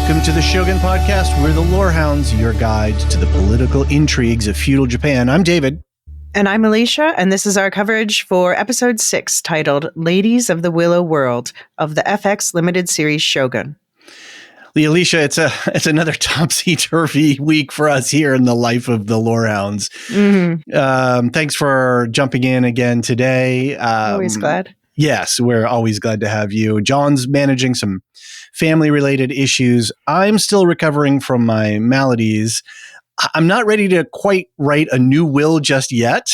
Welcome to the Shogun podcast. We're the Lorehounds, your guide to the political intrigues of feudal Japan. I'm David. And I'm Elysia, and this is our coverage for episode 6, titled Ladies of the Willow World of the FX limited series Shogun. Elysia, it's another topsy-turvy week for us here in the life of the Lorehounds. Mm-hmm. Thanks for jumping in again today. Always glad. Yes, we're always glad to have you. John's managing some family-related issues. I'm still recovering from my maladies. I'm not ready to quite write a new will just yet,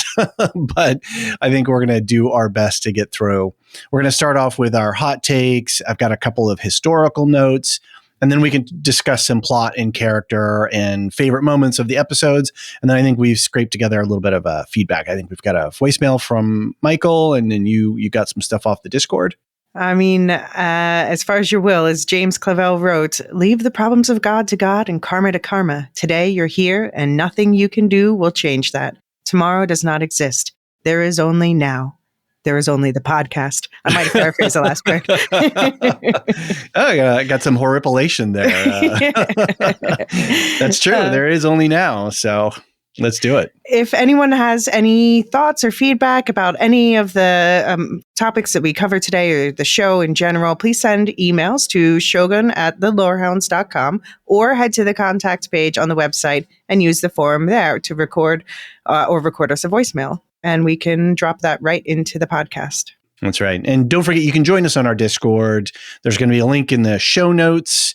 but I think we're going to do our best to get through. We're going to start off with our hot takes. I've got a couple of historical notes, and then we can discuss some plot and character and favorite moments of the episodes. And then I think we've scraped together a little bit of feedback. I think we've got a voicemail from Michael, and then you got some stuff off the Discord. I mean, as far as your will, as James Clavell wrote, leave the problems of God to God and karma to karma. Today you're here and nothing you can do will change that. Tomorrow does not exist. There is only now. There is only the podcast. I might have paraphrased the last part. I got some horripilation there. That's true. There is only now. So let's do it. If anyone has any thoughts or feedback about any of the topics that we covered today or the show in general, please send emails to shogun@thelorehounds.com or head to the contact page on the website and use the form there to record or record us a voicemail. And we can drop that right into the podcast. That's right. And don't forget, you can join us on our Discord. There's going to be a link in the show notes.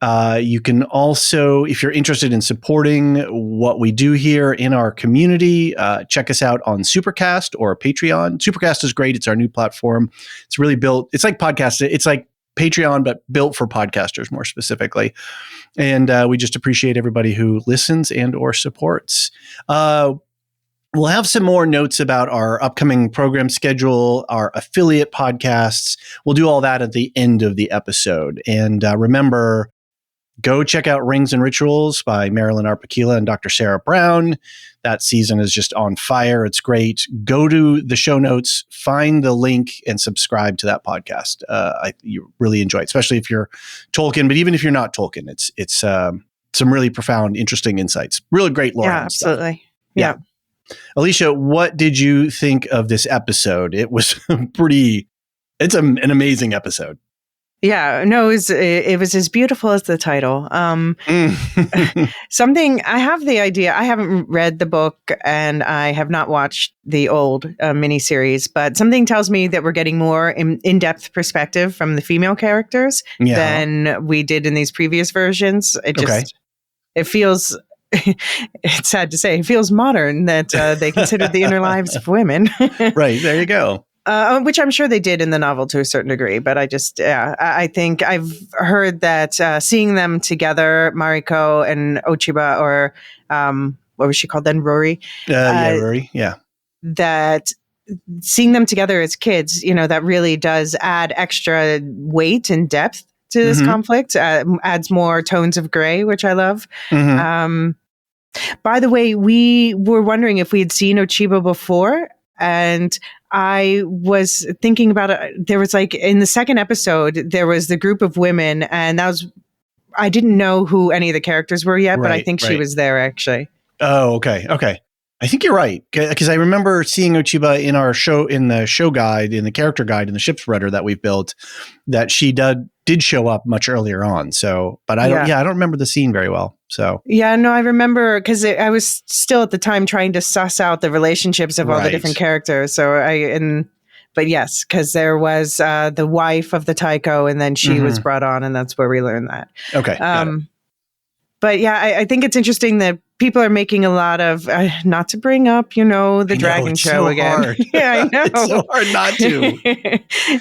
You can also, if you're interested in supporting what we do here in our community, check us out on Supercast or Patreon. Supercast is great. It's our new platform. It's really built. It's like podcast. It's like Patreon, but built for podcasters more specifically. And we just appreciate everybody who listens and or supports. We'll have some more notes about our upcoming program schedule, our affiliate podcasts. We'll do all that at the end of the episode. And remember, go check out Rings and Rituals by Marilyn Arpakila and Dr. Sarah Brown. That season is just on fire. It's great. Go to the show notes, find the link, and subscribe to that podcast. You really enjoy it, especially if you're Tolkien. But even if you're not Tolkien, it's some really profound, interesting insights. Really great lore. Yeah, absolutely. Yeah. Elysia, what did you think of this episode? It was it's an amazing episode. Yeah, no, it was as beautiful as the title. Something, I have the idea, I haven't read the book and I have not watched the old miniseries, but something tells me that we're getting more in-depth perspective from the female characters than we did in these previous versions. It feels... it's sad to say, it feels modern that they considered the inner lives of women. Right, there you go. Which I'm sure they did in the novel to a certain degree, but I think I've heard that seeing them together, Mariko and Ochiba, or what was she called then, Rory? Rory, yeah. That seeing them together as kids, that really does add extra weight and depth to this conflict, adds more tones of gray, which I love. By the way, we were wondering if we had seen Ochiba before, and I was thinking about it. There was in the second episode, there was the group of women, and I didn't know who any of the characters were yet, but I think she was there actually. Oh, okay. I think you're right, because I remember seeing Ochiba in our show, in the show guide, in the character guide, in the ship spreader that we've built, that she did show up much earlier on. So, but I don't remember the scene very well. So yeah, no, I remember because I was still at the time trying to suss out the relationships of all the different characters. So but yes, because there was the wife of the Taiko, and then she was brought on, and that's where we learned that. Okay. But yeah, I think it's interesting that people are making a lot of, not to bring up, the Dragon Show so again. Hard. Yeah, I know. It's so hard not to.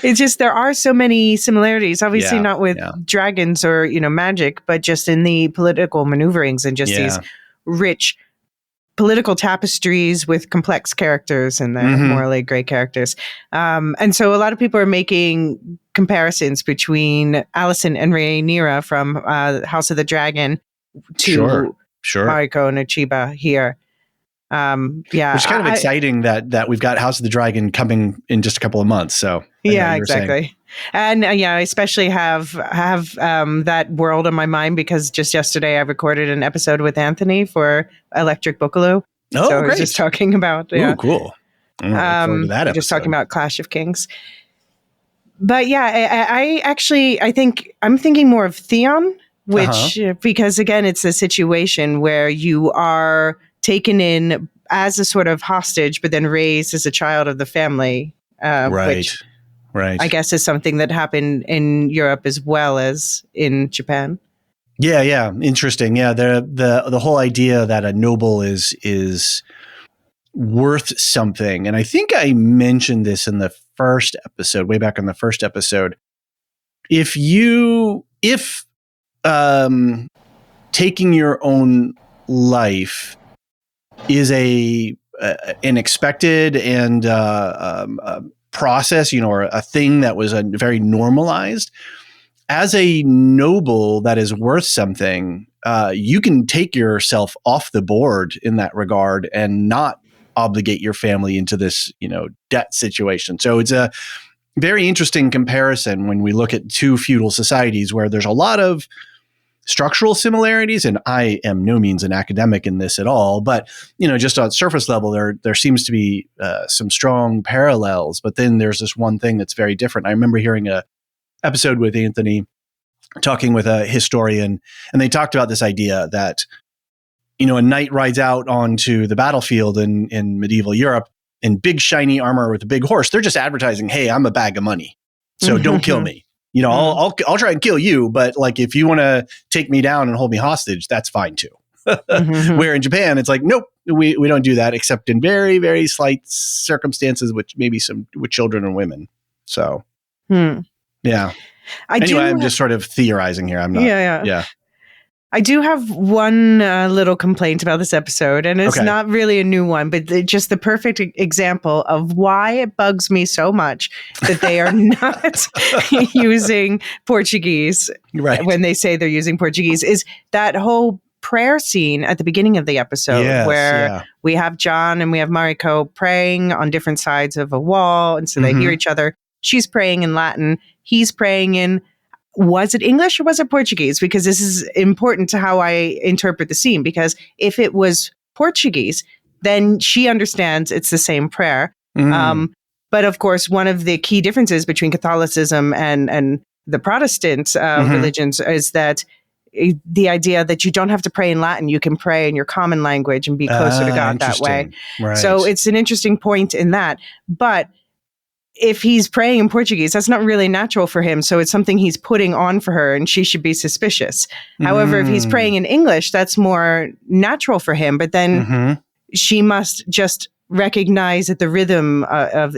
It's just, there are so many similarities, obviously not with dragons or, magic, but just in the political maneuverings and just these rich political tapestries with complex characters and the morally gray characters. And so a lot of people are making comparisons between Alicent and Rhaenyra from House of the Dragon to Mariko and Ochiba here. Yeah, it's kind of exciting that we've got House of the Dragon coming in just a couple of months. So yeah, exactly. And I especially have that world on my mind because just yesterday I recorded an episode with Anthony for Electric Boogaloo. Oh, so great! I was just talking about Ooh, cool. I'm looking forward to that episode. Just talking about Clash of Kings. But yeah, I think I'm thinking more of Theon, which because again, it's a situation where you are taken in as a sort of hostage, but then raised as a child of the family. Which I guess is something that happened in Europe as well as in Japan. Yeah, interesting. Yeah, the whole idea that a noble is worth something, and I think I mentioned this in the first episode, way back in the first episode. If taking your own life is an expected and process, or a thing that was very normalized, as a noble that is worth something, you can take yourself off the board in that regard and not obligate your family into this, debt situation. So it's a very interesting comparison when we look at two feudal societies where there's a lot of structural similarities, and I am no means an academic in this at all, but just on surface level, there seems to be some strong parallels. But then there's this one thing that's very different. I remember hearing a episode with Anthony talking with a historian, and they talked about this idea that a knight rides out onto the battlefield in medieval Europe in big shiny armor with a big horse. They're just advertising, "Hey, I'm a bag of money, so don't kill me. I'll try and kill you, but like if you want to take me down and hold me hostage, that's fine too." Where in Japan, it's like, nope, we don't do that except in very, very slight circumstances, which maybe with children and women. So, yeah. I'm just sort of theorizing here. I'm not. Yeah. I do have one little complaint about this episode, and it's not really a new one, but just the perfect example of why it bugs me so much that they are not using Portuguese when they say they're using Portuguese is that whole prayer scene at the beginning of the episode where we have John and we have Mariko praying on different sides of a wall, and so they hear each other. She's praying in Latin. He's praying in, was it English or was it Portuguese? Because this is important to how I interpret the scene. Because if it was Portuguese, then she understands it's the same prayer. But of course, one of the key differences between Catholicism and the Protestant religions is that the idea that you don't have to pray in Latin, you can pray in your common language and be closer to God that way. Right. So it's an interesting point in that. But if he's praying in Portuguese, that's not really natural for him. So it's something he's putting on for her, and she should be suspicious. However, if he's praying in English, that's more natural for him. But then she must just recognize that the rhythm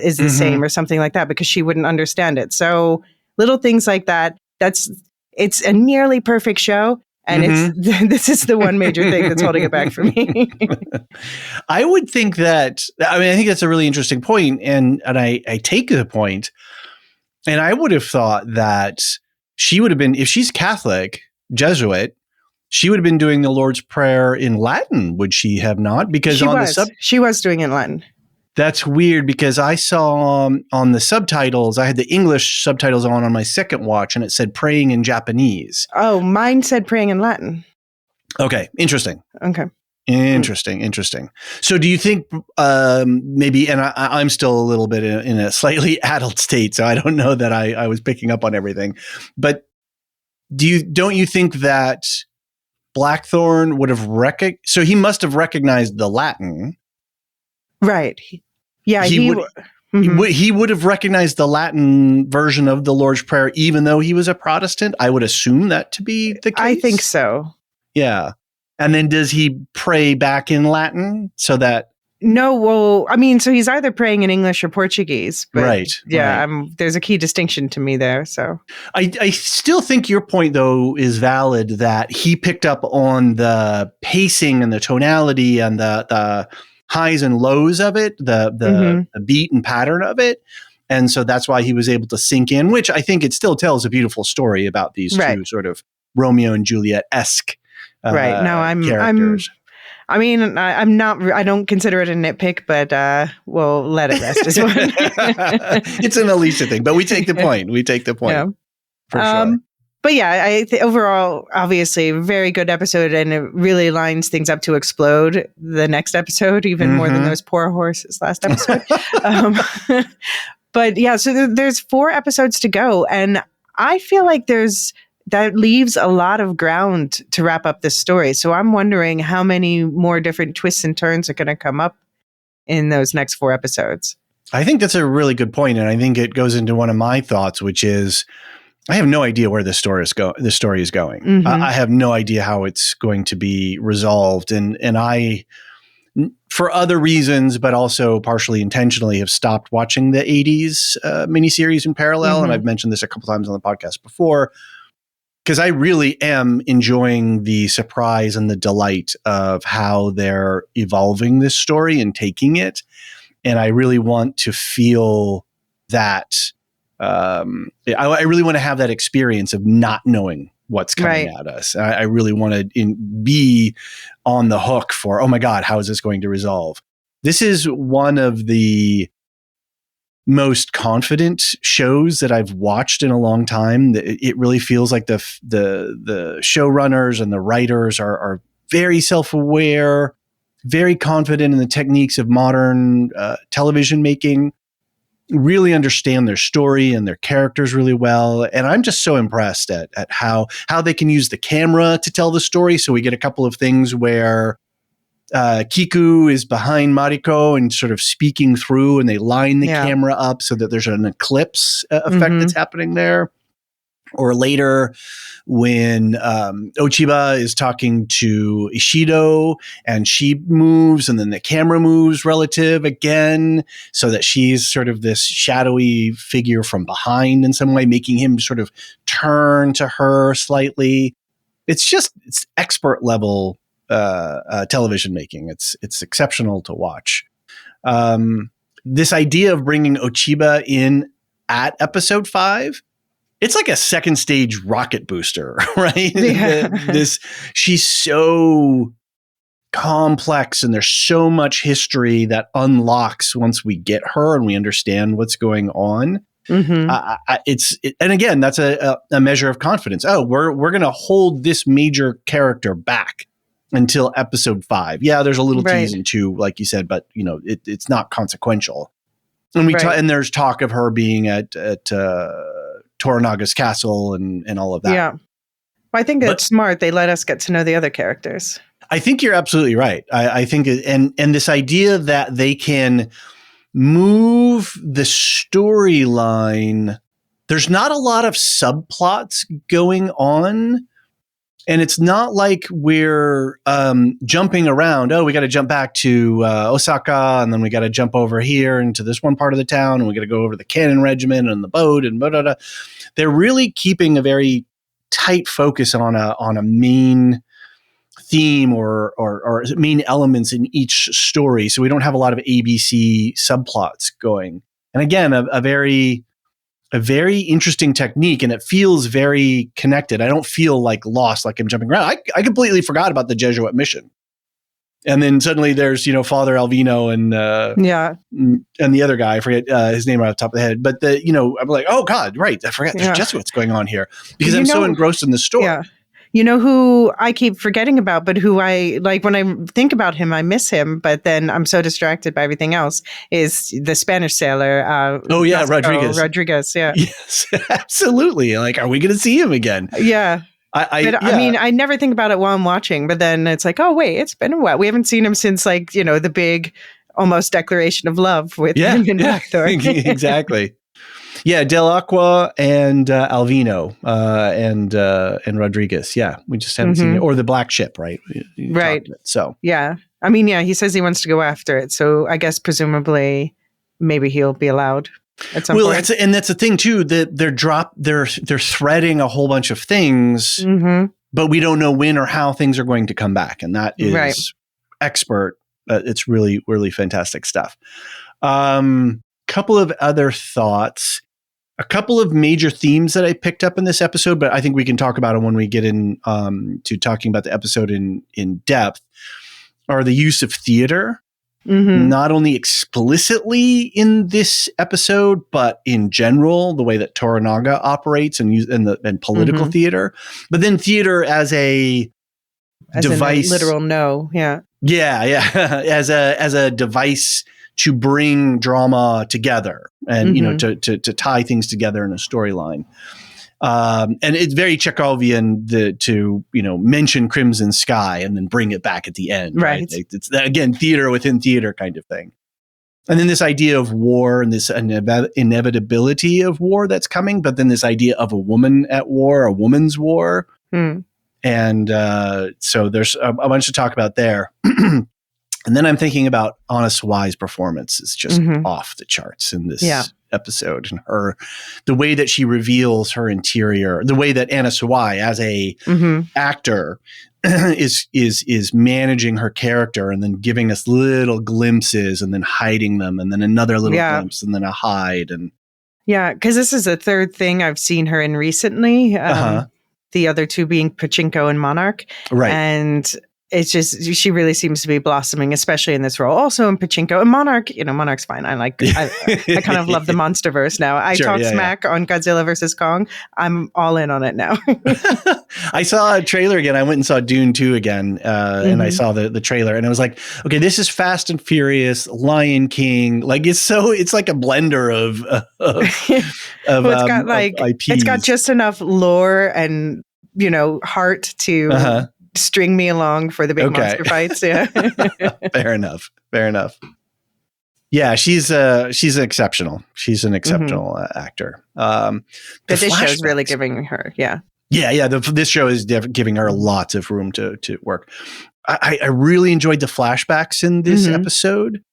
is the same or something like that, because she wouldn't understand it. So little things like that. It's a nearly perfect show. And this is the one major thing that's holding it back for me. I would think I think that's a really interesting point, and I take the point, and I would have thought that she would have been, if she's Catholic, Jesuit, she would have been doing the Lord's Prayer in Latin, would she have not? Because she was doing it in Latin. That's weird, because I saw on the subtitles, I had the English subtitles on my second watch, and it said praying in Japanese. Oh, mine said praying in Latin. Okay, interesting. Okay. Interesting. So do you think maybe, and I'm still a little bit in a slightly adult state, so I don't know that I was picking up on everything, but don't you think that Blackthorn would have so he must have recognized the Latin. Right. Yeah, he would have recognized the Latin version of the Lord's Prayer, even though he was a Protestant. I would assume that to be the case. I think so. Yeah. And then does he pray back in Latin so that? No, well, I mean, so he's either praying in English or Portuguese. But right. Yeah, right. There's a key distinction to me there. So I still think your point, though, is valid, that he picked up on the pacing and the tonality and the highs and lows of it, the beat and pattern of it. And so that's why he was able to sink in, which I think it still tells a beautiful story about these two sort of Romeo and Juliet-esque characters. No, I mean, I'm not. I don't consider it a nitpick, but we'll let it rest as one. It's an Elysia thing, but we take the point. We take the point. Yeah. For sure. But yeah, overall, obviously, very good episode, and it really lines things up to explode the next episode, even more than those poor horses last episode. But yeah, so there's 4 episodes to go, and I feel like that leaves a lot of ground to wrap up this story. So I'm wondering how many more different twists and turns are going to come up in those next 4 episodes. I think that's a really good point, and I think it goes into one of my thoughts, which is I have no idea where this story is going. Mm-hmm. I have no idea how it's going to be resolved, and I, for other reasons, but also partially intentionally, have stopped watching the 80s miniseries in parallel. And I've mentioned this a couple times on the podcast before, because I really am enjoying the surprise and the delight of how they're evolving this story and taking it. And I really want to feel that. I really want to have that experience of not knowing what's coming at us. I really want to be on the hook for, oh my God, how is this going to resolve? This is one of the most confident shows that I've watched in a long time. It really feels like the showrunners and the writers are very self-aware, very confident in the techniques of modern television making, really understand their story and their characters really well. And I'm just so impressed at how they can use the camera to tell the story. So we get a couple of things where Kiku is behind Mariko and sort of speaking through, and they line the camera up so that there's an eclipse effect that's happening there. Or later when Ochiba is talking to Ishido and she moves, and then the camera moves relative again, so that she's sort of this shadowy figure from behind in some way, making him sort of turn to her slightly. It's expert level television making. It's exceptional to watch. This idea of bringing Ochiba in at episode 5, it's like a second stage rocket booster, right? Yeah. She's so complex, and there's so much history that unlocks once we get her and we understand what's going on. And again, that's a measure of confidence. Oh, we're going to hold this major character back until episode 5. Yeah, there's a little tease in 2, like you said, but it's not consequential. And and there's talk of her being at Toranaga's castle and all of that. Yeah. Well, I think it's smart. They let us get to know the other characters. I think you're absolutely right. I think, and this idea that they can move the storyline, there's not a lot of subplots going on. And it's not like we're jumping around. Oh, we got to jump back to Osaka, and then we got to jump over here into this one part of the town, and we got to go over the cannon regiment and the boat and blah, blah, blah. They're really keeping a very tight focus on a main theme or main elements in each story. So we don't have a lot of ABC subplots going. And again, a very interesting technique, and it feels very connected. I don't feel like lost, like I'm jumping around. I completely forgot about the Jesuit mission. And then suddenly there's, Father Alvino and the other guy, I forget his name right off the top of the head, but I'm like, oh God, right. I forgot there's Jesuits going on here because I'm so engrossed in the story. Yeah. You know who I keep forgetting about, but who I like when I think about him, I miss him, but then I'm so distracted by everything else, is the Spanish sailor. Rodriguez. Yeah. Yes, absolutely. Like, are we going to see him again? Yeah. I mean, I never think about it while I'm watching, but then it's like, oh, wait, it's been a while. We haven't seen him since the big almost declaration of love with him and Blackthorn. Exactly. Yeah, Del Aqua and Alvino and Rodriguez. Yeah, we just haven't seen it. Or the Black Ship, right? Right. So yeah, I mean, he says he wants to go after it. So I guess presumably maybe he'll be allowed at some point. And that's the thing too. That they're threading a whole bunch of things, but we don't know when or how things are going to come back, and that is expert. It's really, really fantastic stuff. Couple of other thoughts. A couple of major themes that I picked up in this episode, but I think we can talk about them when we get in to talking about the episode in depth. are the use of theater, not only explicitly in this episode, but in general, the way that Toranaga operates and political theater, but then theater as a device, literal no, as a device to bring drama together and to tie things together in a storyline. And it's very Chekhovian to mention Crimson Sky and then bring it back at the end. Right. It's again theater within theater kind of thing. And then this idea of war and this inevitability of war that's coming, but then this idea of a woman at war, a woman's war. And so there's a bunch to talk about there. And then I'm thinking about Anna Sawai's performance is just off the charts in this episode, and the way that she reveals her interior, the way that Anna Sawai as a actor is managing her character and then giving us little glimpses and then hiding them and then another little glimpse and then a hide. And because this is the third thing I've seen her in recently. The other two being Pachinko and Monarch. Right. And it's just, she really seems to be blossoming, especially in this role. Also in Pachinko and Monarch, Monarch's fine. I kind of love the MonsterVerse now. I talk smack on Godzilla versus Kong. I'm all in on it now. I saw a trailer again. I went and saw Dune 2 again, and I saw the trailer, and I was like, okay, this is Fast and Furious, Lion King. Like it's like a blender of IPs. It's got just enough lore and heart to string me along for the big monster fights. Yeah. Fair enough. Yeah, she's exceptional. She's an exceptional actor. But this show's really giving her, Yeah. This show is giving her lots of room to work. I really enjoyed the flashbacks in this episode.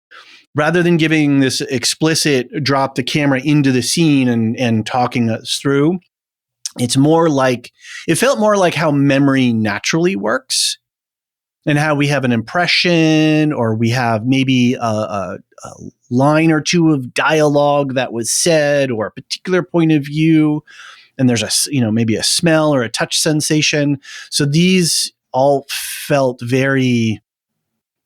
Rather than giving this explicit drop the camera into the scene and talking us through, it felt more like how memory naturally works and how we have an impression, or we have maybe a line or two of dialogue that was said, or a particular point of view. And there's maybe a smell or a touch sensation. So these all felt very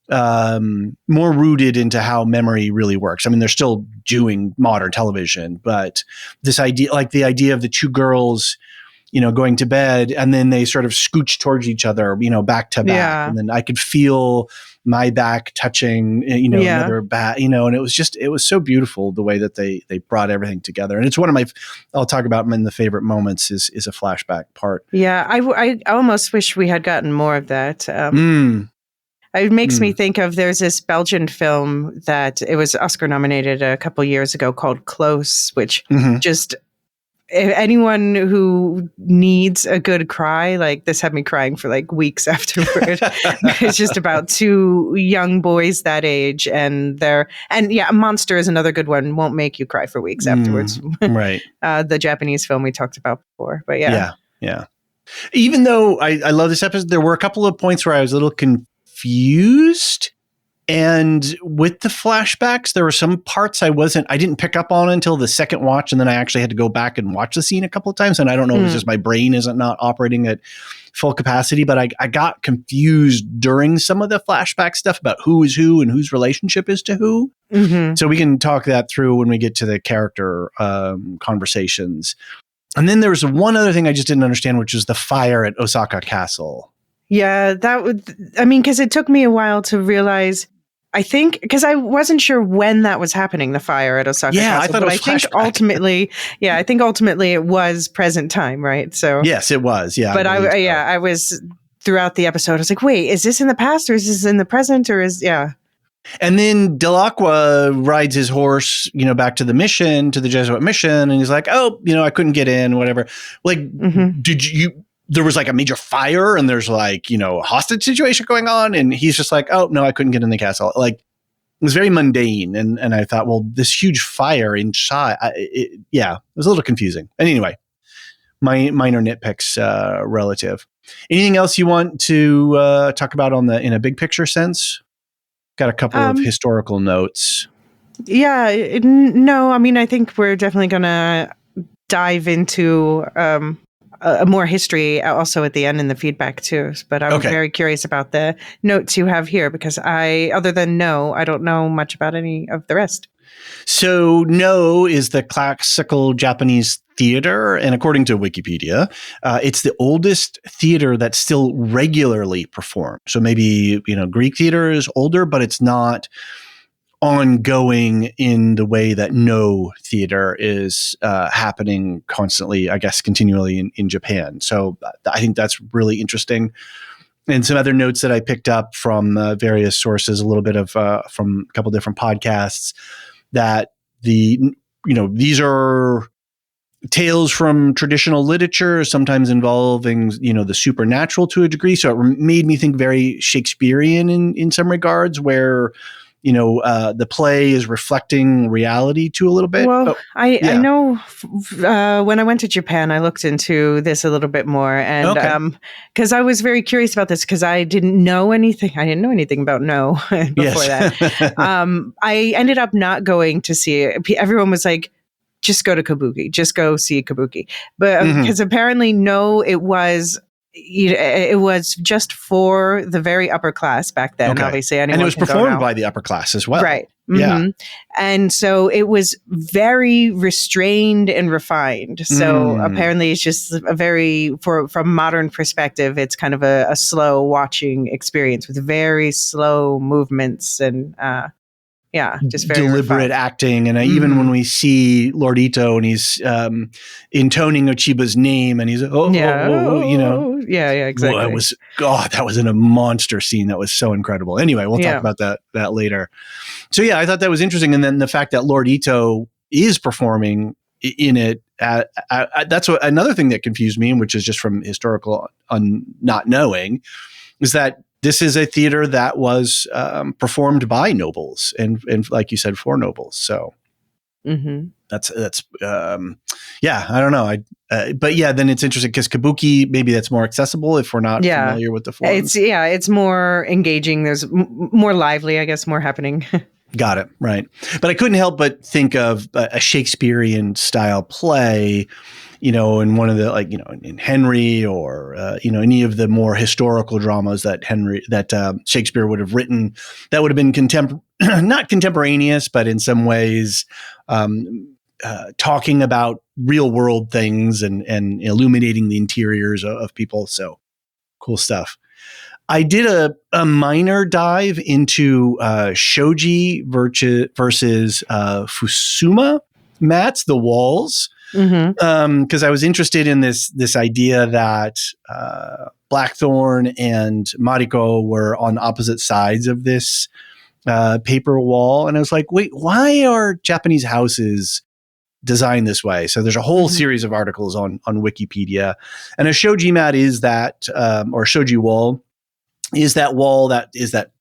more rooted into how memory really works. I mean, they're still doing modern television, but this idea, like the idea of the two girls, going to bed, and then they sort of scooch towards each other, back to back. And then I could feel my back touching, another back, and it was so beautiful the way that they brought everything together. And it's one of I'll talk about in the favorite moments is a flashback part. Yeah. I almost wish we had gotten more of that. It makes me think of, there's this Belgian film that it was Oscar nominated a couple years ago called Close, which just, if anyone who needs a good cry, like this had me crying for like weeks afterward. It's just about two young boys that age, and Monster is another good one. Won't make you cry for weeks afterwards. Right. The Japanese film we talked about before, but yeah. Even though I love this episode, there were a couple of points where I was a little confused. And with the flashbacks, there were some parts I didn't pick up on until the second watch. And then I actually had to go back and watch the scene a couple of times. And I don't know if it's just my brain isn't not operating at full capacity, but I got confused during some of the flashback stuff about who is who and whose relationship is to who. So we can talk that through when we get to the character conversations. And then there was one other thing I just didn't understand, which was the fire at Osaka Castle. Yeah, because it took me a while to realize. I think because I wasn't sure when that was happening, the fire at Osaka Castle. I thought it was flashback. I think ultimately it was present time, right? So yes, it was. Yeah, but I was throughout the episode. I was like, wait, is this in the past or is this in the present And then Delacqua rides his horse, back to the Jesuit mission, and he's like, oh, I couldn't get in, whatever. Like, there was like a major fire and there's like, a hostage situation going on. And he's just like, oh no, I couldn't get in the castle. Like, it was very mundane. And I thought, well, this huge fire inside, it was a little confusing. And anyway, my minor nitpicks relative. Anything else you want to talk about in a big picture sense? Got a couple of historical notes. No, I mean, I think we're definitely going to dive into more history also at the end in the feedback too. But I'm very curious about the notes you have here, because other than I don't know much about any of the rest. So No is the classical Japanese theater, and according to Wikipedia, it's the oldest theater that still regularly performs. So maybe, Greek theater is older, but it's not ongoing in the way that No theater is happening constantly, I guess, continually in Japan. So I think that's really interesting. And some other notes that I picked up from various sources, a little bit of from a couple different podcasts, that these are tales from traditional literature, sometimes involving, the supernatural to a degree. So it made me think very Shakespearean in some regards, where the play is reflecting reality to a little bit. Well, I know when I went to Japan, I looked into this a little bit more, and because I was very curious about this, because I didn't know anything. I didn't know anything about No before that. I ended up not going to see it. Everyone was like, just go to Kabuki, just go see Kabuki. But because apparently No, it was just for the very upper class back then. Obviously, anyone, and it was performed by the upper class as well, right? Yeah, and so it was very restrained and refined. So apparently, it's just a from modern perspective, it's kind of a slow watching experience with very slow movements and just very deliberate refined acting. And even when we see Lord Ito and he's intoning Ochiba's name, and he's exactly. That was in a monster scene. That was so incredible. Anyway, we'll talk about that later. So I thought that was interesting. And then the fact that Lord Ito is performing in it, that's another thing that confused me, which is just from historical not knowing, is that this is a theater that was performed by nobles and like you said, for nobles. So that's I don't know. But then it's interesting because Kabuki, maybe that's more accessible if we're not familiar with the forms. It's more engaging. There's more lively, I guess, more happening. Got it. Right. But I couldn't help but think of a Shakespearean style play, in one of the, in Henry or, any of the more historical dramas that Shakespeare would have written, that would have been not contemporaneous, but in some ways, talking about real world things and illuminating the interiors of people. So cool stuff. I did a minor dive into shoji versus Fusuma mats, the walls, because I was interested in this idea that Blackthorn and Mariko were on opposite sides of this paper wall, and I was like, wait, why are Japanese houses designed this way? So there's a whole series of articles on Wikipedia, and a shoji mat is that, or shoji wall is that wall that is that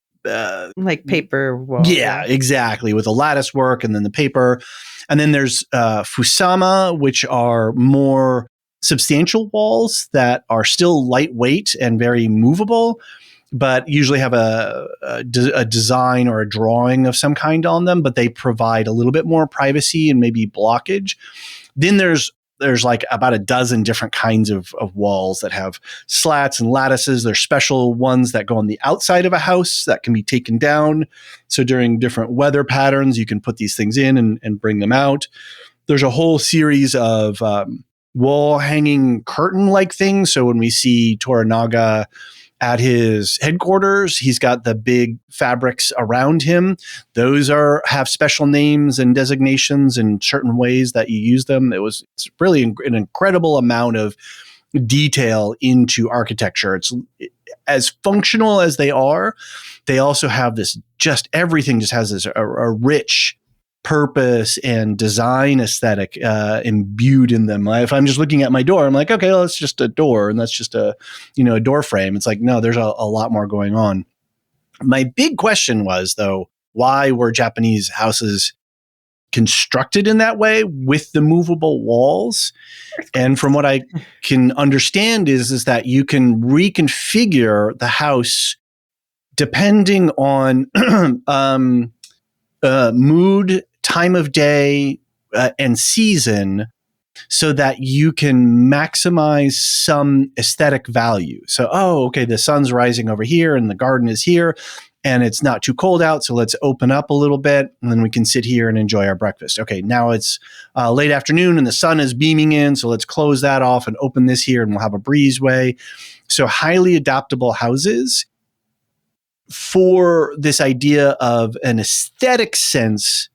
like paper wall. Yeah, exactly, with the lattice work and then the paper. And then there's Fusama, which are more substantial walls that are still lightweight and very movable, but usually have a design or a drawing of some kind on them, but they provide a little bit more privacy and maybe blockage. Then there's like about a dozen different kinds of walls that have slats and lattices. There's special ones that go on the outside of a house that can be taken down. So during different weather patterns, you can put these things in and bring them out. There's a whole series of wall hanging curtain-like things. So when we see Toranaga at his headquarters, he's got the big fabrics around him. Those have special names and designations in certain ways that you use them. It's really an incredible amount of detail into architecture. It's as functional as they are. They also have everything just has this a rich purpose and design aesthetic imbued in them. If I'm just looking at my door, I'm like, okay, well, it's just a door, and that's just a door frame. It's like, no, there's a lot more going on. My big question was, though, why were Japanese houses constructed in that way with the movable walls? And from what I can understand is that you can reconfigure the house depending on mood, time of day, and season, so that you can maximize some aesthetic value. So, okay, the sun's rising over here and the garden is here and it's not too cold out. So let's open up a little bit and then we can sit here and enjoy our breakfast. Okay, now it's late afternoon and the sun is beaming in. So let's close that off and open this here and we'll have a breezeway. So highly adaptable houses for this idea of an aesthetic sense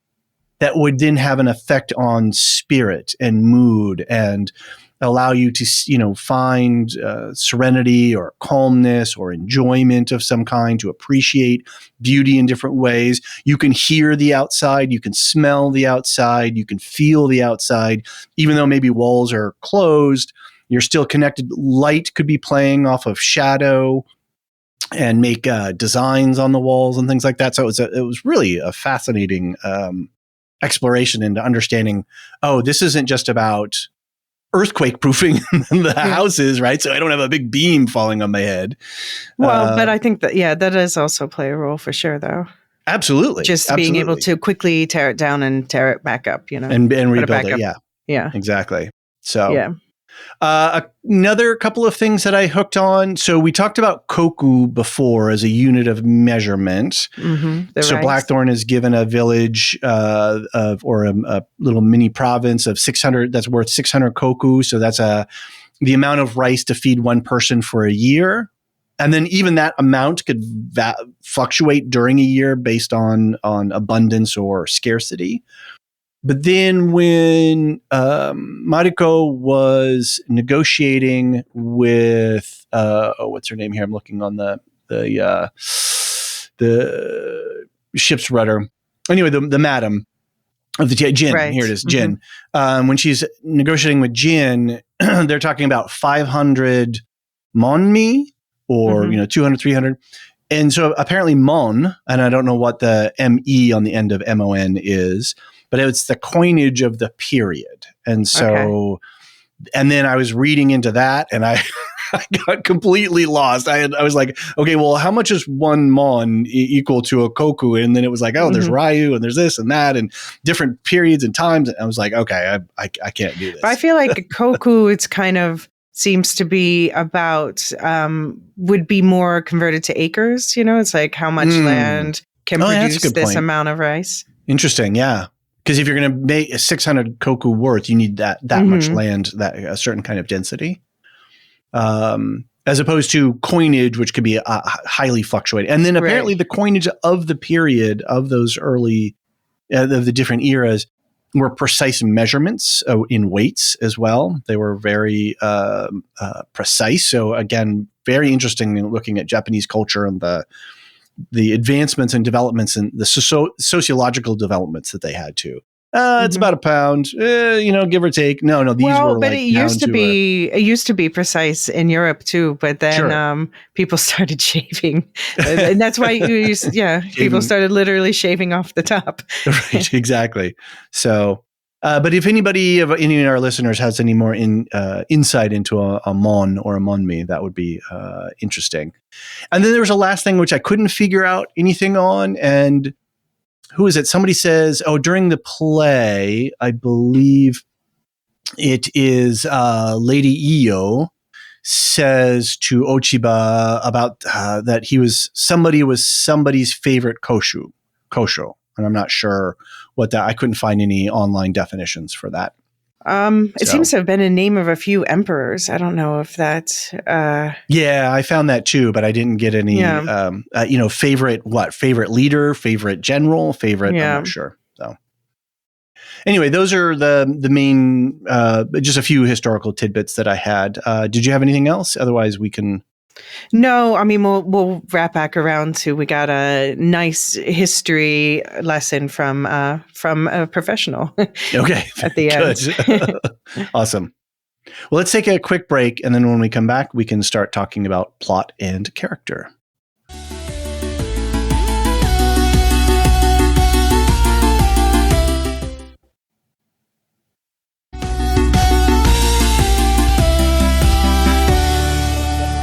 that would then have an effect on spirit and mood and allow you to, find serenity or calmness or enjoyment of some kind, to appreciate beauty in different ways. You can hear the outside, you can smell the outside, you can feel the outside, even though maybe walls are closed, you're still connected. Light could be playing off of shadow and make designs on the walls and things like that. So it was really a fascinating exploration into understanding, this isn't just about earthquake proofing the houses, right? So I don't have a big beam falling on my head. Well, but I think that, that does also play a role for sure, though. Absolutely. Just being able to quickly tear it down and tear it back up, and rebuild it. Yeah. Yeah. Exactly. So, another couple of things that I hooked on. So we talked about koku before as a unit of measurement. Mm-hmm, so Blackthorn is given a village or a little mini province of 600 that's worth 600 koku. So that's the amount of rice to feed one person for a year. And then even that amount could fluctuate during a year based on abundance or scarcity. But then when Mariko was negotiating with what's her name here? I'm looking on the ship's rudder. Anyway, the madam of the Jin. Right. Here it is, Jin. Mm-hmm. When she's negotiating with Jin, they're talking about 500 monmi or 200, 300. And so apparently mon, and I don't know what the ME on the end of MON is, but it's the coinage of the period. And so, and then I was reading into that and I got completely lost. I was like, okay, well, how much is one mon equal to a koku? And then it was like, there's Ryu and there's this and that and different periods and times. And I was like, okay, I can't do this. But I feel like a koku, it's kind of seems to be about, would be more converted to acres. It's like how much land can produce this amount of rice. Interesting. Yeah. Because if you're going to make 600 koku worth, you need that much land, that a certain kind of density, as opposed to coinage, which could be highly fluctuating. And then apparently the coinage of the period of those early, of the different eras, were precise measurements in weights as well. They were very precise. So again, very interesting in looking at Japanese culture and the advancements and developments and the sociological developments that they had too. It's about a pound, give or take. No, these were but it used to be precise in Europe too. But then people started shaving, and that's why people started literally shaving off the top. Right, exactly. So, but if anybody of any of our listeners has any more insight into a mon or a monmi, that would be interesting. And then there was a last thing which I couldn't figure out anything on, and who is it? Somebody says, during the play, I believe it is Lady Iyo says to Ochiba about that somebody was somebody's favorite kosho. And I'm not sure what that, I couldn't find any online definitions for that. It seems to have been a name of a few emperors. I don't know if that's... Yeah, I found that too, but I didn't get any, favorite leader, favorite general, favorite, I'm not sure. So anyway, those are the main, just a few historical tidbits that I had. Did you have anything else? Otherwise we can... No, I mean, we'll wrap back around to, we got a nice history lesson from a professional. Okay. At the end. Awesome. Well, let's take a quick break. And then when we come back, we can start talking about plot and character.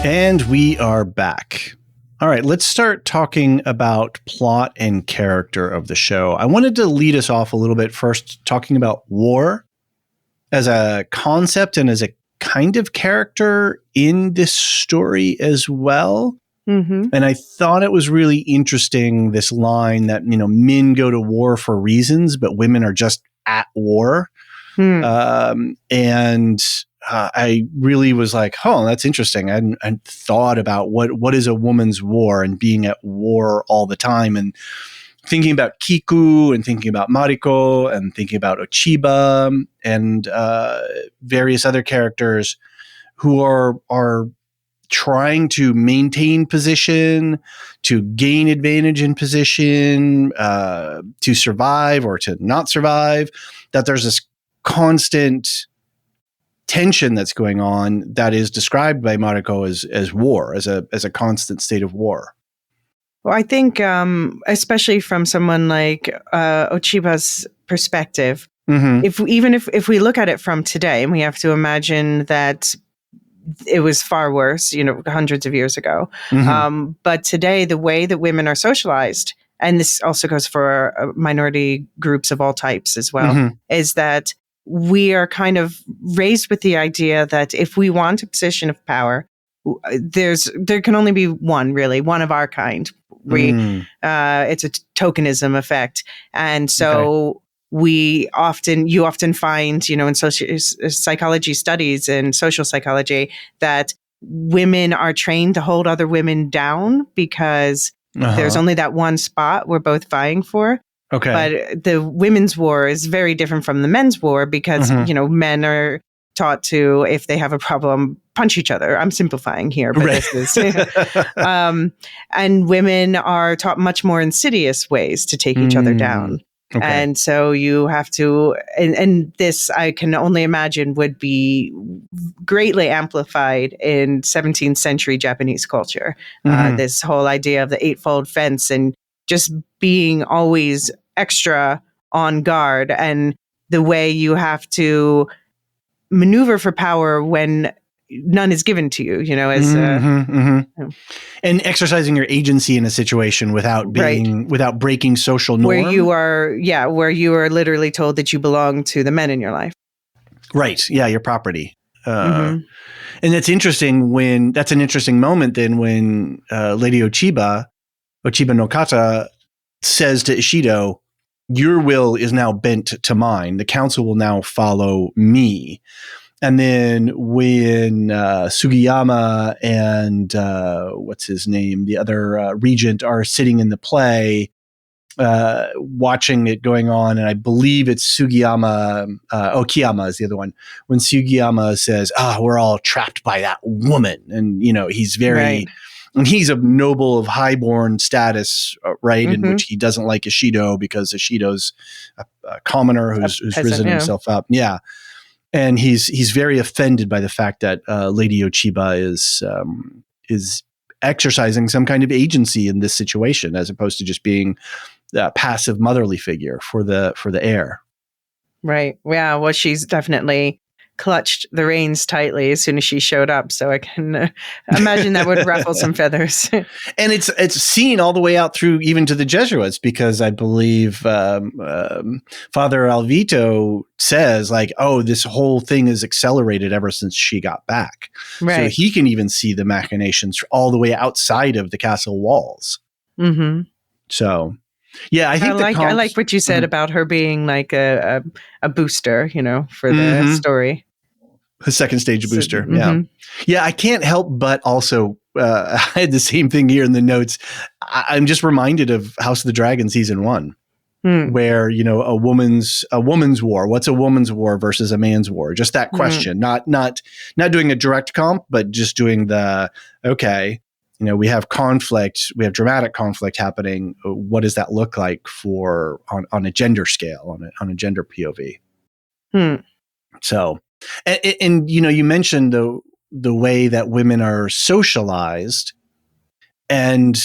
And we are back. All right, let's start talking about plot and character of the show. I wanted to lead us off a little bit first, talking about war. as a concept and as a kind of character in this story as well. Mm-hmm. And I thought it was really interesting, this line that, men go to war for reasons, but women are just at war. And I really was like, oh, that's interesting. I thought about what is a woman's war and being at war all the time, and thinking about Kiku and thinking about Mariko and thinking about Ochiba and various other characters who are trying to maintain position, to gain advantage in position, to survive or to not survive, that there's this constant tension that's going on that is described by Mariko as war, as a constant state of war. Well, I think, especially from someone like Ochiba's perspective, if we look at it from today, and we have to imagine that it was far worse, hundreds of years ago. But today, the way that women are socialized, and this also goes for minority groups of all types as well, is that we are kind of raised with the idea that if we want a position of power, there can only be one of our kind. It's a tokenism effect. And so you often find, in psychology studies and social psychology, that women are trained to hold other women down because there's only that one spot we're both vying for. Okay. But the women's war is very different from the men's war because, men are taught to, if they have a problem, punch each other. I'm simplifying here, but this is, and women are taught much more insidious ways to take each other down. Okay. And so you have to, and this I can only imagine would be greatly amplified in 17th century Japanese culture. This whole idea of the eightfold fence and just being always extra on guard, and the way you have to maneuver for power when none is given to you, and exercising your agency in a situation without breaking social norm. Where you are literally told that you belong to the men in your life. Right. Yeah. Your property. And that's interesting that's an interesting moment then when Lady Ochiba no Kata says to Ishido, your will is now bent to mine. The council will now follow me. And then when Sugiyama and what's his name, the other regent, are sitting in the play, watching it going on, and I believe it's Sugiyama, Okiyama is the other one. When Sugiyama says, we're all trapped by that woman. And, he's very... Right. And he's of noble, of highborn status, right? In which he doesn't like Ishido because Ishido's a commoner who's risen himself up. Yeah. And he's very offended by the fact that Lady Ochiba is exercising some kind of agency in this situation, as opposed to just being a passive motherly figure for the heir. Right. Yeah. Well, she's definitely clutched the reins tightly as soon as she showed up. So I can imagine that would ruffle some feathers. And it's seen all the way out through even to the Jesuits, because I believe Father Alvito says this whole thing is accelerated ever since she got back. Right. So he can even see the machinations all the way outside of the castle walls. So yeah, I think I like what you said about her being like a booster, for the story. A second stage booster. Yeah. Yeah. I can't help but also, I had the same thing here in the notes. I'm just reminded of House of the Dragon season 1, where, a woman's war. What's a woman's war versus a man's war? Just that question, not doing a direct comp, but just doing we have conflict, we have dramatic conflict happening. What does that look like on a gender scale, on a gender POV? So, and you mentioned the way that women are socialized, and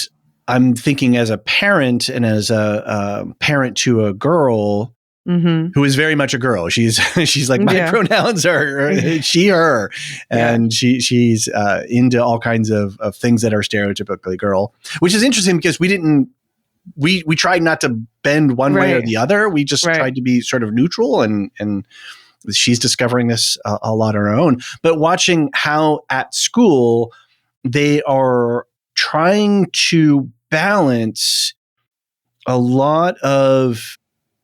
I'm thinking as a parent and as a parent to a girl who is very much a girl. She's like, my pronouns are she, her, and she's into all kinds of things that are stereotypically girl, which is interesting because we tried not to bend one way or the other. We just tried to be sort of neutral and she's discovering this a lot on her own. But watching how at school they are trying to balance a lot of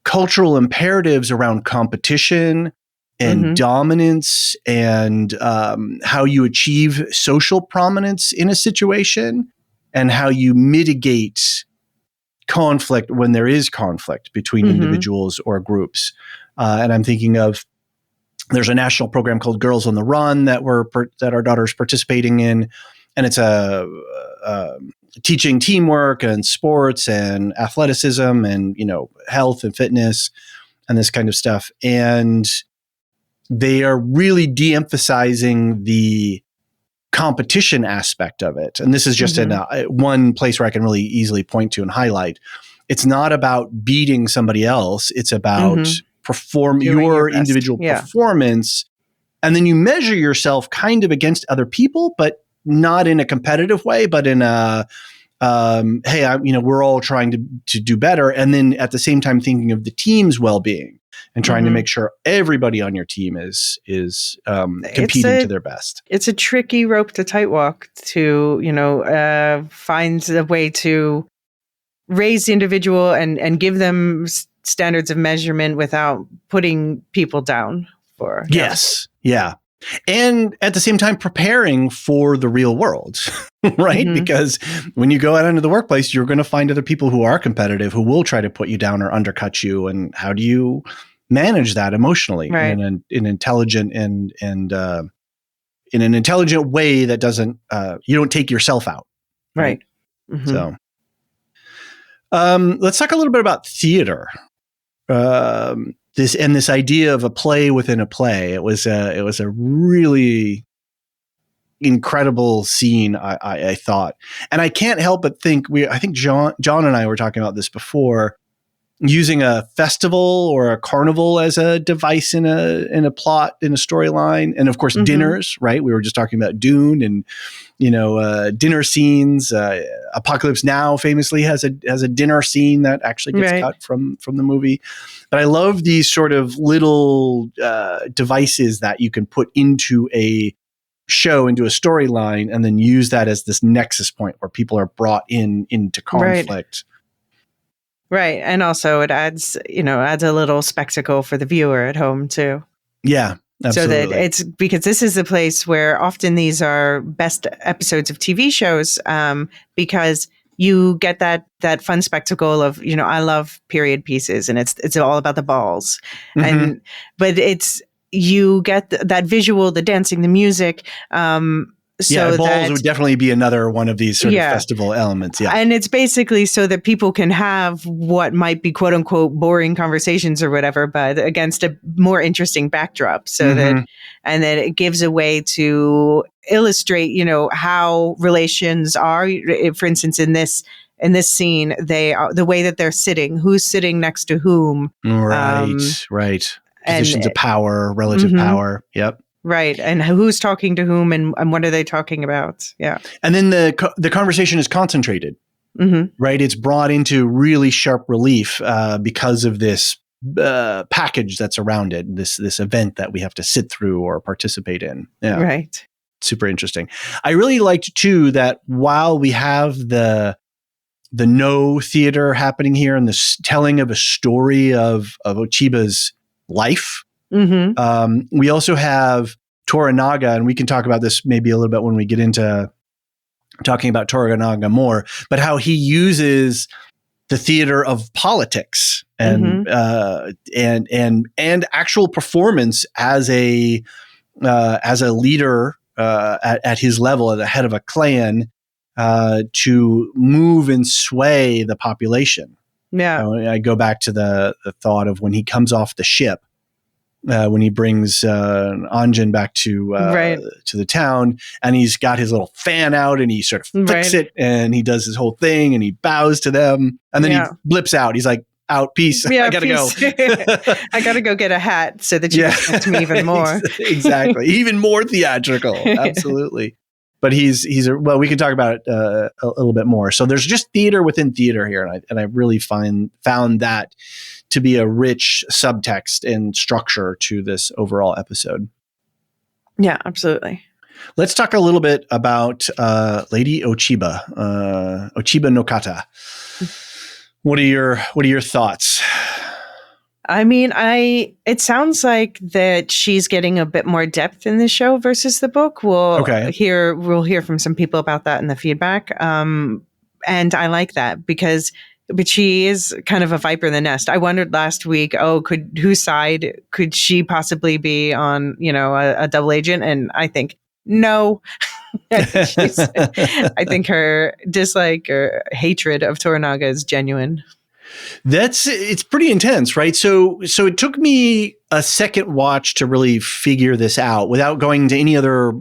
cultural imperatives around competition and dominance and how you achieve social prominence in a situation and how you mitigate conflict when there is conflict between individuals or groups. And I'm thinking of, there's a national program called Girls on the Run that our daughter's participating in. And it's teaching teamwork and sports and athleticism and, health and fitness and this kind of stuff. And they are really de-emphasizing the competition aspect of it. And this is just one place where I can really easily point to and highlight. It's not about beating somebody else. It's about your individual performance. And then you measure yourself kind of against other people, but not in a competitive way, but in a, hey, we're all trying to do better. And then at the same time, thinking of the team's well-being and trying to make sure everybody on your team is competing to their best. It's a tricky rope to tightrope to, find a way to raise the individual and give them standards of measurement without putting people down for. Yes. Yeah. And at the same time, preparing for the real world, right? Because when you go out into the workplace, you're going to find other people who are competitive, who will try to put you down or undercut you. And how do you manage that emotionally in an intelligent and in an intelligent way that doesn't, you don't take yourself out. Right. So let's talk a little bit about theater. This idea of a play within a play. It was a really incredible scene, I thought. And I can't help but think I think John and I were talking about this before, using a festival or a carnival as a device in a plot, in a storyline. And of course, dinners, right? We were just talking about Dune and, dinner scenes. Apocalypse Now famously has a dinner scene that actually gets cut from the movie. But I love these sort of little devices that you can put into a show, into a storyline, and then use that as this nexus point where people are brought into conflict. Right. And also it adds a little spectacle for the viewer at home too. Yeah, absolutely. So that it's because this is a place where often these are best episodes of TV shows, because you get that fun spectacle of, I love period pieces and it's all about the balls. But you get that visual, the dancing, the music, balls would definitely be another one of these sort of festival elements. Yeah. And it's basically so that people can have what might be quote unquote boring conversations or whatever, but against a more interesting backdrop. So that it gives a way to illustrate, how relations are. For instance, in this scene, they are the way that they're sitting, who's sitting next to whom. Right. Positions of power, relative power. Yep. Right. And who's talking to whom and what are they talking about? Yeah. And then the conversation is concentrated, right? It's brought into really sharp relief because of this package that's around it, this event that we have to sit through or participate in. Yeah. Right. Super interesting. I really liked too that while we have the no theater happening here and the telling of a story of Ochiba's life, we also have Toranaga, and we can talk about this maybe a little bit when we get into talking about Toranaga more, but how he uses the theater of politics and actual performance as a leader at his level, at the head of a clan, to move and sway the population. Yeah, I go back to the thought of when he comes off the ship, when he brings Anjin back to the town, and he's got his little fan out, and he sort of flicks it, and he does his whole thing, and he bows to them, and then he blips out. He's like, "Out, peace. I gotta go. I gotta go get a hat so that you respect me even more." Exactly, even more theatrical. Absolutely. but well, we can talk about it a little bit more. So there's just theater within theater here, and I really found that to be a rich subtext and structure to this overall episode. Yeah, absolutely. Let's talk a little bit about Lady Ochiba, Ochiba no Kata. What are your thoughts? I mean, it sounds like that she's getting a bit more depth in the show versus the book. We'll hear from some people about that in the feedback. And I like that but she is kind of a viper in the nest. I wondered last week, whose side could she possibly be on, a double agent? And I think no. I think her dislike or hatred of Toranaga is genuine. It's pretty intense, right? So it took me a second watch to really figure this out without going to any other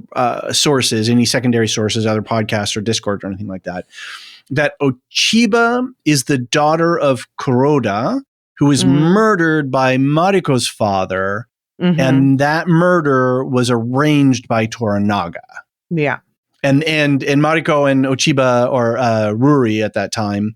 sources, any secondary sources, other podcasts or Discord or anything like that. That Ochiba is the daughter of Kuroda, who was murdered by Mariko's father, and that murder was arranged by Toranaga. Yeah. And Mariko and Ochiba, or Ruri at that time,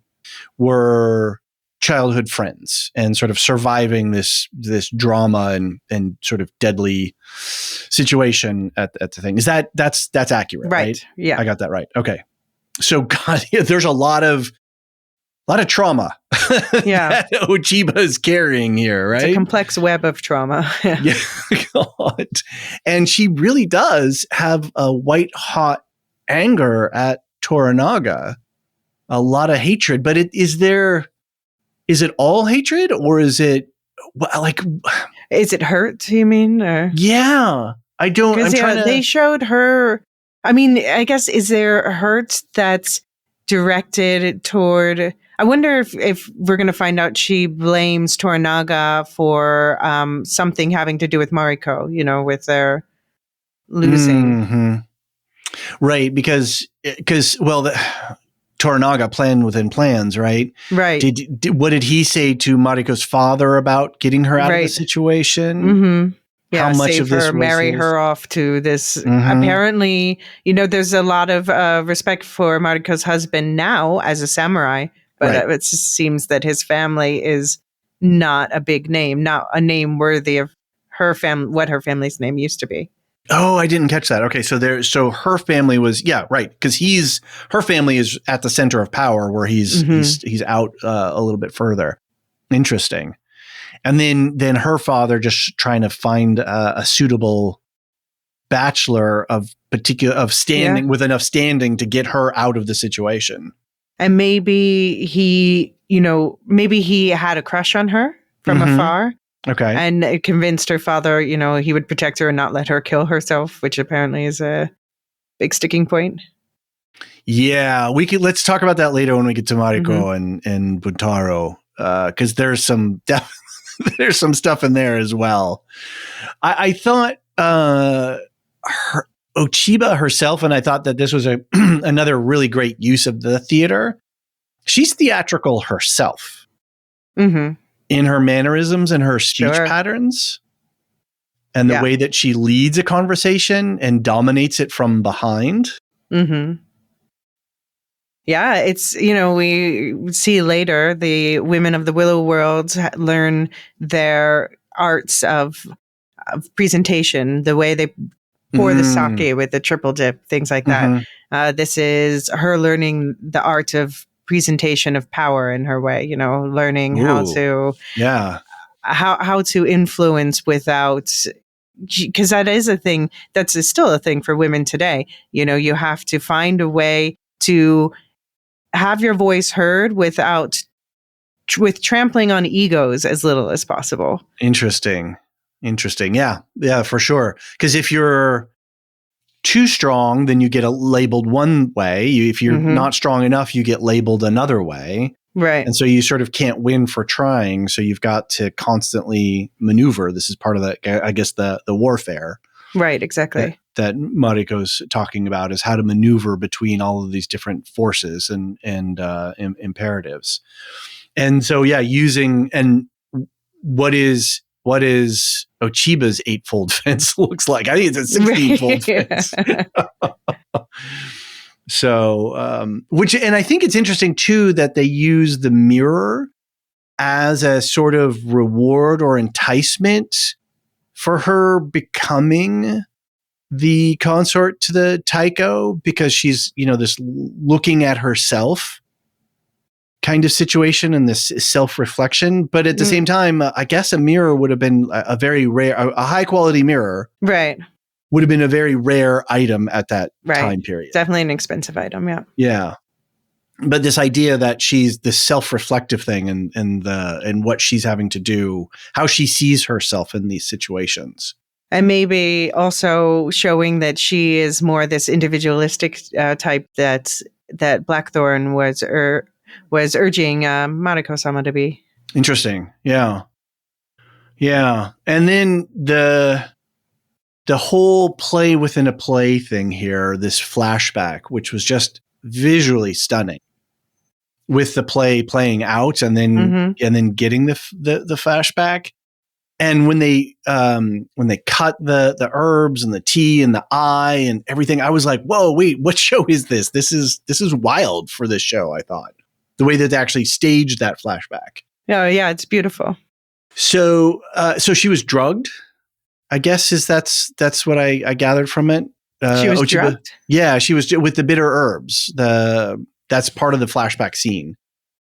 were childhood friends and sort of surviving this drama and sort of deadly situation at the thing. That's accurate, right? Yeah. I got that right. Okay. So God, there's a lot of trauma that Ochiba is carrying here, right? It's a complex web of trauma. Yeah. God. And she really does have a white hot anger at Toranaga, a lot of hatred, but is it all hatred, or is it like? Is it hurt? You mean? Or? Yeah, I don't. They showed her. I mean, I guess is there hurt that's directed toward? I wonder if we're going to find out she blames Toranaga for something having to do with Mariko. With their losing. Mm-hmm. Right, because Toranaga planned within plans, right? Right. What did he say to Mariko's father about getting her out of the situation? Mm-hmm. Yeah, how much save of this her, marry her off to this. Mm-hmm. Apparently, there's a lot of respect for Mariko's husband now as a samurai, but it just seems that his family is not a big name, not a name worthy of her family, what her family's name used to be. Oh, I didn't catch that. Okay, so her family was right, because her family is at the center of power, where he's out a little bit further. Interesting. And then her father just trying to find a suitable bachelor with enough standing to get her out of the situation. And maybe he had a crush on her from afar. Okay. And it convinced her father, he would protect her and not let her kill herself, which apparently is a big sticking point. Yeah, let's talk about that later when we get to Mariko and Buntaro, because there's some stuff in there as well. I thought Ochiba herself, and I thought that this was another really great use of the theater. She's theatrical herself. Mm-hmm. In her mannerisms and her speech patterns and the way that she leads a conversation and dominates it from behind. Mm-hmm. Yeah, it's, we see later the women of the Willow World learn their arts of presentation, the way they pour the sake with the triple dip, things like that. This is her learning the art of presentation of power in her way, learning how to influence without, because that is a thing that's still a thing for women today. You have to find a way to have your voice heard with trampling on egos as little as possible. Interesting. Yeah, for sure. Because if you're too strong, then you get labeled one way. If you're not strong enough, you get labeled another way. Right. And so you sort of can't win for trying. So you've got to constantly maneuver. This is part of the warfare. Right, exactly. That Mariko's talking about is how to maneuver between all of these different forces and imperatives. And so, what is Ochiba's eightfold fence looks like. I think it's a 16-fold fence. So, and I think it's interesting too that they use the mirror as a sort of reward or enticement for her becoming the consort to the Taiko, because she's, this looking at herself kind of situation and this self-reflection. But at the same time, I guess a mirror would have been a very rare, a high quality mirror. Right. Would have been a very rare item at that time period. Definitely an expensive item. Yeah. Yeah. But this idea that she's this self-reflective thing and what she's having to do, how she sees herself in these situations. And maybe also showing that she is more this individualistic type that Blackthorn was urging Mariko-sama to be. Interesting. Yeah. Yeah. And then the whole play within a play thing here, this flashback, which was just visually stunning, with the play playing out and then getting the flashback. And when they cut the herbs and the tea and the eye and everything, I was like, whoa, wait, what show is this? This is wild for this show, I thought. The way that they actually staged that flashback. Yeah, it's beautiful. So she was drugged, I guess that's what I gathered from it. She was drugged? Yeah, she was with the bitter herbs. That's part of the flashback scene,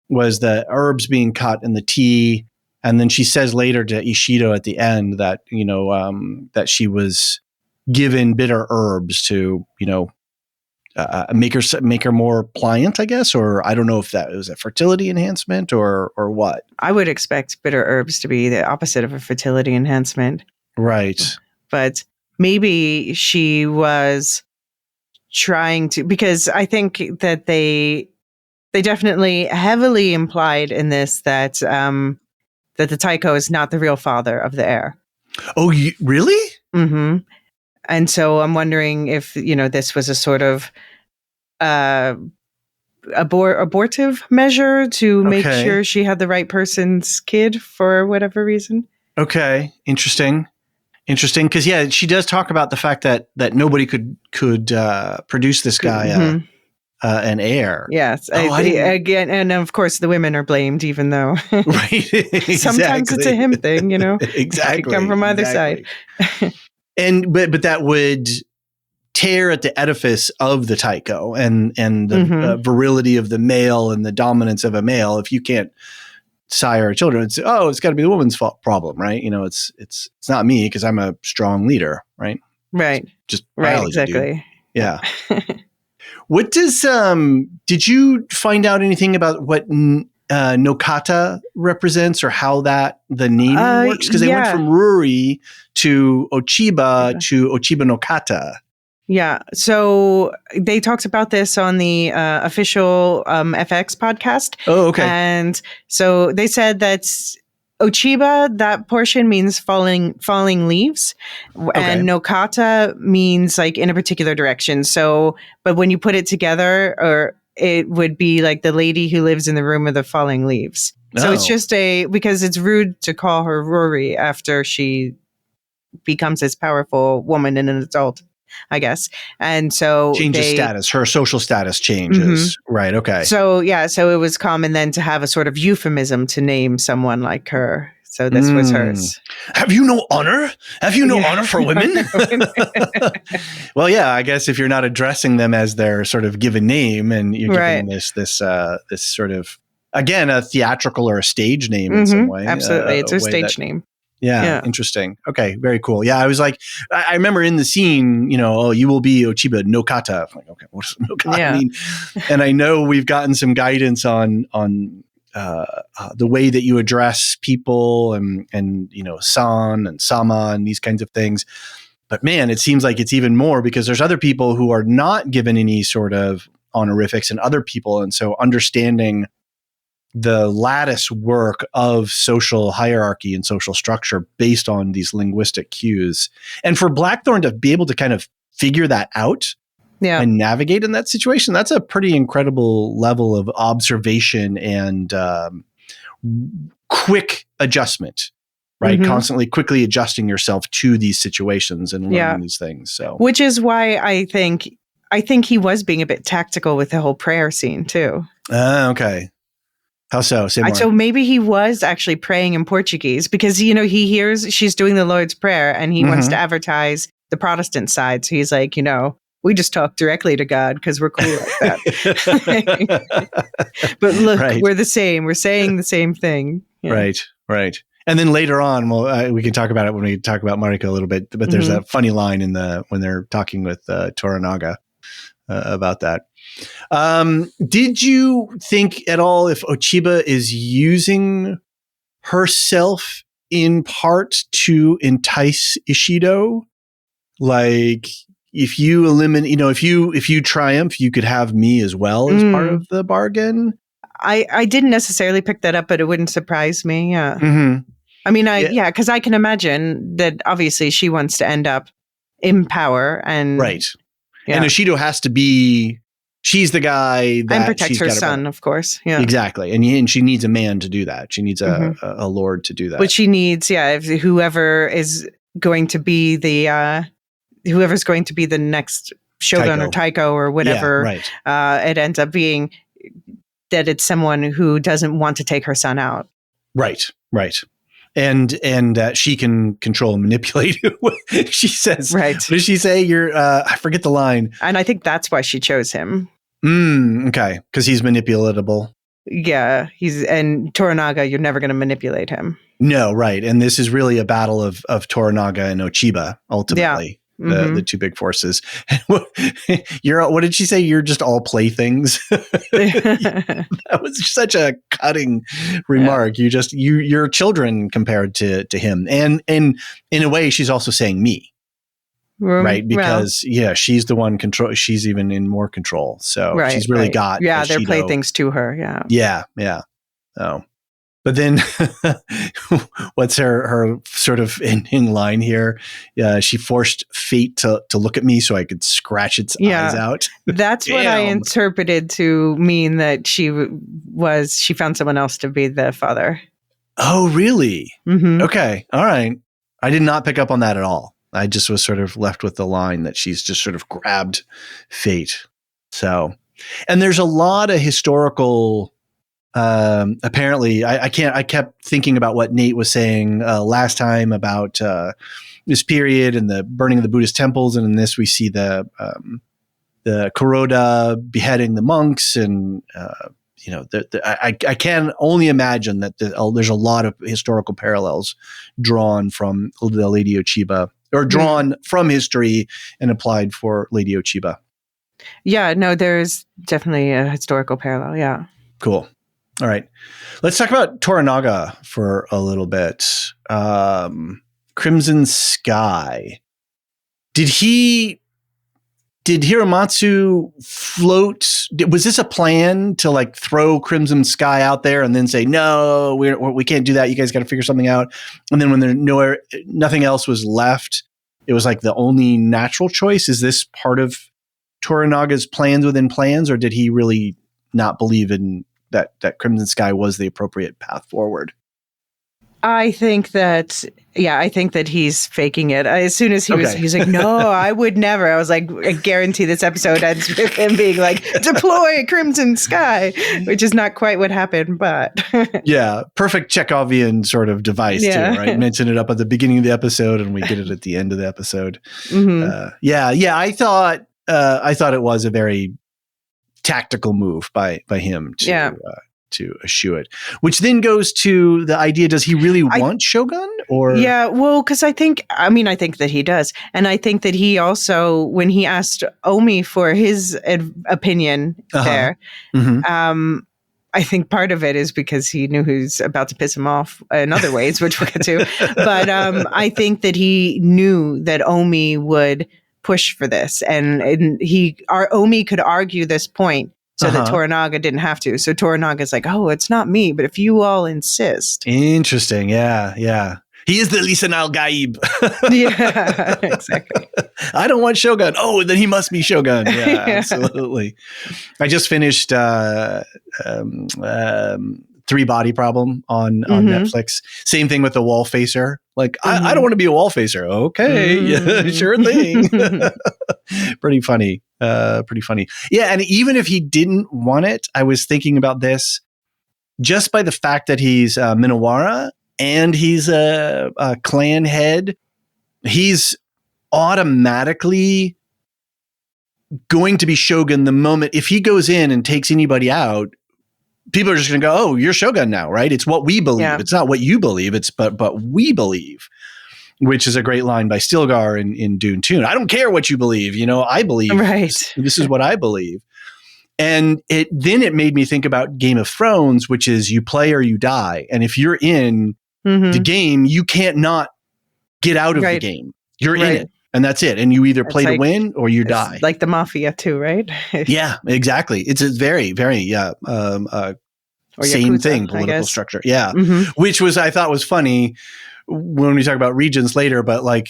was the herbs being cut and the tea. And then she says later to Ishido at the end that, that she was given bitter herbs to, make her more pliant, I guess, or I don't know if that was a fertility enhancement or what. I would expect bitter herbs to be the opposite of a fertility enhancement. Right. But maybe she was trying to, because I think that they definitely heavily implied in this that the Taiko is not the real father of the heir. Oh, really? Mm-hmm. And so I'm wondering if, this was a sort of abortive measure to make sure she had the right person's kid for whatever reason. Okay. Interesting. Because, yeah, she does talk about the fact that nobody could produce this guy an heir. Yes. Again, and of course the women are blamed, even though right. Exactly. Sometimes it's a him thing, Exactly. It could come from either side. And but that would tear at the edifice of the Taiko and the virility of the male and the dominance of a male. If you can't sire children, it's got to be the woman's problem, right? It's not me because I'm a strong leader, right? Right. Just right. Exactly. Dude. Yeah. What does did you find out anything about what Nokata represents or how the name works? Because they went from Ruri to Ochiba to Ochiba Nokata. Yeah. So they talked about this on the official FX podcast. Oh, okay. And so they said that Ochiba, that portion means falling leaves, and Nokata means like in a particular direction. So, but when you put it together, or it would be like the lady who lives in the room of the falling leaves. So it's just because it's rude to call her Rory after she becomes this powerful woman and an adult, I guess. And so changes status, her social status changes. Right. Okay. So it was common then to have a sort of euphemism to name someone like her. So this was hers. Have you no honor? Have you no honor for women? Well, yeah, I guess if you're not addressing them as their sort of given name and you're giving them this sort of, again, a theatrical or a stage name in some way. Absolutely. It's a stage name. Yeah, interesting. Okay, very cool. Yeah, I was like, I remember in the scene, you will be Ochiba Nokata. I'm like, okay, what does Nokata mean? And I know we've gotten some guidance on the way that you address people and san and sama and these kinds of things. But man, it seems like it's even more because there's other people who are not given any sort of honorifics and other people. And so understanding the lattice work of social hierarchy and social structure based on these linguistic cues. And for Blackthorn to be able to kind of figure that out and navigate in that situation, that's a pretty incredible level of observation and quick adjustment, right? Constantly quickly adjusting yourself to these situations and learning these things. So, which is why I think I think he was being a bit tactical with the whole prayer scene too. Okay. How so? Say more. So maybe he was actually praying in Portuguese because, he hears she's doing the Lord's Prayer and he wants to advertise the Protestant side. So he's like, we just talk directly to God because we're cool like that. But look, we're the same. We're saying the same thing. Yeah. Right. And then later on, we can talk about it when we talk about Mariko a little bit. But there's a funny line when they're talking with Toranaga about that. Did you think at all if Ochiba is using herself in part to entice Ishido? Like, if you eliminate, if you triumph, you could have me as well as part of the bargain. I didn't necessarily pick that up, but it wouldn't surprise me. Yeah. Mm-hmm. I mean, because I can imagine that obviously she wants to end up in power and right. Yeah. And Ishido has to be. She's the guy that and protects her son, of course. Yeah, exactly. And she needs a man to do that. She needs a lord to do that. But she needs, whoever's going to be the next Shogun or Taiko or whatever. Yeah, right. It ends up being that it's someone who doesn't want to take her son out. Right. And she can control and manipulate. She says, right. What does she say? I forget the line. And I think that's why she chose him. Okay. Because he's manipulatable. Yeah. And Toranaga, you're never going to manipulate him. No, right. And this is really a battle of Toranaga and Ochiba, ultimately. Yeah. The two big forces. What did she say? You're just all playthings. That was such a cutting remark. Yeah. You're children compared to him. And in a way, she's also saying me. Right? Because she's the one control. She's even in more control. So she's really got. Yeah, they're playthings to her. Yeah. Oh. But then what's her sort of ending line here? She forced fate to look at me so I could scratch its eyes out. That's what I interpreted to mean that she found someone else to be the father. Oh, really? Mm-hmm. Okay. All right. I did not pick up on that at all. I just was sort of left with the line that she's just sort of grabbed fate. So, and there's a lot of historical. Apparently I kept thinking about what Nate was saying last time about this period and the burning of the Buddhist temples, and in this we see the Kuroda beheading the monks, and I can only imagine that there's a lot of historical parallels drawn from the Lady Ochiba, or drawn from history and applied for Lady Ochiba. Yeah, no, there's definitely a historical parallel. Yeah. Cool. All right. Let's talk about Toranaga for a little bit. Crimson Sky. Did Hiramatsu float? Was this a plan to like throw Crimson Sky out there and then say, no, we can't do that. You guys got to figure something out. And then when nothing else was left, it was like the only natural choice. Is this part of Toranaga's plans within plans, or did he really not believe in that Crimson Sky was the appropriate path forward? I think that he's faking it. As soon as he's like, no, I would never. I was like, I guarantee this episode ends with him being like, deploy Crimson Sky, which is not quite what happened, but. Yeah, perfect Chekhovian sort of device too, right? Mention it up at the beginning of the episode and we get it at the end of the episode. Mm-hmm. I thought it was a very tactical move by him to eschew it, which then goes to the idea: does he really want Shogun? Or because I think that he does, and I think that he also, when he asked Omi for his opinion there, I think part of it is because he knew who's about to piss him off in other ways, which we'll get to. But I think that he knew that Omi would push for this, and Omi could argue this point so that Toranaga didn't have to. So Toranaga's like, oh, it's not me, but if you all insist. Interesting. Yeah. He is the Lisan al-Gaib. Yeah, exactly. I don't want Shogun. Oh, then he must be Shogun. Yeah, absolutely. I just finished Three Body Problem on Netflix. Same thing with the wall facer. Like, I don't want to be a wall facer. Okay, yeah, sure thing. Pretty funny. Pretty funny. Yeah, and even if he didn't want it, I was thinking about this. Just by the fact that he's Minowara and he's a clan head, he's automatically going to be Shogun the moment. If he goes in and takes anybody out, people are just going to go, oh, you're Shogun now, right? It's what we believe. Yeah. It's not what you believe. It's but we believe, which is a great line by Stilgar in Dune 2. I don't care what you believe. I believe. Right. This is what I believe. And it made me think about Game of Thrones, which is you play or you die. And if you're in the game, you can't not get out of the game. You're in it. And that's it. And you either play to win or you die. Like the Mafia too, right? Yeah, exactly. It's a very, very same Yakuza, thing, political structure. Yeah. Which I thought was funny when we talk about regions later, but like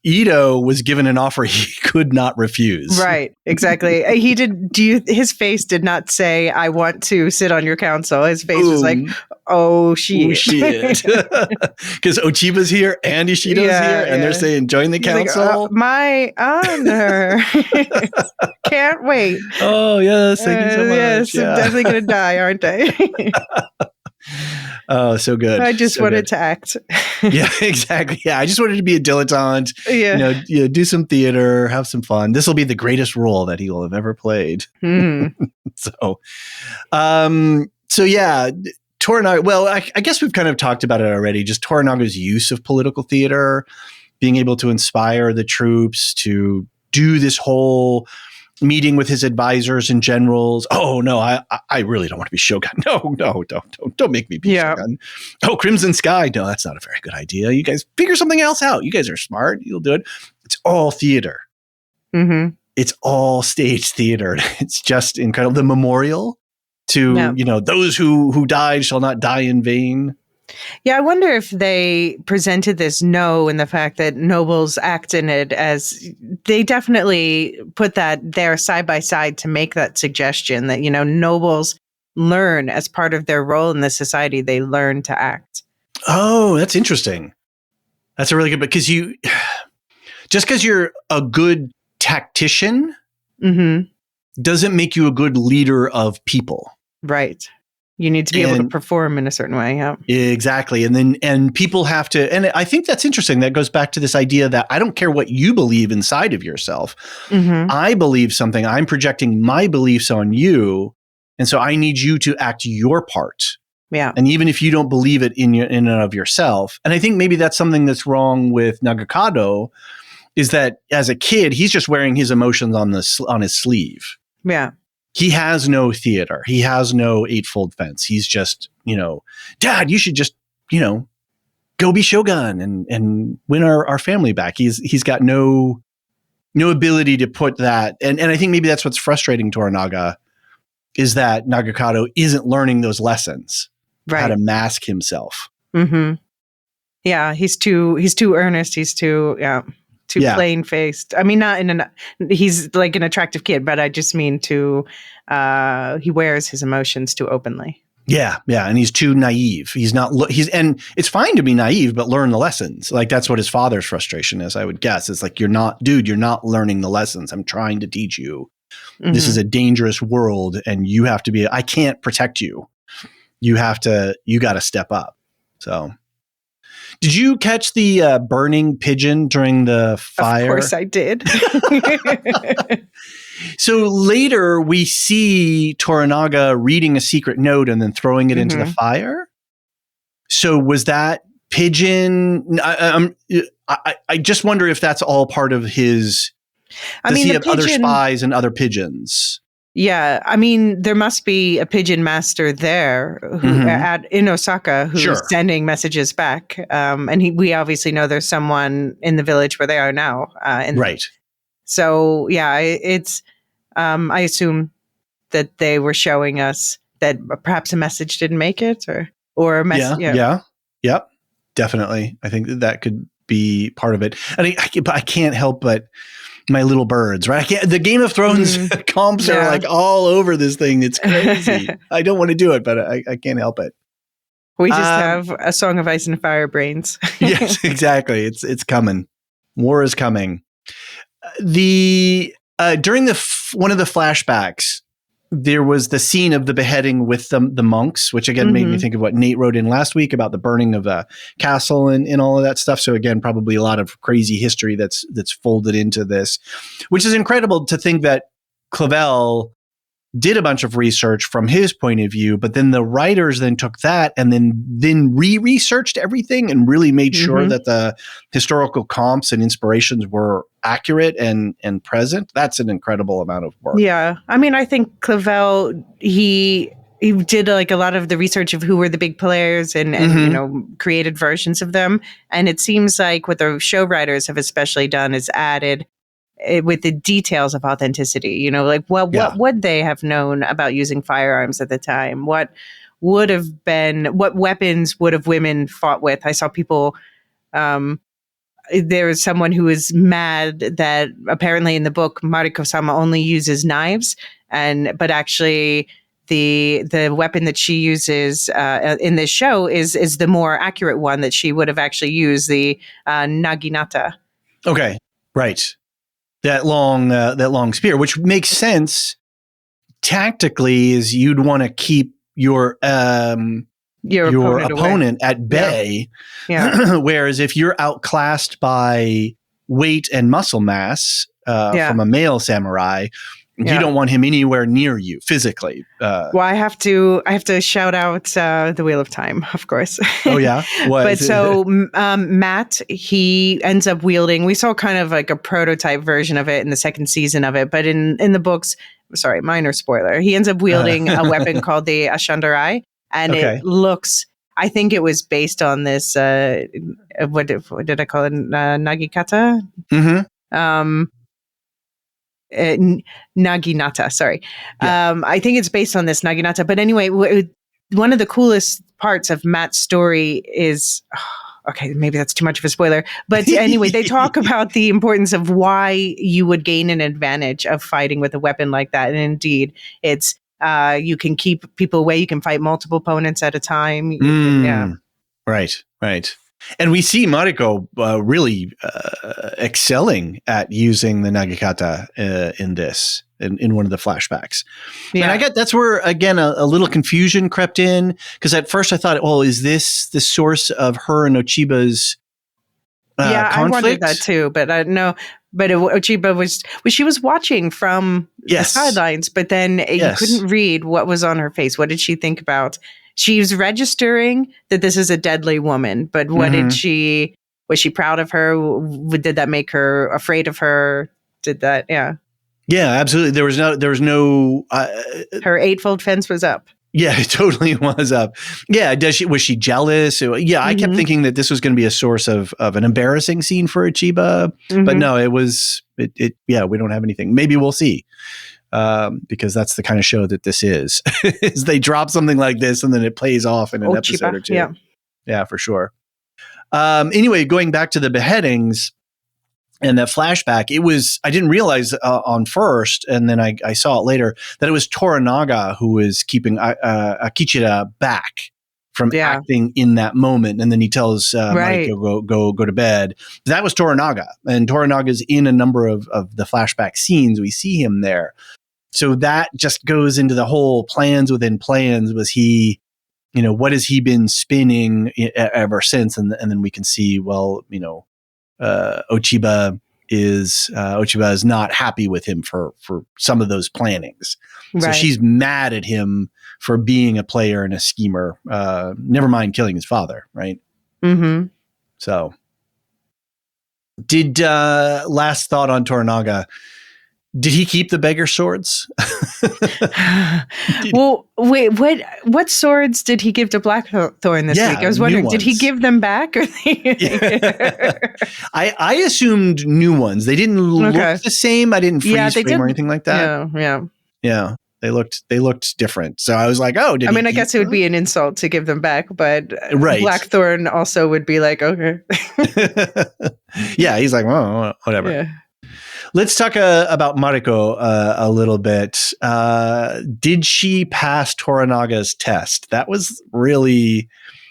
Ito was given an offer he could not refuse. Right, exactly. His face did not say, I want to sit on your council. His face was like, oh, shit. Because Ochiba's here and Ishido's here, and they're saying, join the council. Like, my honor. Can't wait. Oh, yes. Thank you so much. Yes, I'm definitely going to die, aren't I? Oh, so good. I just wanted to act. Yeah, exactly. Yeah, I just wanted to be a dilettante. Yeah. Do some theater, have some fun. This will be the greatest role that he will have ever played. So yeah, Toranaga. Well, I guess we've kind of talked about it already. Just Toranaga's use of political theater, being able to inspire the troops to do this whole meeting with his advisors and generals. Oh no, I really don't want to be Shogun. No, don't make me be Shogun. Oh, Crimson Sky. No, that's not a very good idea. You guys figure something else out. You guys are smart. You'll do it. It's all theater. It's all stage theater. It's just incredible. The memorial to those who died shall not die in vain. Yeah, I wonder if they presented this in the fact that nobles act in it, as they definitely put that there side by side to make that suggestion that, nobles learn as part of their role in the society, they learn to act. Oh, that's interesting. That's a really good, because just because you're a good tactician doesn't make you a good leader of people. Right. You need to be able to perform in a certain way. Yeah, exactly. And people have to, and I think that's interesting. That goes back to this idea that I don't care what you believe inside of yourself. I believe something. I'm projecting my beliefs on you. And so I need you to act your part. Yeah. And even if you don't believe it in and of yourself. And I think maybe that's something that's wrong with Nagakado, is that as a kid, he's just wearing his emotions on his sleeve. Yeah. He has no theater. He has no eightfold fence. He's just, Dad, you should just, go be Shogun and win our family back. He's got no ability to put that. And I think maybe that's what's frustrating Toranaga, is that Nagakado isn't learning those lessons, how to mask himself. Yeah, he's too earnest. He's too plain faced. I mean, he's like an attractive kid, but I just mean he wears his emotions too openly. Yeah. And he's too naive. And it's fine to be naive, but learn the lessons. Like that's what his father's frustration is, I would guess. It's like, you're not learning the lessons. I'm trying to teach you. This is a dangerous world and you have to be, I can't protect you. You got to step up. So. Did you catch the burning pigeon during the fire? Of course I did. So later we see Toranaga reading a secret note and then throwing it into the fire. So was that pigeon? I just wonder if that's all part of his. Does he have other spies and other pigeons? Yeah, I mean, there must be a pigeon master there in Osaka who's sending messages back. And we obviously know there's someone in the village where they are now. Right. So, yeah, it's, I assume that they were showing us that perhaps a message didn't make it or a message. Yeah. Yep. Definitely. I think that could be part of it. I can't help but my little birds, right? The Game of Thrones comps are like all over this thing. It's crazy. I don't want to do it, but I can't help it. We just have a Song of Ice and Fire brains. Yes, exactly. It's coming. War is coming. The During one of the flashbacks, there was the scene of the beheading with the monks, which again made me think of what Nate wrote in last week about the burning of the castle and all of that stuff. So again, probably a lot of crazy history that's folded into this, which is incredible to think that Clavel did a bunch of research from his point of view, but then the writers then took that and then re-researched everything and really made sure that the historical comps and inspirations were accurate and present. That's an incredible amount of work. Yeah. I mean, I think Clavel, he did like a lot of the research of who were the big players and you know, created versions of them. And it seems like what the show writers have especially done is added with the details of authenticity, you know, like what would they have known about using firearms at the time? What weapons would have women fought with? I saw people, there was someone who was mad that apparently in the book, Mariko-sama only uses knives, but actually the weapon that she uses in this show is the more accurate one that she would have actually used, the naginata. Okay, right. That long spear, which makes sense tactically, is you'd want to keep your opponent at bay. Yeah. Whereas if you're outclassed by weight and muscle mass from a male samurai, you don't want him anywhere near you physically. Well, I have to shout out the Wheel of Time, of course. Oh yeah, but so Matt, he ends up wielding. We saw kind of like a prototype version of it in the second season of it, but in the books, sorry, minor spoiler, he ends up wielding a weapon called the Ashandarai, and it looks. I think it was based on this. What did I call it? Nagikata. Naginata, sorry. I think it's based on this Naginata. But anyway, one of the coolest parts of Matt's story is, okay, maybe that's too much of a spoiler. But anyway, they talk about the importance of why you would gain an advantage of fighting with a weapon like that. And indeed, it's you can keep people away. You can fight multiple opponents at a time. Yeah. Right. And we see Mariko really excelling at using the Nagikata in this, in one of the flashbacks. Yeah. And I get that's where, again, a little confusion crept in, because at first I thought, well, is this the source of her and Ochiba's conflict? I wondered that too, but no. But Ochiba she was watching from the sidelines, but then you couldn't read what was on her face. What did she think about? She was registering that this is a deadly woman, but what did she? Was she proud of her? Did that make her afraid of her? Did that? Yeah. Yeah, absolutely. There was no. Her eightfold fence was up. Yeah, it totally was up. Yeah, was she jealous? Yeah, I kept thinking that this was going to be a source of an embarrassing scene for Ochiba, but no, it was. Yeah, we don't have anything. Maybe we'll see. Because that's the kind of show that this is. Is they drop something like this and then it plays off in an episode or two. Yeah, for sure. Anyway, going back to the beheadings and that flashback, I didn't realize on first, and then I saw it later, that it was Toranaga who was keeping Akichira back from acting in that moment. And then he tells Mariko, go to bed. That was Toranaga. And Toranaga's in a number of the flashback scenes. We see him there. So that just goes into the whole plans within plans. Was he, what has he been spinning ever since? And then we can see, well, Ochiba is not happy with him for some of those plannings. Right. So she's mad at him for being a player and a schemer. Never mind killing his father, right? Mm-hmm. So, last thought on Toranaga. Did he keep the beggar swords? Well, wait, what swords did he give to Blackthorn this week? I was wondering, did he give them back? Or I assumed new ones. They didn't look the same. I didn't freeze frame or anything like that. Yeah. They looked different. So I was like, oh, I guess it would be an insult to give them back, but Blackthorn also would be like, okay. Yeah, he's like, well, whatever. Yeah. Let's talk about Mariko a little bit. Did she pass Toranaga's test? That was really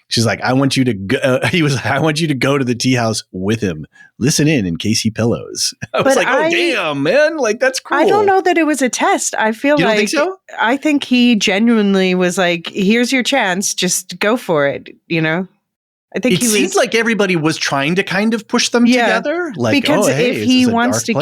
She's like, I want you to go. He was like, I want you to go to the tea house with him. Listen in case he pillows. I was like, oh, damn, man. Like, that's cool. I don't know that it was a test. I feel you like. Don't think so? I think he genuinely was like, here's your chance. Just go for it. You know? I think it seems like everybody was trying to kind of push them together. Like, because if he wants to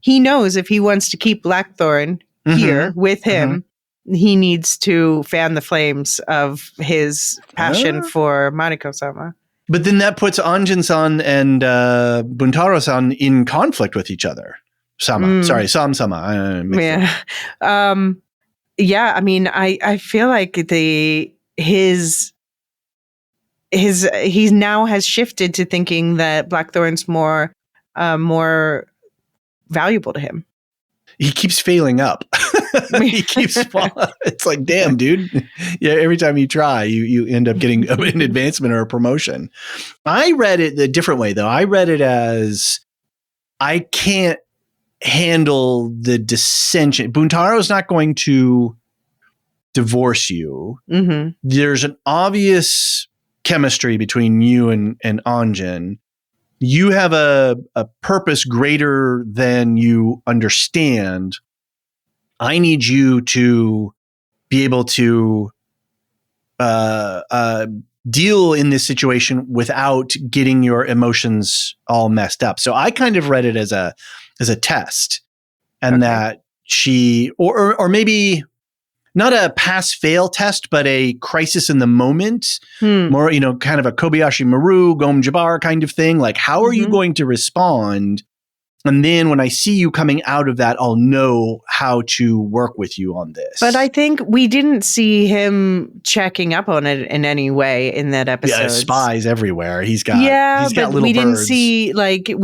he knows if he wants to keep Blackthorn here with him, he needs to fan the flames of his passion for Mariko-sama. But then that puts Anjin-san and Buntaro-san in conflict with each other. Sorry, Sam-sama. Yeah, I mean, I feel like he now has shifted to thinking that Blackthorn's more valuable to him. He keeps failing up. He keeps falling. It's like, damn, dude. Yeah, every time you try, you end up getting an advancement or a promotion. I read it a different way, though. I read it as, I can't handle the dissension. Buntaro's not going to divorce you. Mm-hmm. There's an obvious chemistry between you and Anjin. You have a purpose greater than you understand. I need you to be able to deal in this situation without getting your emotions all messed up. So I kind of read it as a test, and that she, or maybe not a pass-fail test, but a crisis in the moment, more, kind of a Kobayashi Maru, Gom Jabbar kind of thing. Like, how are you going to respond? And then when I see you coming out of that, I'll know how to work with you on this. But I think we didn't see him checking up on it in any way in that episode. Yeah, spies everywhere. He's got little we birds. we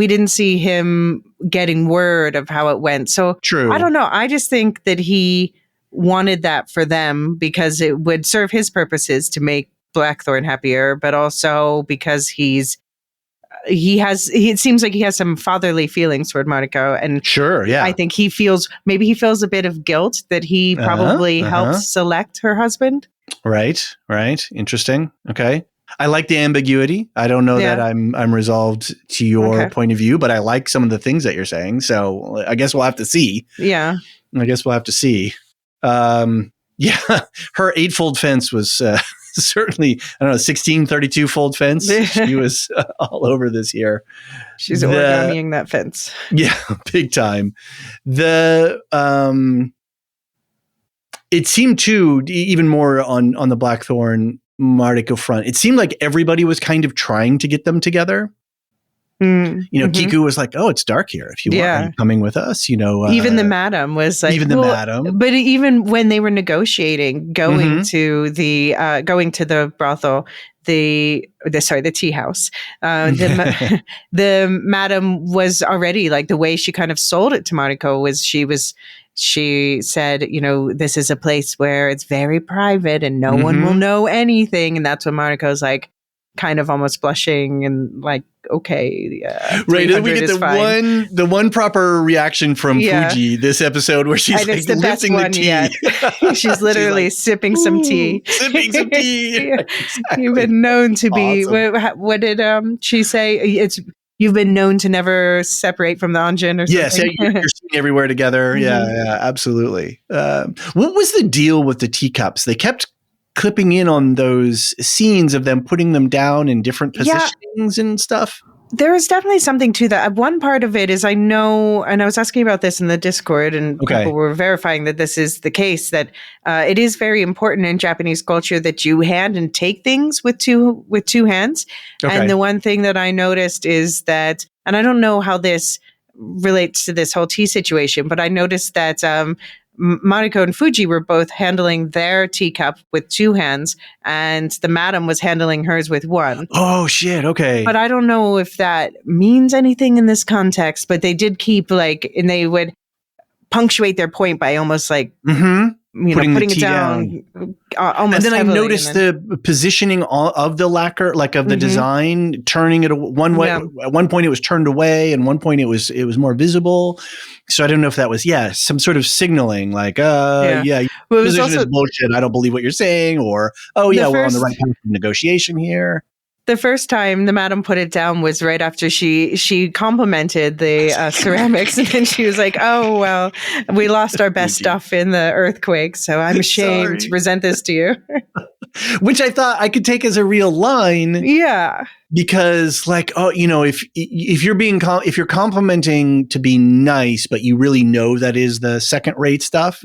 didn't see him getting word of how it went. So true. I don't know. I just think that he wanted that for them because it would serve his purposes to make Blackthorn happier, but also because it seems like he has some fatherly feelings toward Mariko, and sure, yeah. I think he feels a bit of guilt that he probably helped select her husband. Right. Interesting. Okay. I like the ambiguity. I don't know that I'm resolved to your point of view, but I like some of the things that you're saying. So I guess we'll have to see. Yeah. Her 8-fold fence was certainly, 1632 fold fence. She was all over this here. She's origamiing that fence. Yeah, big time. It seemed too, even more on the Blackthorn Mariko front, it seemed like everybody was kind of trying to get them together. Kiku was like, "Oh, it's dark here. If you want, are you coming with us?" Even the madam was like, madam. But even when they were negotiating, going to the brothel, the tea house, the madam was already like, the way she kind of sold it to Mariko was she said, this is a place where it's very private and no one will know anything, and that's when Mariko's like, kind of almost blushing and like, okay, right. And we get the one proper reaction from Fuji this episode where she's like lifting the tea. She's literally sipping some tea. Sipping some tea. Exactly. You've been known to be. Awesome. What did she say? You've been known to never separate from the Anjin or something. Yes, you're sitting everywhere together. Yeah, absolutely. What was the deal with the teacups? They kept clipping in on those scenes of them putting them down in different positionings and stuff. There is definitely something to that. One part of it is, I know, and I was asking about this in the Discord, and people were verifying that this is the case, that it is very important in Japanese culture that you hand and take things with two hands. Okay. And the one thing that I noticed is that, and I don't know how this relates to this whole tea situation, but I noticed that Mariko and Fuji were both handling their teacup with two hands, and the madam was handling hers with one. Oh, shit. Okay. But I don't know if that means anything in this context, but they did keep and they would punctuate their point by almost like putting it down. Almost. And then I heavily, noticed the positioning of the lacquer, like of the design, turning it one way. At one point, it was turned away, and one point it was more visible. So I don't know if that was some sort of signaling, like well, it was also bullshit. I don't believe what you're saying, or we're on the right path of negotiation here. The first time the madam put it down was right after she complimented the ceramics, and then she was like, "Oh well, we lost our best stuff in the earthquake, so I'm ashamed to present this to you." Which I thought I could take as a real line, because like, if you're complimenting to be nice, but you really know that is the second rate stuff.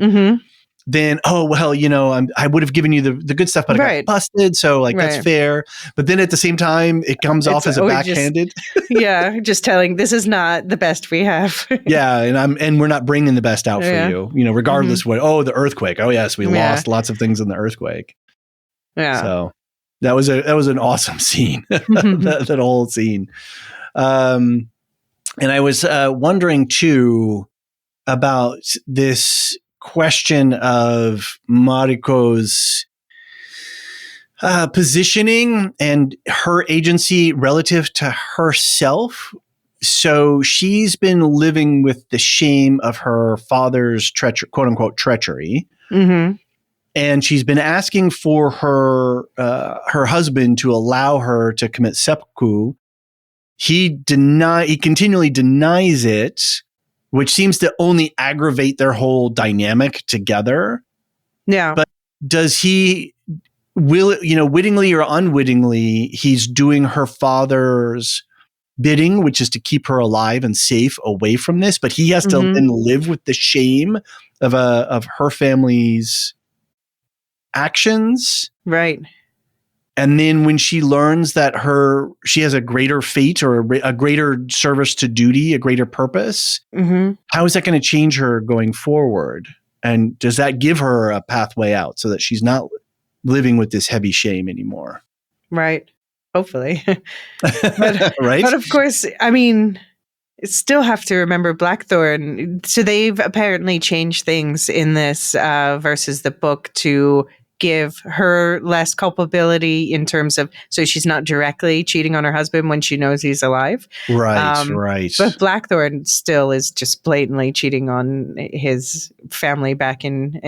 Then, I would have given you the good stuff, but I got busted. So that's fair. But then at the same time, it comes off as a backhanded. Just telling this is not the best we have. And we're not bringing the best out for you, regardless what, the earthquake. Oh yes, we lost lots of things in the earthquake. Yeah. So that was an awesome scene, that whole scene. And I was wondering too about this question of Mariko's positioning and her agency relative to herself. So she's been living with the shame of her father's quote unquote treachery. And she's been asking for her husband to allow her to commit seppuku. He continually denies it, which seems to only aggravate their whole dynamic together. Yeah. But does he wittingly or unwittingly, he's doing her father's bidding, which is to keep her alive and safe away from this, but he has to then live with the shame of her family's actions. Right. And then when she learns that she has a greater fate or a greater service to duty, a greater purpose, how is that going to change her going forward? And does that give her a pathway out so that she's not living with this heavy shame anymore? Right. Hopefully. Right. But of course, I mean, still have to remember Blackthorn. So they've apparently changed things in this versus the book to give her less culpability in terms of, so she's not directly cheating on her husband when she knows he's alive. Right, right. But Blackthorn still is just blatantly cheating on his family back in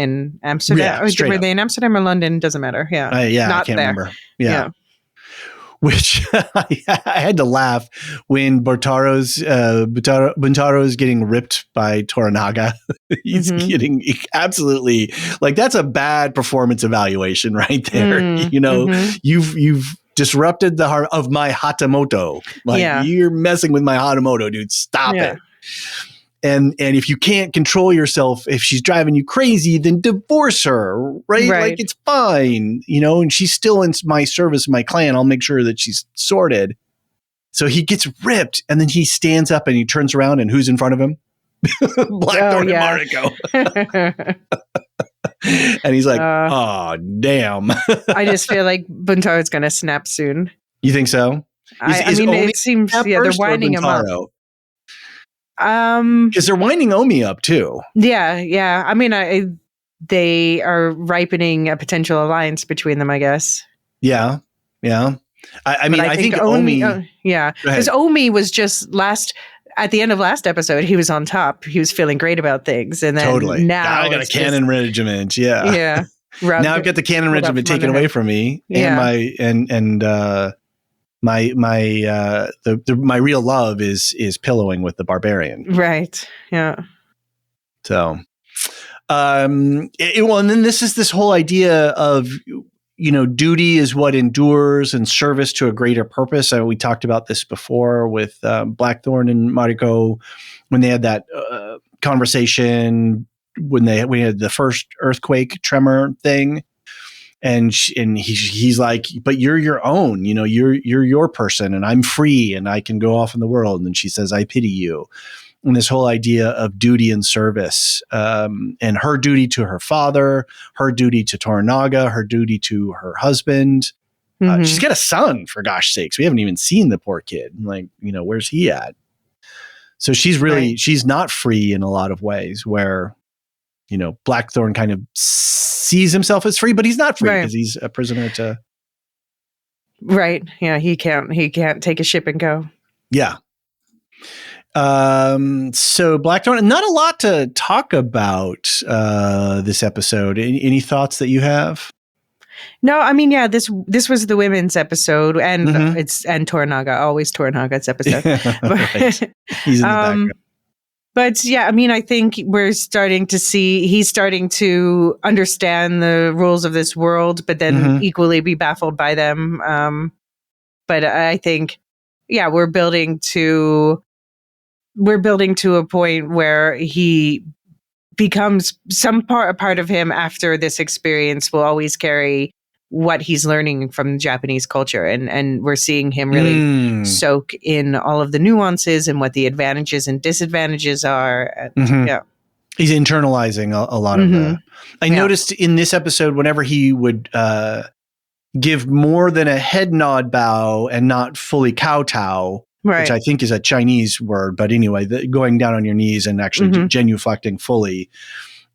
Amsterdam. Yeah, were they in Amsterdam or London? Doesn't matter. Yeah. I can't remember. Yeah. Which I had to laugh when Buntaro's getting ripped by Toranaga. He's getting absolutely, like, that's a bad performance evaluation right there. You've disrupted the heart of my Hatamoto. You're messing with my Hatamoto, dude. Stop it. And if you can't control yourself, if she's driving you crazy, then divorce her, right? Like, it's fine, and she's still in my service, my clan. I'll make sure that she's sorted. So he gets ripped, and then he stands up and he turns around, and who's in front of him? Blackthorn and Mariko. And he's like, oh, damn. I just feel like Buntaro's going to snap soon. You think so? I mean, it seems, they're winding him up. Because they're winding Omi up too. Yeah. I mean, they are ripening a potential alliance between them, I guess. Yeah. I think Omi. Because Omi was just at the end of last episode, he was on top. He was feeling great about things, and then now I got a canon regiment. Yeah. Now I've got the canon regiment taken away from me, and my my real love is pillowing with the barbarian. Right. Yeah. So, and then this whole idea of, duty is what endures and service to a greater purpose. We talked about this before with Blackthorn and Mariko when they had that conversation when we had the first earthquake tremor thing. And he's like, but you're your own, you're your person, and I'm free and I can go off in the world. And then she says, I pity you. And this whole idea of duty and service, and her duty to her father, her duty to Toranaga, her duty to her husband. She's got a son, for gosh sakes. We haven't even seen the poor kid. Like, where's he at? So she's not free in a lot of ways where, Blackthorn kind of sees himself as free, but he's not free because he's a prisoner to. Right. Yeah. He can't take a ship and go. Yeah. So Blackthorn, not a lot to talk about this episode. Any thoughts that you have? No, I mean, yeah, this was the women's episode, and and Toranaga, always Toranaga's episode. Right. He's in the background. But yeah, I mean, I think he's starting to understand the rules of this world, but then equally be baffled by them. But I think, yeah, we're building to a point where he becomes a part of him after this experience will always carry what he's learning from Japanese culture. And we're seeing him really soak in all of the nuances and what the advantages and disadvantages are. And, yeah. He's internalizing a lot of that. I noticed in this episode, whenever he would give more than a head nod bow and not fully kowtow, which I think is a Chinese word, but anyway, going down on your knees and actually genuflecting fully.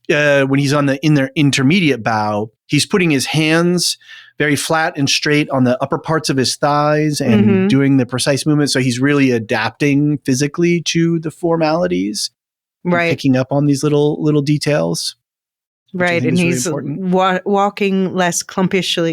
When he's in their intermediate bow, he's putting his hands very flat and straight on the upper parts of his thighs and doing the precise movement. So he's really adapting physically to the formalities, picking up on these little details. Right, and he's walking less clumpishly.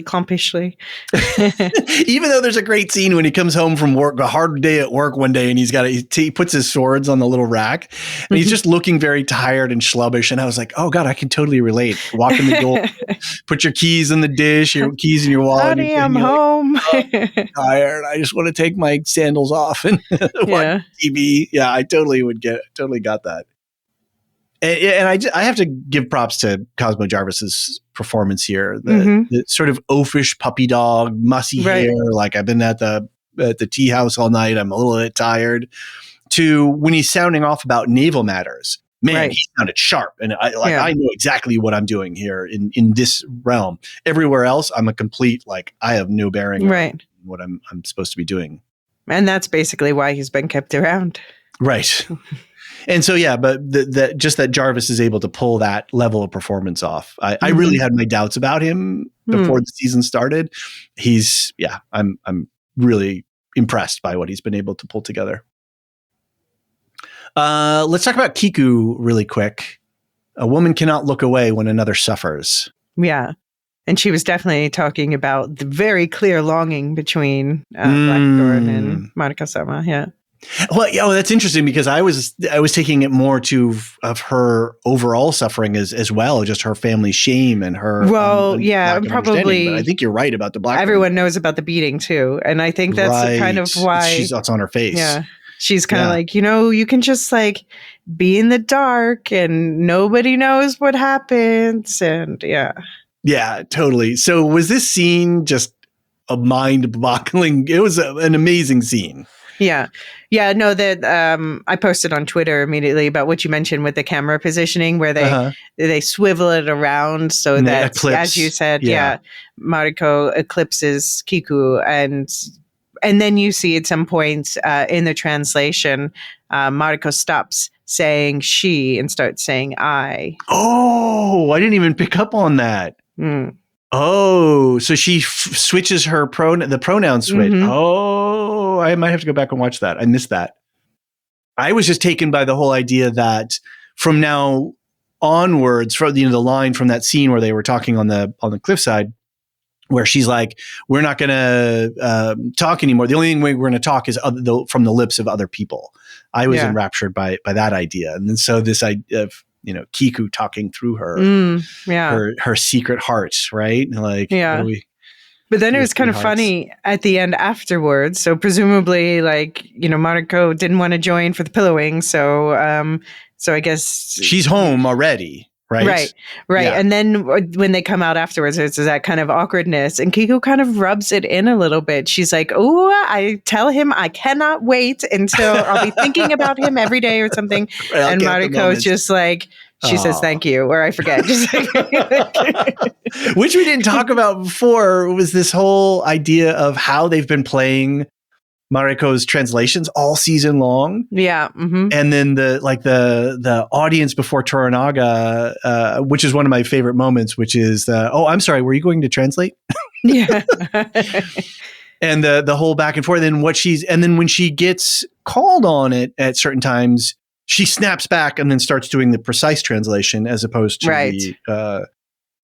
Even though there's a great scene when he comes home from work, a hard day at work one day, and he puts his swords on the little rack, and he's just looking very tired and slubbish. And I was like, oh God, I can totally relate. Walk in the door, put your keys in the dish, your keys in your wallet. Honey, I'm home. Like, oh, I'm tired. I just want to take my sandals off and watch TV. Yeah, I totally got that. And I have to give props to Cosmo Jarvis's performance here. The sort of oafish puppy dog, mussy hair, like I've been at the tea house all night, I'm a little bit tired, to when he's sounding off about naval matters. Man, he sounded sharp. And I know exactly what I'm doing here in this realm. Everywhere else, I'm a complete, I have no bearing on what I'm supposed to be doing. And that's basically why he's been kept around. Right. And so, yeah, but just that Jarvis is able to pull that level of performance off. I really had my doubts about him before the season started. I'm really impressed by what he's been able to pull together. Let's talk about Kiku really quick. A woman cannot look away when another suffers. Yeah. And she was definitely talking about the very clear longing between Blackthorn and Mariko-sama. Yeah. Well, that's interesting because I was taking it more of her overall suffering as well, just her family shame and her. Well, probably. But I think you're right about the Black. Everyone knows about the beating too, and I think that's kind of why it's on her face. Yeah, she's kind of like, you can just be in the dark and nobody knows what happens, and yeah, totally. So was this scene just a mind-boggling? It was an amazing scene. Yeah. Yeah. No, that I posted on Twitter immediately about what you mentioned with the camera positioning where they swivel it around so and that, as you said, Mariko eclipses Kiku. And then you see at some point in the translation, Mariko stops saying she and starts saying I. Oh, I didn't even pick up on that. Oh, so she switches her the pronoun switch. Oh, I might have to go back and watch that. I missed that. I was just taken by the whole idea that from now onwards, from the line from that scene where they were talking on the cliffside, where she's like, "We're not going to talk anymore. The only way we're going to talk is from the lips of other people." I was enraptured by that idea, and then so this idea of Kiku talking through her secret heart, right? But then it was kind of funny at the end afterwards. So presumably, Mariko didn't want to join for the pillowing. So I guess she's home already, right? Right. Yeah. And then when they come out afterwards, there's that kind of awkwardness, and Kiku kind of rubs it in a little bit. She's like, "Oh, I tell him I cannot wait until I'll be thinking about him every day or something." And Mariko's just like. She says thank you, or I forget. Which we didn't talk about before was this whole idea of how they've been playing Mariko's translations all season long. Yeah. Mm-hmm. And then the audience before Toranaga, which is one of my favorite moments, which is, I'm sorry, were you going to translate? Yeah. And the whole back and forth. And then when she gets called on it at certain times, she snaps back and then starts doing the precise translation as opposed to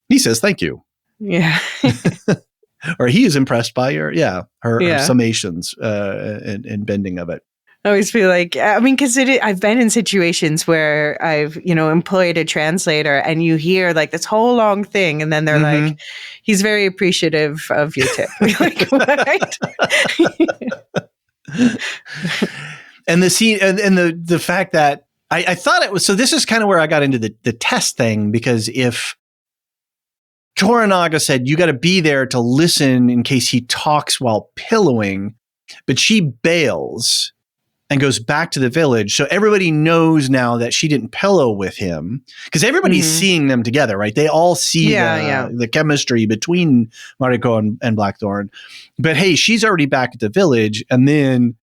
he says, thank you. Yeah. Or he is impressed by her summations and bending of it. I always feel like, because I've been in situations where I've, employed a translator and you hear like this whole long thing and then they're like, he's very appreciative of your tip. Like, what? And the scene and the fact that I thought it was, so this is kind of where I got into the test thing, because if Toranaga said, you got to be there to listen in case he talks while pillowing, but she bails and goes back to the village. So everybody knows now that she didn't pillow with him, because everybody's seeing them together, right? They all see the chemistry between Mariko and Blackthorn. But hey, she's already back at the village. And then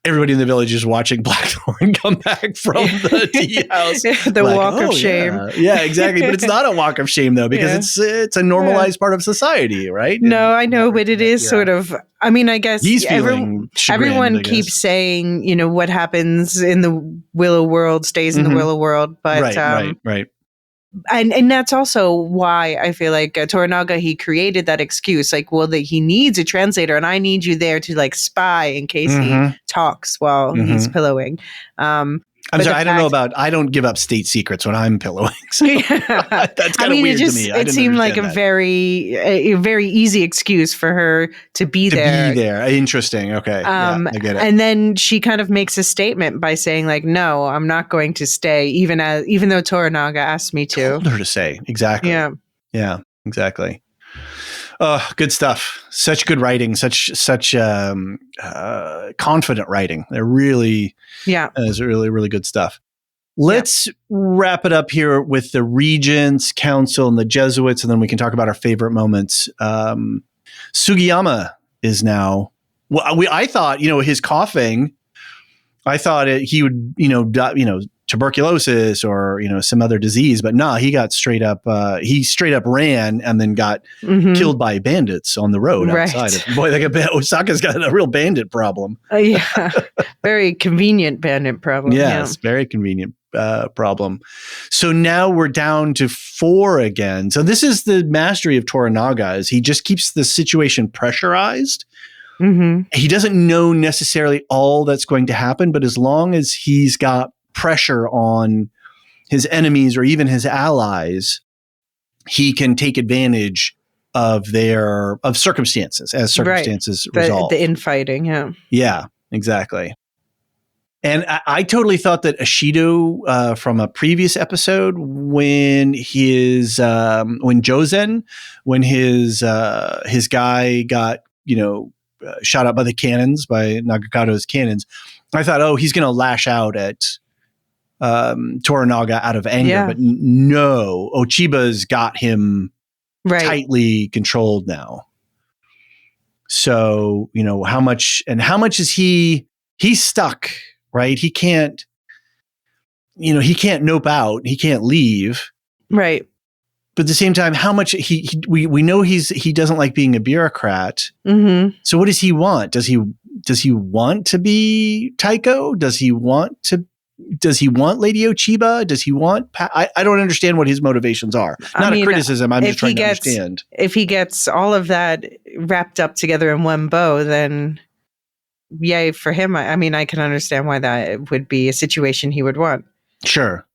everybody in the village is watching Blackthorn come back from the tea house. The walk of shame. Yeah, exactly. But it's not a walk of shame, though, because it's a normalized part of society, right? No, I know, but it is sort of, I guess he's feeling everyone keeps saying, what happens in the Willow World stays in the Willow World. But right. And that's also why I feel like Toranaga, he created that excuse, like, well, he needs a translator and I need you there to like spy in case he talks while he's pillowing. I'm sorry, I don't give up state secrets when I'm pillowing. So that's kind of weird to me. It seemed like a very easy excuse for her to be there. Interesting. Okay. I get it. And then she kind of makes a statement by saying like, no, I'm not going to stay, even though Toranaga asked me to. Told her to say. Exactly. Yeah, exactly. Oh, good stuff. Such good writing, such confident writing. They're really, it's really, really good stuff. Let's wrap it up here with the Regents, Council, and the Jesuits, and then we can talk about our favorite moments. Sugiyama is now, I thought, his coughing, I thought he would, die, tuberculosis or, some other disease, but he got straight up ran and then got killed by bandits on the road outside. Boy, Osaka's got a real bandit problem. Very convenient bandit problem. Yes, very convenient problem. So now we're down to 4 again. So this is the mastery of Toranaga, is he just keeps the situation pressurized. He doesn't know necessarily all that's going to happen, but as long as he's got pressure on his enemies or even his allies, he can take advantage of circumstances as circumstances resolve. The infighting, yeah, exactly. And I totally thought that Ashido from a previous episode, when his guy got shot up by the cannons, by Nagakato's cannons, I thought, he's going to lash out at Toranaga out of anger, but no, Ochiba's got him tightly controlled now. So, how much is he's stuck, right? He can't nope out. He can't leave. Right. But at the same time, how much we know he doesn't like being a bureaucrat. So what does he want? Does he want to be Taiko? Does he want Lady Ochiba? Does he want? I don't understand what his motivations are. Not a criticism. I'm just trying to understand. If he gets all of that wrapped up together in one bow, then yay for him. I can understand why that would be a situation he would want. Sure.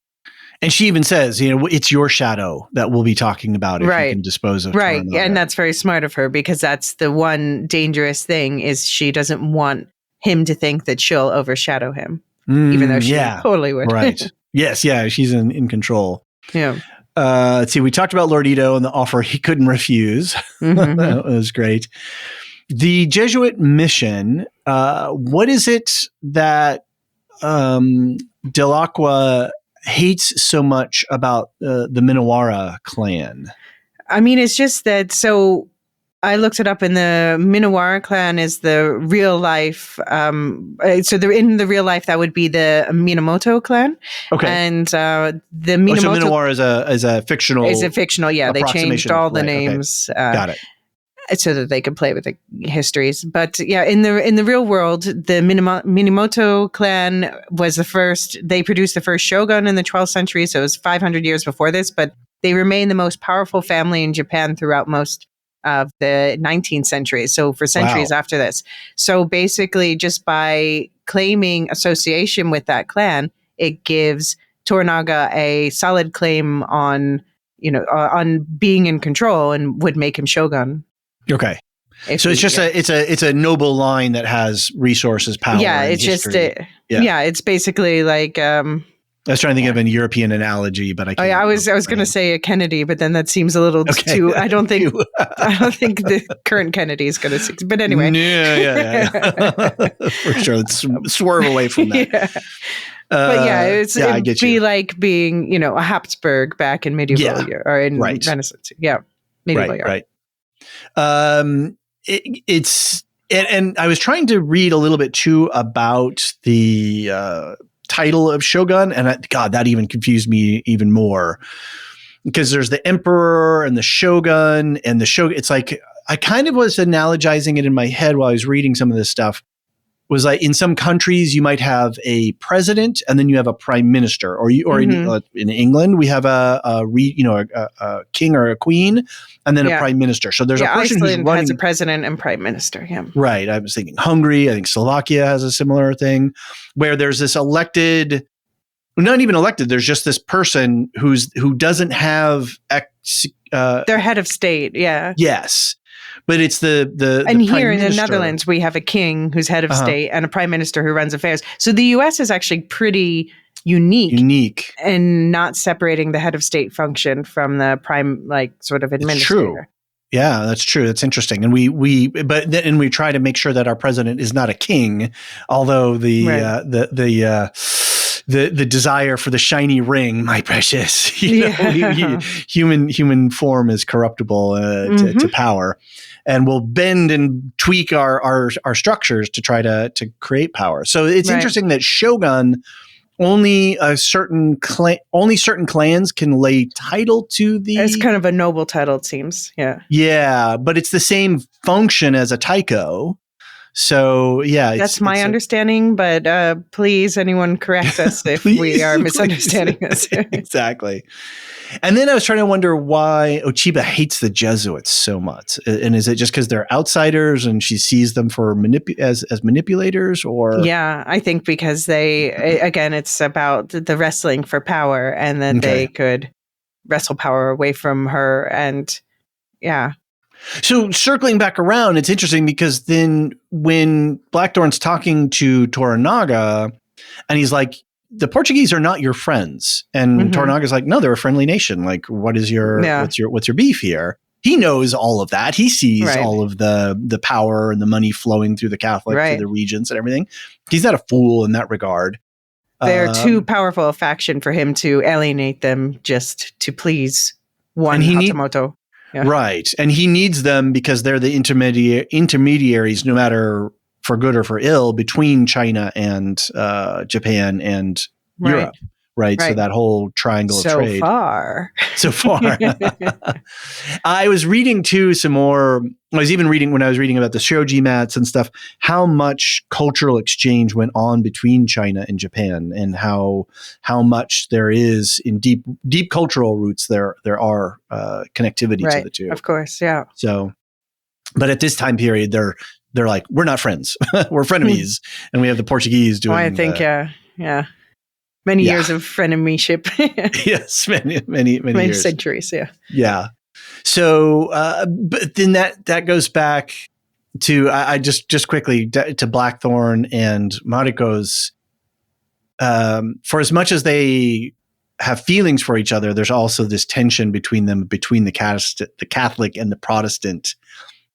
And she even says, it's your shadow that we'll be talking about if you can dispose of. Right. And that's very smart of her, because that's the one dangerous thing, is she doesn't want him to think that she'll overshadow him. Even though she totally would. Right. Yes. Yeah. She's in control. Yeah. Let's see. We talked about Lord Ito and the offer he couldn't refuse. That was great. The Jesuit mission. What is it that Delacqua hates so much about the Minowara clan? It's just that, so I looked it up, and the Minowara clan is the real life. So they're in the real life. That would be the Minamoto clan. Okay. And the Minamoto. So Minowara is a fictional. Is a fictional. Yeah, they changed all the names. Okay. Got it. So that they could play with the histories. But yeah, in the real world, the Minamoto clan was the first. They produced the first shogun in the 12th century. So it was 500 years before this. But they remain the most powerful family in Japan throughout most of the 19th century, so for centuries after this. So basically, just by claiming association with that clan, it gives Toranaga a solid claim on, on being in control, and would make him shogun. Okay. So it's just it's a noble line that has resources, power. Yeah, it's history. It's basically like. I was trying to think of a European analogy, but I can't. I was going to say a Kennedy, but then that seems a little too. I don't think the current Kennedy is going to. But anyway, yeah. For sure. Let's swerve away from that. Yeah. But it'd be like being, a Habsburg back in medieval year, or in Renaissance. Yeah, medieval year. Right. It's I was trying to read a little bit too about the title of Shogun, and God, that even confused me even more, because there's the emperor and the shogun and the shogun. It's like I kind of was analogizing it in my head while I was reading some of this stuff. Was like in some countries you might have a president and then you have a prime minister, or in England we have a king or a queen and then a prime minister. So there's a person Iceland who's running, has a president and prime minister. Yeah, right. I was thinking Hungary. I think Slovakia has a similar thing where there's this elected, not even elected. There's just this person who doesn't have their head of state. Yeah. Yes. But it's the and here in the Netherlands, we have a king who's head of state and a prime minister who runs affairs. So the U.S. is actually pretty unique and not separating the head of state function from the prime, sort of administrator. True. Yeah, that's true. That's interesting. And we try to make sure that our president is not a king, although the desire for the shiny ring, my precious, human form is corruptible to power, and we'll bend and tweak our structures to try to create power. So it's interesting that Shogun, only certain clans can lay title to the. It's kind of a noble title, it seems. Yeah. Yeah, but it's the same function as a taiko. So that's my understanding, but please, anyone correct us if we are misunderstanding this. Exactly. And then I was trying to wonder why Ochiba hates the Jesuits so much, and is it just because they're outsiders and she sees them for as manipulators, or? Yeah, I think because it's about the wrestling for power, and then they could wrestle power away from her, and yeah. So circling back around, it's interesting because then when Blackthorn's talking to Toranaga and he's like, the Portuguese are not your friends. And Toranaga's like, no, they're a friendly nation. Like, what's your beef here? He knows all of that. He sees all of the power and the money flowing through the Catholic, through the regents and everything. He's not a fool in that regard. They're too powerful a faction for him to alienate them just to please one Hatamoto. Yeah. Right. And he needs them because they're the intermediaries, no matter for good or for ill, between China and Japan and Europe. Right. So that whole triangle of trade. So far. I was reading too some more. I was even reading when I was reading about the shoji mats and stuff, how much cultural exchange went on between China and Japan, and how much there is in deep cultural roots. There are connectivity to the two. Of course. Yeah. So, but at this time period, they're like, we're not friends. We're frenemies. And we have the Portuguese doing. I think, yeah. Many years of frenemyship. Yes, many years. Centuries, yeah. Yeah. So, but then that goes back to, I just quickly, to Blackthorn and Mariko's, for as much as they have feelings for each other, there's also this tension between them, between the Catholic and the Protestant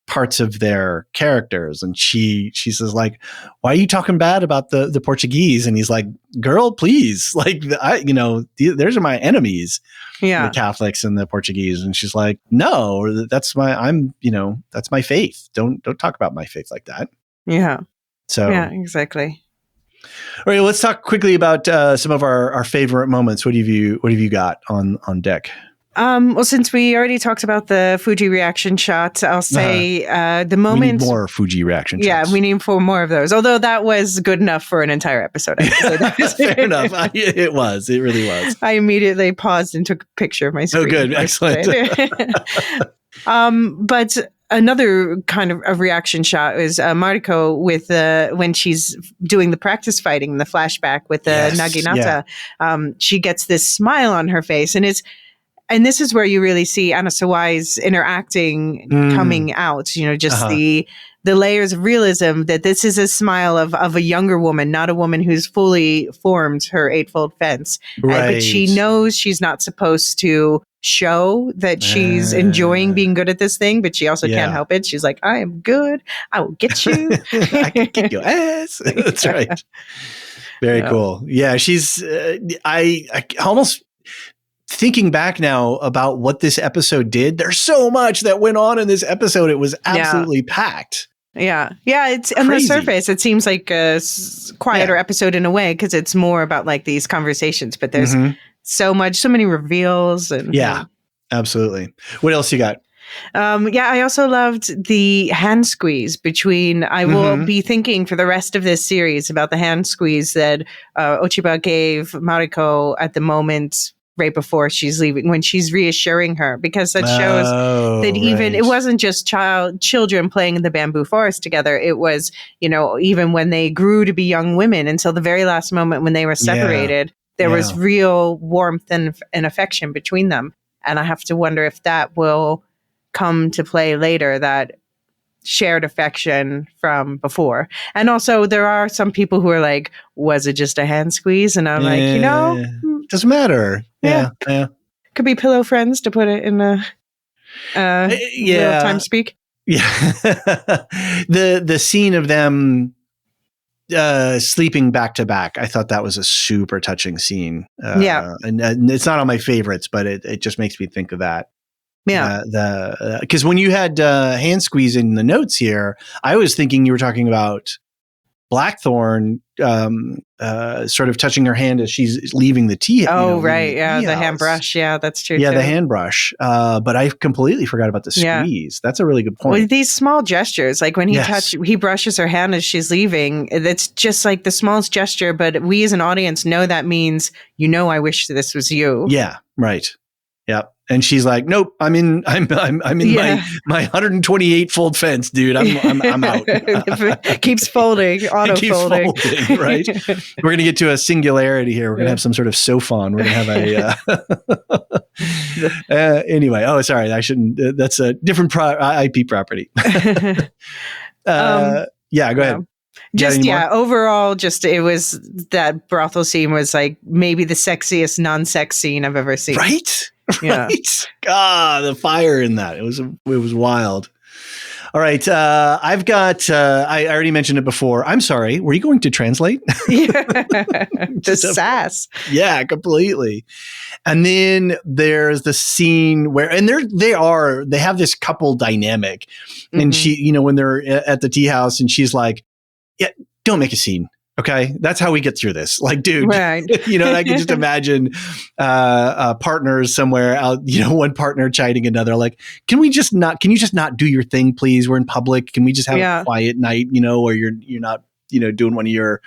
parts of their characters. And she says like, why are you talking bad about the Portuguese? And he's like, girl, please. Like, those are my enemies. Yeah. The Catholics and the Portuguese. And she's like, no, that's my faith. Don't talk about my faith like that. Yeah. So yeah, exactly. All right, let's talk quickly about some of our favorite moments. What have you got on deck? Well, since we already talked about the Fuji reaction shots, I'll say the moment... We need more Fuji reaction shots. Yeah, we need 4 more of those. Although that was good enough for an entire episode. Fair enough. It was. It really was. I immediately paused and took a picture of my screen. Oh, good. Excellent. But another kind of a reaction shot is Mariko with when she's doing the practice fighting, the flashback with the Naginata. Yeah. She gets this smile on her face, and this is where you really see Anna Sawai's interacting coming out, just the layers of realism that this is a smile of a younger woman, not a woman who's fully formed her eightfold fence. Right. But she knows she's not supposed to show that she's enjoying being good at this thing, but she also can't help it. She's like, I am good. I will get you. I can kick your ass. That's right. Very cool. Yeah, she's, I almost... Thinking back now about what this episode did, there's so much that went on in this episode. It was absolutely packed. Yeah. Yeah. It's crazy. On the surface, it seems like a quieter episode in a way, because it's more about like these conversations, but there's so many reveals. And absolutely. What else you got? I also loved the hand squeeze between, I will be thinking for the rest of this series about the hand squeeze that Ochiba gave Mariko at the moment right before she's leaving, when she's reassuring her, because that shows that even it wasn't just children playing in the bamboo forest together. It was, even when they grew to be young women until the very last moment when they were separated, there was real warmth and affection between them. And I have to wonder if that will come to play later, that shared affection from before. And also there are some people who are like, was it just a hand squeeze? And I'm like, doesn't matter. Yeah. Could be pillow friends, to put it in a real time speak. Yeah. The scene of them sleeping back to back, I thought that was a super touching scene. And it's not on my favorites, but it just makes me think of that. Yeah. Because when you had hand squeeze in the notes here, I was thinking you were talking about Blackthorn sort of touching her hand as she's leaving the tea. Oh, right. Yeah. The hand brush. Yeah, that's true. Yeah, too. The hand brush. But I completely forgot about the squeeze. That's a really good point. Well, these small gestures, like when he brushes her hand as she's leaving, that's just like the smallest gesture. But we as an audience know that means, I wish this was you. Yeah. Right. Yep. And she's like, nope, I'm in my 128 fold fence, dude. I'm out. Keeps folding, auto folding. Right? We're going to get to a singularity here. We're going to have some sort of sophon. We're going to have anyway. Oh, sorry. I shouldn't, that's a different IP property. Go ahead. Overall, it was that brothel scene was like maybe the sexiest non-sex scene I've ever seen. Right? Yeah. Right? God, the fire in that. It was wild. All right. I've got, I already mentioned it before. I'm sorry. Were you going to translate? The sass. Yeah, completely. And then there's the scene where, and they have this couple dynamic, and she, when they're at the tea house and she's like, yeah, don't make a scene. Okay. That's how we get through this. Like, dude, right. And I can just imagine partners somewhere out, one partner chiding another, like, can you just not do your thing, please? We're in public. Can we just have a quiet night, where you're not, doing one of your,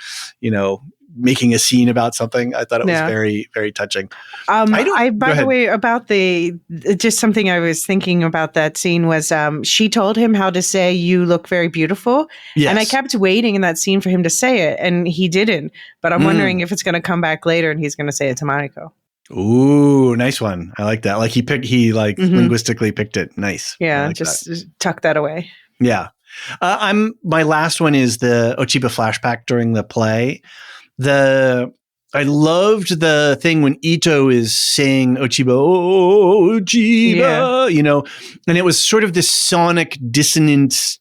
making a scene about something. I thought it was very, very touching. By the way, about just something I was thinking about that scene was she told him how to say, you look very beautiful. Yes. And I kept waiting in that scene for him to say it, and he didn't. But I'm wondering if it's going to come back later and he's going to say it to Mariko. Ooh, nice one. I like that. Like he linguistically picked it. Nice. Yeah, like just tuck that away. Yeah. My last one is the Ochiba flashback during the play. I loved the thing when Ito is saying Ochiba, Ochiba, and it was sort of this sonic dissonance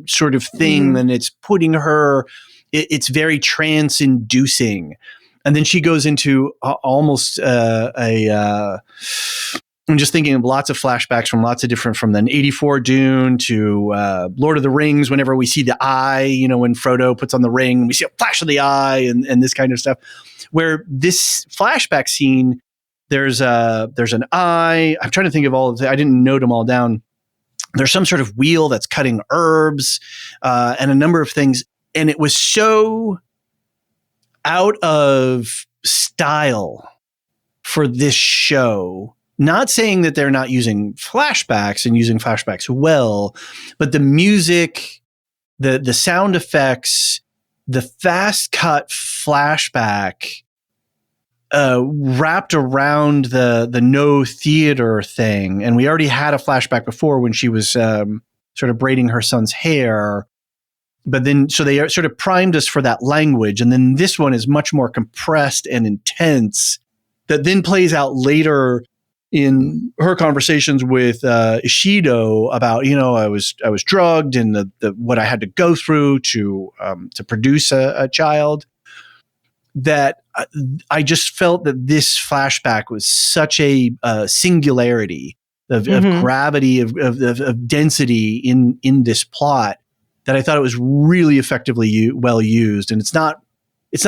sort of thing. And it's putting her, it's very trance-inducing. And then she goes into almost I'm just thinking of lots of flashbacks from lots of different, from the 84 Dune to Lord of the Rings, whenever we see the eye, when Frodo puts on the ring, we see a flash of the eye and this kind of stuff. Where this flashback scene, there's an eye. I'm trying to think of all of the, I didn't note them all down. There's some sort of wheel that's cutting herbs and a number of things. And it was so out of style for this show. Not saying that they're not using flashbacks and using flashbacks well, but the music, the sound effects, the fast cut flashback wrapped around the no theater thing. And we already had a flashback before when she was sort of braiding her son's hair. But then, so they sort of primed us for that language. And then this one is much more compressed and intense, that then plays out later in her conversations with Ishido about, I was drugged and the what I had to go through to produce a child. That I just felt that this flashback was such a singularity of gravity, of density in this plot, that I thought it was really effectively well used. And it's not it's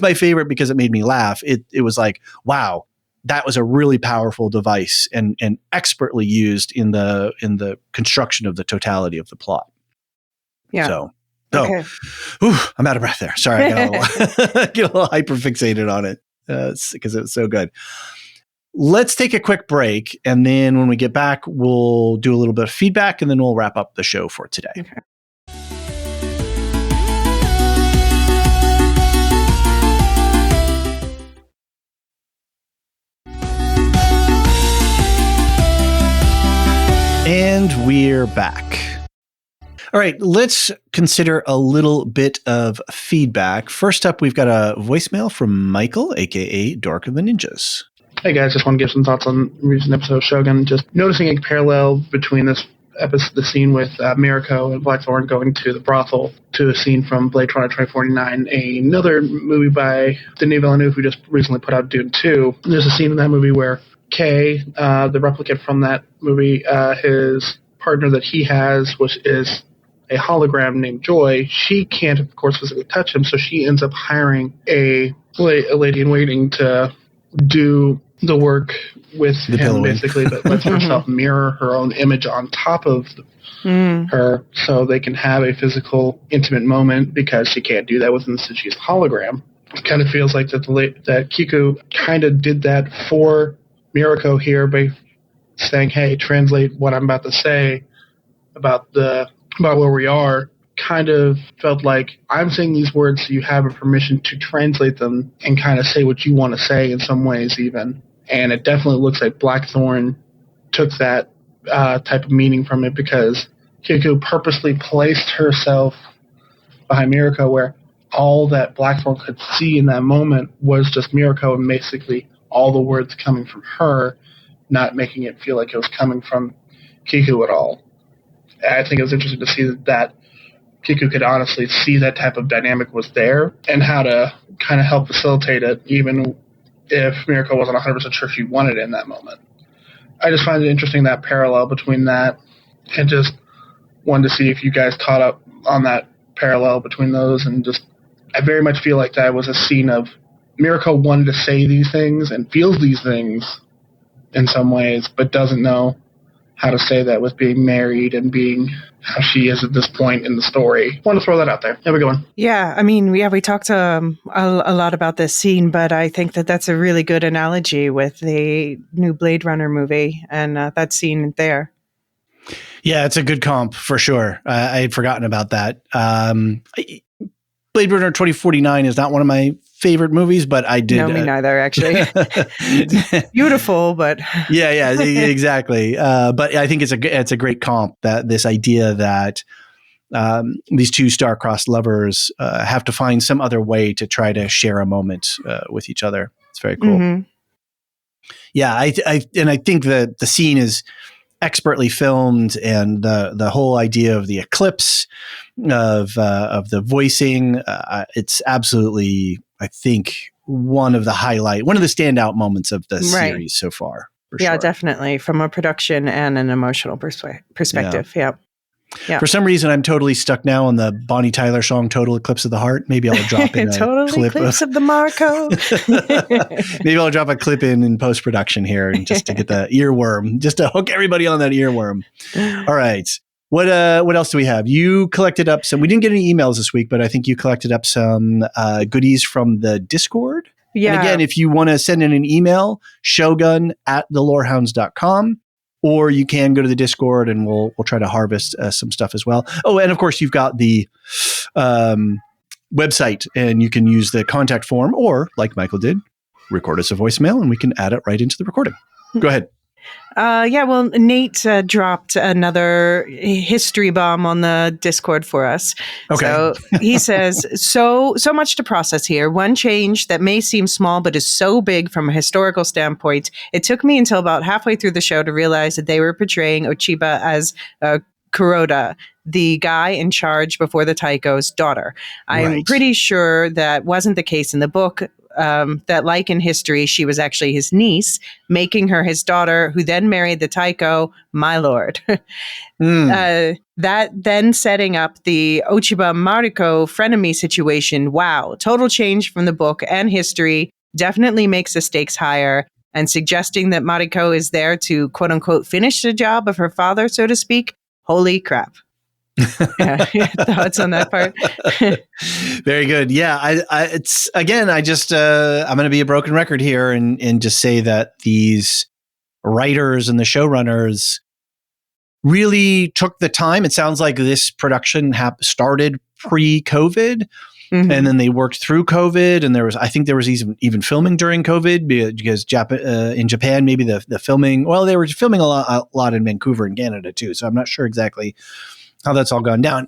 my favorite because it made me laugh. It was like, wow, that was a really powerful device and expertly used in the construction of the totality of the plot. Yeah. So, okay. I'm out of breath there. Sorry, I get a little hyper fixated on it because it was so good. Let's take a quick break, and then when we get back, we'll do a little bit of feedback, and then we'll wrap up the show for today. Okay. And we're back. All right, let's consider a little bit of feedback. First up, we've got a voicemail from Michael, aka Dork of the Ninjas. Hey guys, just want to give some thoughts on the recent episode of Shogun. Just noticing a parallel between this episode, the scene with Mirako and Blackthorn going to the brothel, to a scene from Blade Runner 2049, another movie by Denis Villeneuve, who just recently put out Dune 2. There's a scene in that movie where Kay, the replicant from that movie, his partner that he has, which is a hologram named Joy, she can't, of course, physically touch him, so she ends up hiring a lady-in-waiting to do the work with him, basically, that lets herself mirror her own image on top of her, so they can have a physical, intimate moment, because she can't do that within since she's a hologram. It kind of feels like that Kiku kind of did that for Mirako here by saying, hey, translate what I'm about to say about where we are. Kind of felt like I'm saying these words so you have a permission to translate them and kind of say what you want to say in some ways even. And it definitely looks like Blackthorn took that type of meaning from it, because Kiku purposely placed herself behind Mirako, where all that Blackthorn could see in that moment was just Mirako, and basically all the words coming from her, not making it feel like it was coming from Kiku at all. I think it was interesting to see that Kiku could honestly see that type of dynamic was there and how to kind of help facilitate it, even if Mirako wasn't 100% sure she wanted it in that moment. I just find it interesting, that parallel between that, and just wanted to see if you guys caught up on that parallel between those. And just, I very much feel like that was a scene of Mirako wanted to say these things and feels these things in some ways, but doesn't know how to say that with being married and being how she is at this point in the story. Want to throw that out there. Have a good one. Yeah, I mean, we talked a lot about this scene, but I think that's a really good analogy with the new Blade Runner movie and that scene there. Yeah, it's a good comp for sure. I had forgotten about that. Blade Runner 2049 is not one of my favorite movies, but I did. No, me neither, actually. It's beautiful, but yeah, exactly. But I think it's a great comp, that this idea that these two star-crossed lovers have to find some other way to try to share a moment with each other. It's very cool. Mm-hmm. Yeah, I think that the scene is expertly filmed, and the whole idea of the eclipse of the voicing, it's absolutely, I think, one of the standout moments of the series so far. Yeah, sure. Definitely, from a production and an emotional perspective. Yeah. Yeah. For some reason, I'm totally stuck now on the Bonnie Tyler song "Total Eclipse of the Heart." Maybe I'll drop in a clip Eclipse of the Marco. Maybe I'll drop a clip in post production here, just to get the earworm, just to hook everybody on that earworm. All right, what else do we have? You collected up some. We didn't get any emails this week, but I think you collected up some goodies from the Discord. Yeah. And again, if you want to send in an email, shogun@thelorehounds.com. Or you can go to the Discord, and we'll try to harvest some stuff as well. Oh, and of course, you've got the website, and you can use the contact form, or like Michael did, record us a voicemail, and we can add it right into the recording. Go ahead. Well, Nate dropped another history bomb on the Discord for us. Okay. So he says, so much to process here. One change that may seem small, but is so big from a historical standpoint. It took me until about halfway through the show to realize that they were portraying Ochiba as Kuroda, the guy in charge before the Taiko's daughter. I'm pretty sure that wasn't the case in the book. That, like in history, she was actually his niece, making her his daughter, who then married the Taiko, my lord. That then setting up the Ochiba Mariko frenemy situation. Wow, total change from the book and history. Definitely makes the stakes higher. And suggesting that Mariko is there to, quote unquote, finish the job of her father, so to speak. Holy crap. Thoughts on that part? Very good. Yeah, it's again. I'm going to be a broken record here and just say that these writers and the showrunners really took the time. It sounds like this production started pre-COVID, and then they worked through COVID. And I think there was even filming during COVID because in Japan, maybe the filming. Well, they were filming a lot in Vancouver and Canada too. So I'm not sure exactly how that's all gone down.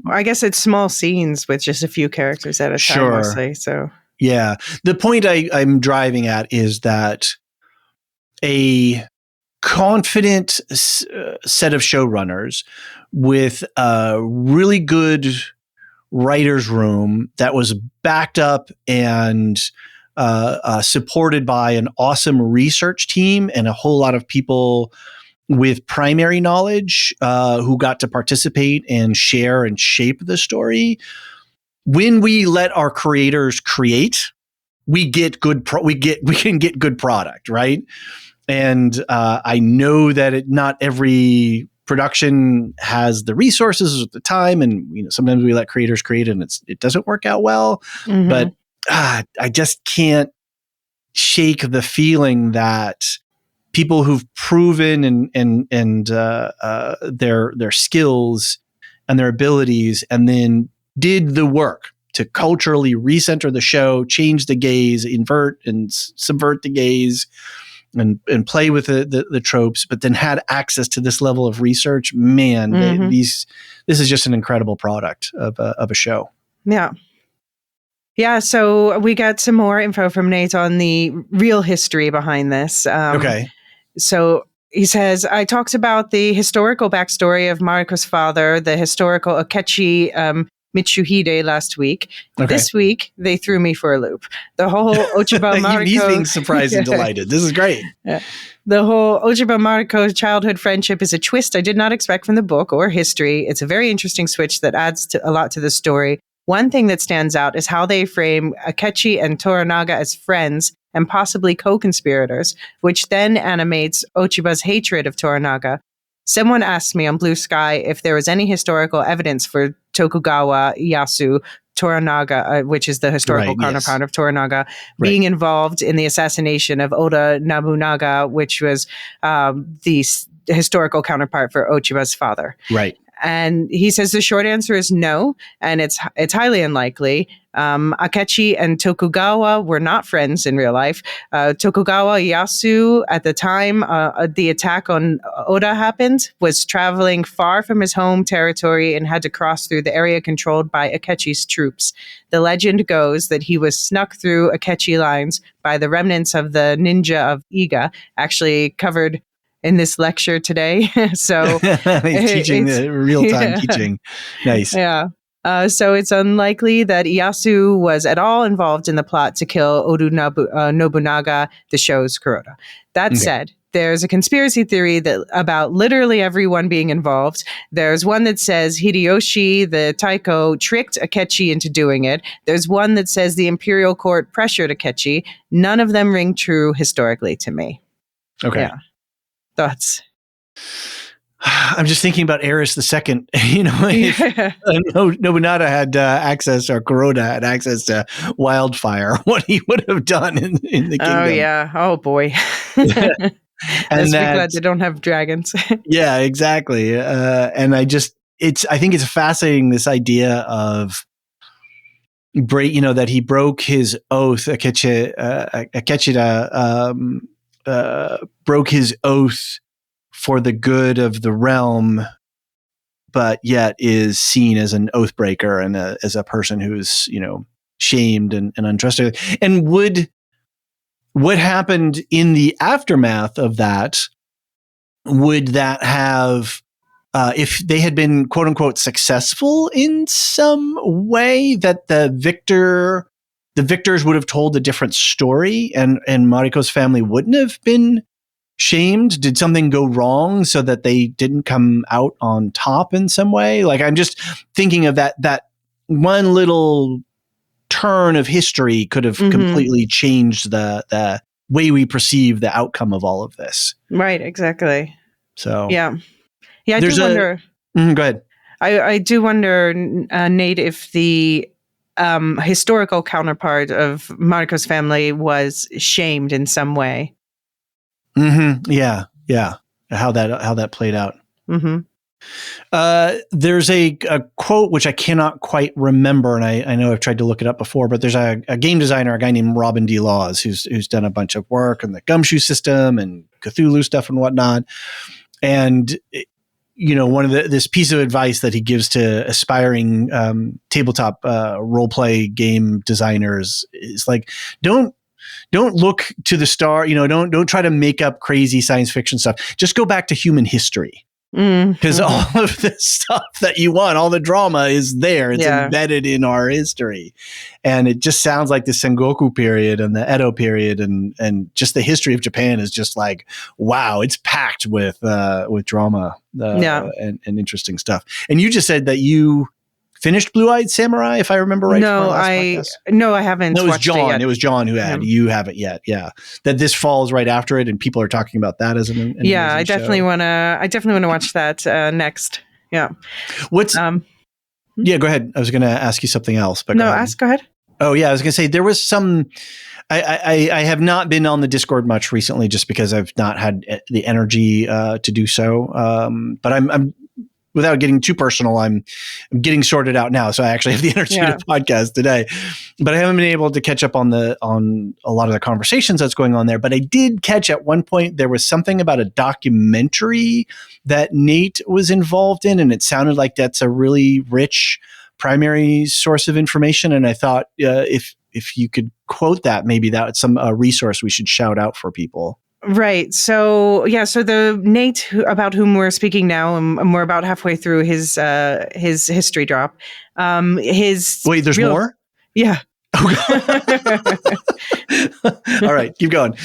I guess it's small scenes with just a few characters at a time, mostly. So yeah, the point I'm driving at is that a confident set of showrunners with a really good writer's room that was backed up and supported by an awesome research team and a whole lot of people with primary knowledge who got to participate and share and shape the story. When we let our creators create, we get good. We can get good product, right? And I know that not every production has the resources at the time, and sometimes we let creators create, and it doesn't work out well. But I just can't shake the feeling that people who've proven and their skills and their abilities, and then did the work to culturally recenter the show, change the gaze, invert and subvert the gaze, and play with the tropes, but then had access to this level of research. Man, this is just an incredible product of a show. Yeah. Yeah, so we got some more info from Nate on the real history behind this. Okay. So he says, I talked about the historical backstory of Mariko's father, the historical Akechi Mitsuhide last week. Okay. This week, they threw me for a loop. The whole Ochiba Mariko... He's being surprised and delighted. This is great. Yeah. The whole Ochiba Mariko childhood friendship is a twist I did not expect from the book or history. It's a very interesting switch that adds a lot to the story. One thing that stands out is how they frame Akechi and Toranaga as friends and possibly co-conspirators, which then animates Ochiba's hatred of Toranaga. Someone asked me on Blue Sky if there was any historical evidence for Tokugawa Ieyasu Toranaga, which is the historical counterpart of Toranaga, being involved in the assassination of Oda Nobunaga, which was the historical counterpart for Ochiba's father. Right. And he says the short answer is no, and it's highly unlikely. Akechi and Tokugawa were not friends in real life. Tokugawa Ieyasu, at the time the attack on Oda happened, was traveling far from his home territory and had to cross through the area controlled by Akechi's troops. The legend goes that he was snuck through Akechi lines by the remnants of the ninja of Iga, actually covered in this lecture today. So he's teaching the real-time teaching. Nice. Yeah. So it's unlikely that Ieyasu was at all involved in the plot to kill Oda Nobunaga, the show's Kuroda. That said, there's a conspiracy theory about literally everyone being involved. There's one that says Hideyoshi, the Taiko, tricked Akechi into doing it. There's one that says the imperial court pressured Akechi. None of them ring true historically to me. Okay. Yeah. Thoughts? I'm just thinking about Eris II. If Nobunaga had access, or Kuroda had access to wildfire, what he would have done in the kingdom. Oh, yeah. Oh, boy. Let's be glad they don't have dragons. Yeah, exactly. And I think it's fascinating, this idea of that he broke his oath. Akechida broke his oath for the good of the realm, but yet is seen as an oath breaker and as a person who's, shamed and untrusted. And what happened in the aftermath of that, would that have, if they had been quote unquote successful in some way, that the victors would have told a different story, and Mariko's family wouldn't have been shamed? Did something go wrong so that they didn't come out on top in some way? Like, I'm just thinking of that one little turn of history could have completely changed the way we perceive the outcome of all of this. Right, exactly. So yeah, I do wonder. Go ahead. I do wonder, Nate, if the historical counterpart of Mariko's family was shamed in some way. Yeah. How that played out. There's a quote which I cannot quite remember, and I know I've tried to look it up before, but there's a game designer, a guy named Robin D. Laws, who's done a bunch of work on the Gumshoe system and Cthulhu stuff and whatnot. And one of this piece of advice that he gives to aspiring tabletop role play game designers is like, don't look to the star, don't try to make up crazy science fiction stuff. Just go back to human history. Because all of the stuff that you want, all the drama is there. It's embedded in our history. And it just sounds like the Sengoku period and the Edo period and just the history of Japan is just like, wow, it's packed with drama and interesting stuff. And you just said that you finished Blue-Eyed Samurai, if I remember right. No, I haven't. No, it was John. It was John who had. You haven't yet. Yeah, that this falls right after it, and people are talking about that as an I definitely want to watch that next. Yeah. What's Yeah, go ahead. I was going to ask you something else, but go ahead. Oh yeah, I was going to say there was some. I have not been on the Discord much recently, just because I've not had the energy to do so. But I'm without getting too personal, I'm getting sorted out now, so I actually have the energy to podcast today. But I haven't been able to catch up on a lot of the conversations that's going on there. But I did catch at one point there was something about a documentary that Nate was involved in, and it sounded like that's a really rich primary source of information. And I thought if you could quote that, maybe that's some resource we should shout out for people. Right. So the Nate about whom we're speaking now, and we're about halfway through his history drop. Wait, there's more? Yeah. Oh, all right, keep going.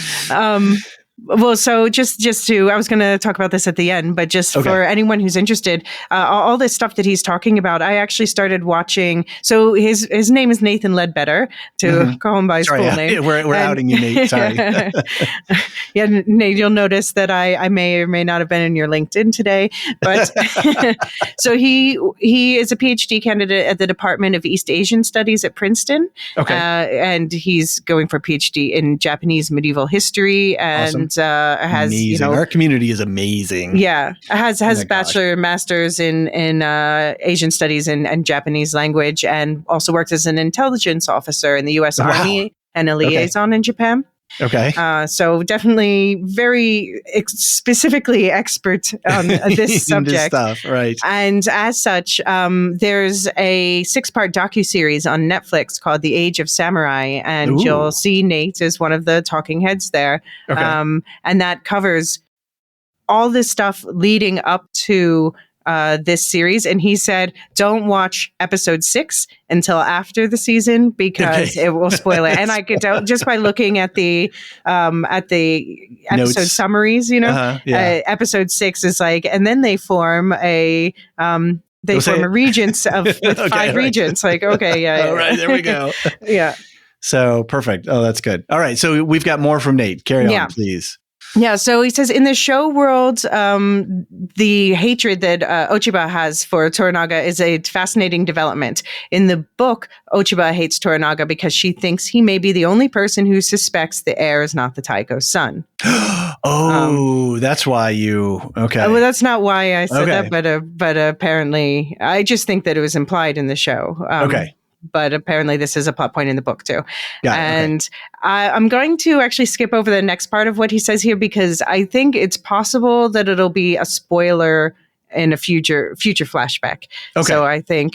Well, so just to, I was going to talk about this at the end, but just for anyone who's interested, all this stuff that he's talking about, I actually started watching. So his name is Nathan Ledbetter, to call him by his full name. We're outing you, Nate. Sorry. Yeah, Nate, you'll notice that I may or may not have been in your LinkedIn today, but so he is a PhD candidate at the Department of East Asian Studies at Princeton. Okay. And he's going for a PhD in Japanese medieval history and has amazing. Our community is amazing. Yeah, has bachelor and masters in Asian studies and Japanese language, and also worked as an intelligence officer in the U.S. Army and a liaison in Japan. Okay. So definitely very specifically expert on this subject. This stuff, right. And as such, there's a 6-part docuseries on Netflix called The Age of Samurai. And you'll see Nate is one of the talking heads there. Okay. And that covers all this stuff leading up to this series. And he said, don't watch episode 6 until after the season because it will spoil it. And I could tell just by looking at the episode notes. Summaries, episode 6 is like, and then they form a regents with 5 regents. Like, okay, yeah. All right, there we go. Yeah. So perfect. Oh, that's good. All right. So we've got more from Nate. Carry on, please. Yeah, so he says in the show world, the hatred that Ochiba has for Toranaga is a fascinating development. In the book, Ochiba hates Toranaga because she thinks he may be the only person who suspects the heir is not the Taiko's son. That's why you... Okay. Well, that's not why I said that, but apparently, I just think that it was implied in the show. Okay. But apparently this is a plot point in the book too. I'm going to actually skip over the next part of what he says here because I think it's possible that it'll be a spoiler in a future flashback. Okay. So I think,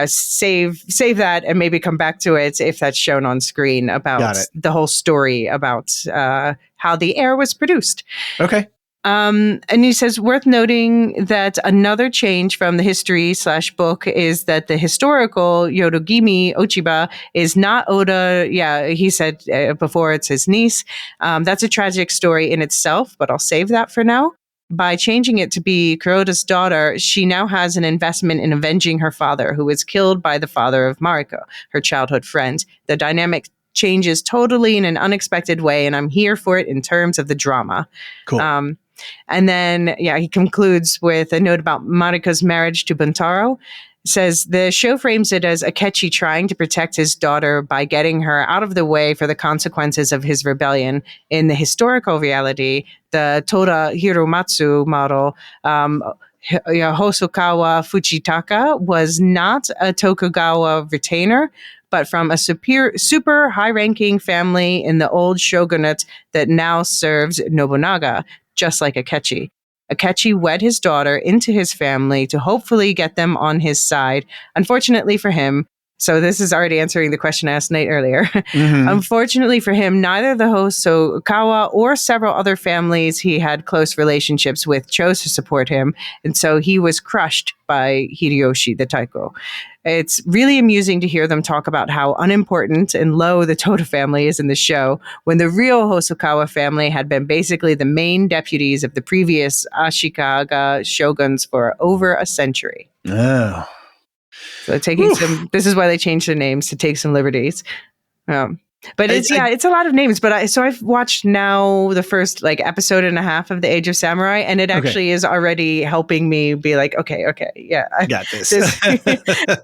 save that and maybe come back to it if that's shown on screen about the whole story about how the heir was produced. Okay. And he says, worth noting that another change from the history/book is that the historical Yorogimi Ochiba is not Oda. Yeah, he said before it's his niece. That's a tragic story in itself, but I'll save that for now. By changing it to be Kuroda's daughter, she now has an investment in avenging her father, who was killed by the father of Mariko, her childhood friend. The dynamic changes totally in an unexpected way, and I'm here for it in terms of the drama. Cool. And then, he concludes with a note about Mariko's marriage to Buntaro. Says the show frames it as Akechi trying to protect his daughter by getting her out of the way for the consequences of his rebellion. In the historical reality, the Toda Hiromatsu model, Hosokawa Fujitaka was not a Tokugawa retainer, but from a super high-ranking family in the old shogunate that now serves Nobunaga, just like Akechi. Akechi wed his daughter into his family to hopefully get them on his side. Unfortunately for him, so this is already answering the question I asked Nate earlier. Mm-hmm. Unfortunately for him, neither the Hosokawa or several other families he had close relationships with chose to support him, and so he was crushed by Hideyoshi the Taiko. It's really amusing to hear them talk about how unimportant and low the Toda family is in the show, when the real Hosokawa family had been basically the main deputies of the previous Ashikaga shoguns for over a century. Oh. So this is why they changed their names, to take some liberties. But it's a lot of names. But I've watched now the first episode and a half of The Age of Samurai, and it actually is already helping me be like, okay, I got this. A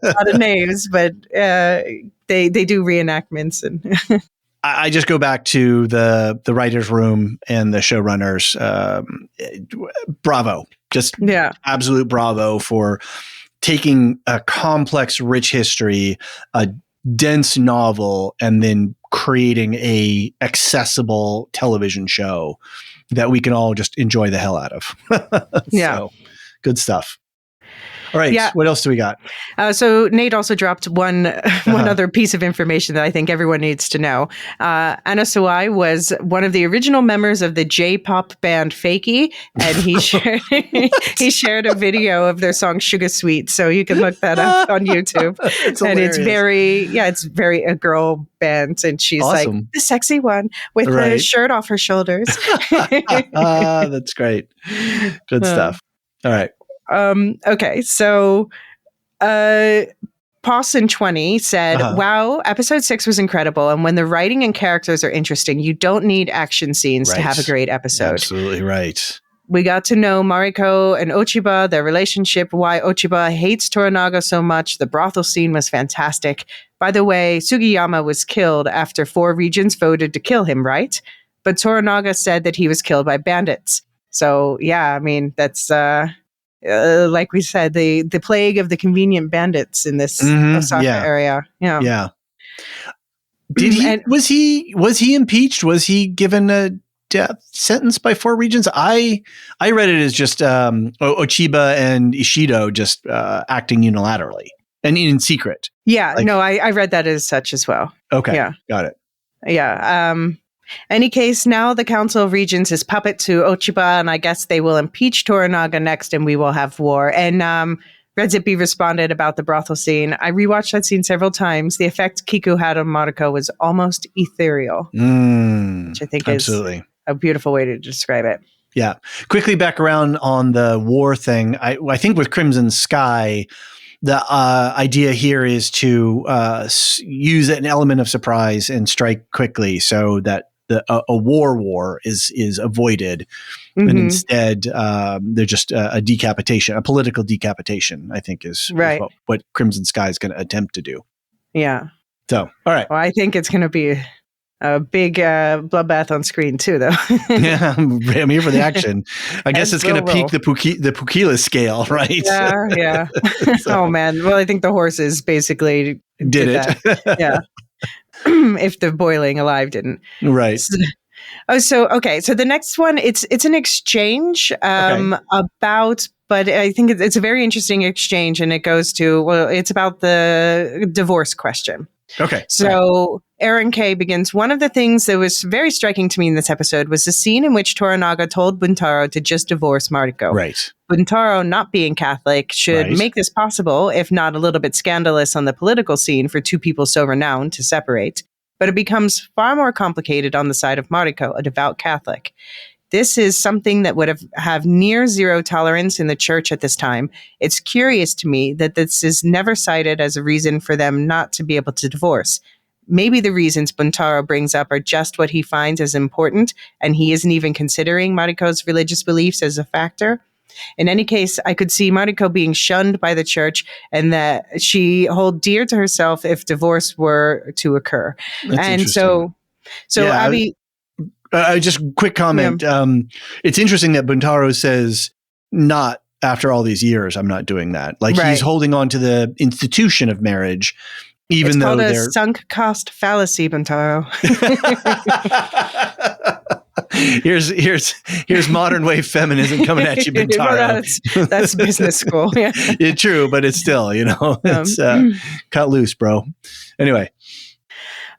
lot of names, but they do reenactments and. I just go back to the writer's room and the showrunners. Bravo. Just absolute bravo for taking a complex, rich history, a dense novel, and then creating a accessible television show that we can all just enjoy the hell out of. So, good stuff. All right. Yeah. What else do we got? So Nate also dropped one other piece of information that I think everyone needs to know. Anna Sawai was one of the original members of the J-pop band Fakey, and he shared a video of their song Sugar Sweet. So you can look that up on YouTube. And it's very a girl band, and she's awesome. Like the sexy one with the shirt off her shoulders. That's great. Good stuff. All right. Okay, so Pawson20 said, wow, episode 6 was incredible, and when the writing and characters are interesting, you don't need action scenes to have a great episode. Absolutely right. We got to know Mariko and Ochiba, their relationship, why Ochiba hates Toranaga so much. The brothel scene was fantastic. By the way, Sugiyama was killed after 4 regions voted to kill him, right? but Toranaga said that he was killed by bandits. So, yeah, I mean, that's, like we said, the plague of the convenient bandits in this Osaka area. Yeah. Was he impeached? Was he given a death sentence by 4 regions? I read it as just Ochiba and Ishido just acting unilaterally and in secret. Yeah, no, I read that as such as well. Okay, yeah, got it. Yeah. Any case, now the Council of Regions is puppet to Ochiba, and I guess they will impeach Toranaga next, and we will have war. And Red Zippy responded about the brothel scene. I rewatched that scene several times. The effect Kiku had on Mariko was almost ethereal, which I think is a beautiful way to describe it. Yeah. Quickly back around on the war thing. I think with Crimson Sky, the idea here is to use an element of surprise and strike quickly so that a war is avoided. And instead, they're just a decapitation, a political decapitation, I think is what Crimson Sky is going to attempt to do. Yeah. So, all right. Well, I think it's going to be a big bloodbath on screen too, though. Yeah, I'm here for the action. I guess it's going to peak the Pukila scale, right? Yeah. Oh, man. Well, I think the horses basically did it. That. Yeah. If the boiling alive didn't. Right. So the next one, it's an exchange about, but I think it's a very interesting exchange, and it goes to, it's about the divorce question. Okay. So Aaron K begins, one of the things that was very striking to me in this episode was the scene in which Toranaga told Buntaro to just divorce Mariko. Right. Buntaro, not being Catholic, should make this possible, if not a little bit scandalous on the political scene for two people so renowned to separate. But it becomes far more complicated on the side of Mariko, a devout Catholic. This is something that would have near zero tolerance in the church at this time. It's curious to me that this is never cited as a reason for them not to be able to divorce. Maybe the reasons Buntaro brings up are just what he finds as important, and he isn't even considering Mariko's religious beliefs as a factor. In any case, I could see Mariko being shunned by the church and that she hold dear to herself if divorce were to occur. That's and so Abby... just quick comment. Yeah. It's interesting that Buntaro says, not after all these years, I'm not doing that. Like he's holding on to the institution of marriage, even though they're... It's called a sunk cost fallacy, Buntaro. Here's modern wave feminism coming at you, Buntaro. That's business school. Yeah. It's true, but it's still, it's cut loose, bro. Anyway.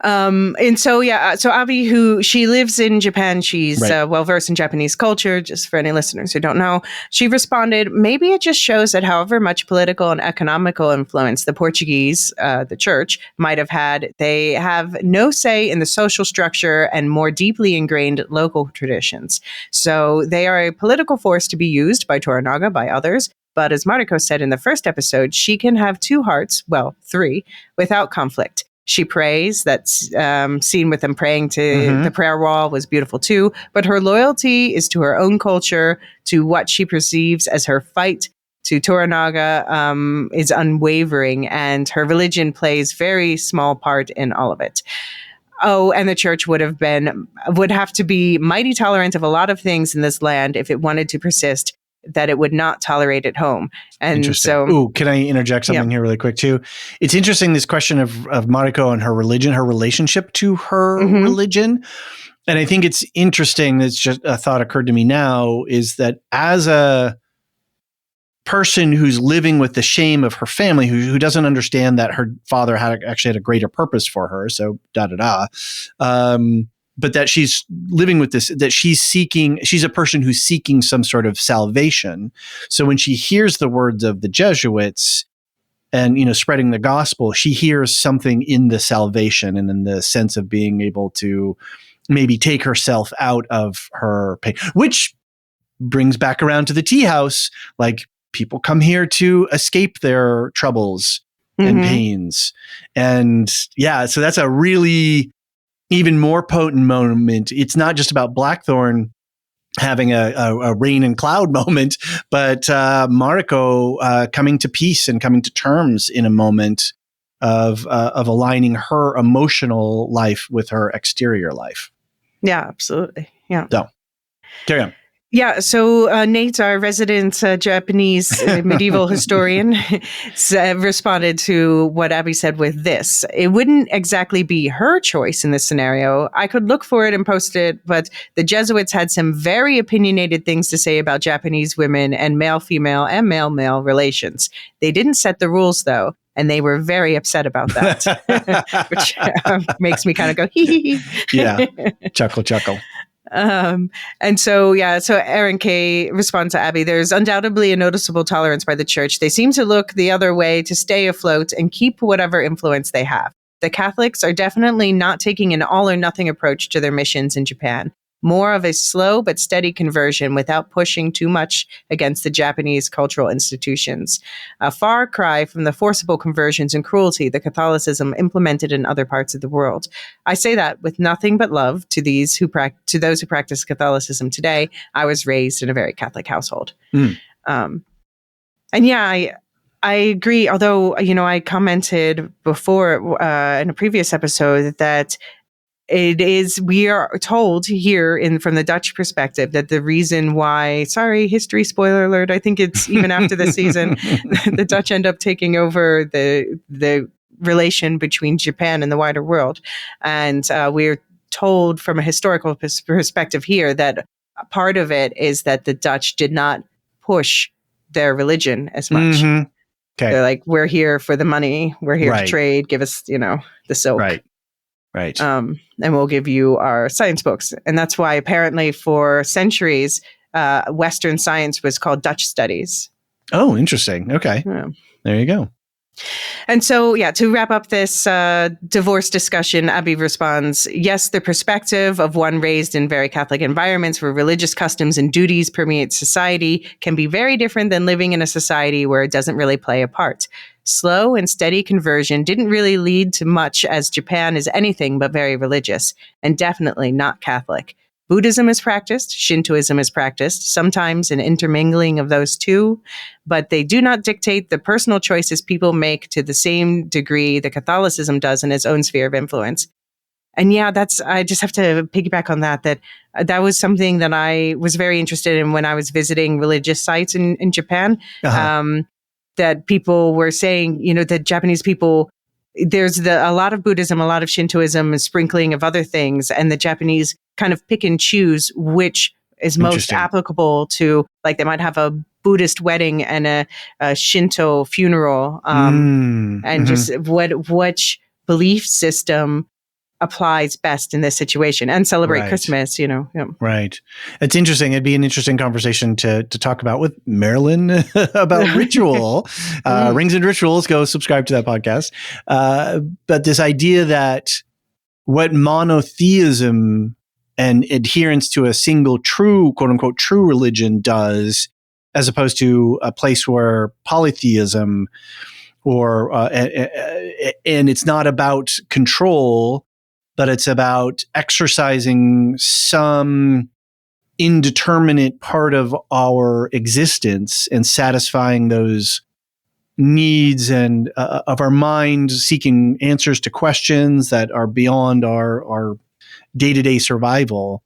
So Abby, she lives in Japan, she's well-versed in Japanese culture, just for any listeners who don't know. She responded, maybe it just shows that however much political and economical influence the Portuguese, the church, might have had, they have no say in the social structure and more deeply ingrained local traditions. So they are a political force to be used by Toranaga, by others. But as Mariko said in the first episode, she can have 2 hearts, 3, without conflict. She prays. That's scene with them praying to the prayer wall was beautiful too. But her loyalty is to her own culture, to what she perceives as her fight to Toranaga is unwavering, and her religion plays very small part in all of it. Oh, and the church would have to be mighty tolerant of a lot of things in this land if it wanted to persist, that it would not tolerate at home. And so, can I interject something here really quick too? It's interesting, this question of Mariko and her religion, her relationship to her religion. And I think it's interesting. It's just a thought occurred to me now, is that as a person who's living with the shame of her family, who doesn't understand that her father actually had a greater purpose for her. So but that she's living with this, that she's a person who's seeking some sort of salvation. So when she hears the words of the Jesuits and, spreading the gospel, she hears something in the salvation and in the sense of being able to maybe take herself out of her pain, which brings back around to the tea house. Like, people come here to escape their troubles and pains. And so that's a really even more potent moment. It's not just about Blackthorn having a rain and cloud moment, but Mariko coming to peace and coming to terms in a moment of aligning her emotional life with her exterior life. Yeah, absolutely. Yeah. So, carry on. Yeah, so Nate, our resident Japanese medieval historian, responded to what Abby said with this. It wouldn't exactly be her choice in this scenario. I could look for it and post it, but the Jesuits had some very opinionated ththings to say about Japanese women and male-female and male-male relations. They didn't set the rules, though, and they were very upset about that, which makes me kind of go, hee hee hee. Yeah, chuckle. And so Aaron K. responds to Abby, there's undoubtedly a noticeable tolerance by the church. They seem to look the other way to stay afloat and keep whatever influence they have. The Catholics are definitely not taking an all or nothing approach to their missions in Japan. More of a slow but steady conversion without pushing too much against the Japanese cultural institutions. A far cry from the forcible conversions and cruelty that Catholicism implemented in other parts of the world. I say that with nothing but love to those who practice Catholicism today. I was raised in a very Catholic household. And yeah, I agree. Although, I commented before in a previous episode that we are told here from the Dutch perspective that the reason why, history spoiler alert, I think it's even after the season, the Dutch end up taking over the relation between Japan and the wider world. And we're told from a historical perspective here that part of it is that the Dutch did not push their religion as much. Mm-hmm. Okay. They're like, we're here for the money. We're here to trade. Give us, the soap. Right. And we'll give you our science books. And that's why apparently for centuries, Western science was called Dutch studies. Oh, interesting. Okay. Yeah. There you go. And so, to wrap up this divorce discussion, Abby responds, yes, the perspective of one raised in very Catholic environments where religious customs and duties permeate society can be very different than living in a society where it doesn't really play a part. Slow and steady conversion didn't really lead to much, as Japan is anything but very religious, and definitely not Catholic. Buddhism is practiced, Shintoism is practiced, sometimes an intermingling of those two, but they do not dictate the personal choices people make to the same degree that Catholicism does in its own sphere of influence. And I just have to piggyback on that that was something that I was very interested in when I was visiting religious sites in Japan, that people were saying, that Japanese people, there's a lot of Buddhism, a lot of Shintoism, a sprinkling of other things, and the Japanese kind of pick and choose which is most applicable to, like, they might have a Buddhist wedding and a Shinto funeral, just which belief system applies best in this situation, and celebrate Christmas, Right. It's interesting. It'd be an interesting conversation to talk about with Marilyn about ritual, Rings and Rituals. Go subscribe to that podcast. But this idea that what monotheism and adherence to a single true, quote unquote, true religion does, as opposed to a place where polytheism and it's not about control, but it's about exercising some indeterminate part of our existence and satisfying those needs and of our mind, seeking answers to questions that are beyond our day-to-day survival.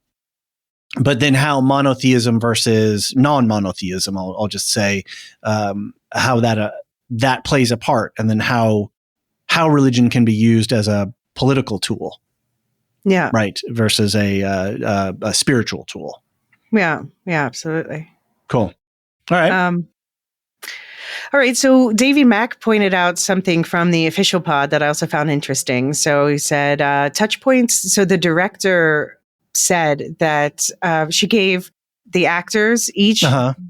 But then how monotheism versus non-monotheism, I'll just say, how that plays a part, and then how religion can be used as a political tool. Yeah. Right. Versus a spiritual tool. Yeah. Yeah, absolutely. Cool. All right. All right. So Davey Mack pointed out something from the official pod that I also found interesting. So he said, touch points. So the director said that she gave the actors each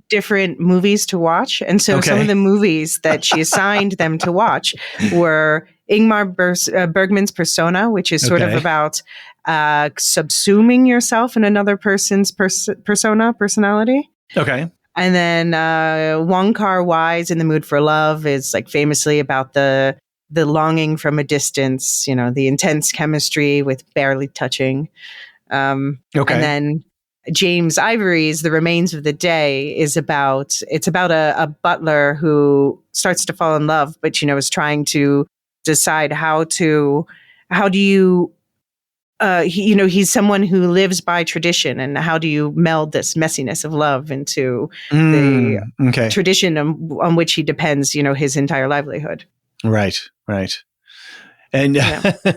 different movies to watch. And so some of the movies that she assigned them to watch were Ingmar Bergman's Persona, which is sort of about subsuming yourself in another person's personality. Okay. And then Wong Kar-wai's In the Mood for Love is like famously about the longing from a distance, the intense chemistry with barely touching. And then James Ivory's The Remains of the Day is about a butler who starts to fall in love, but is trying to decide how do you he's someone who lives by tradition, and how do you meld this messiness of love into the tradition on which he depends, his entire livelihood. Right. And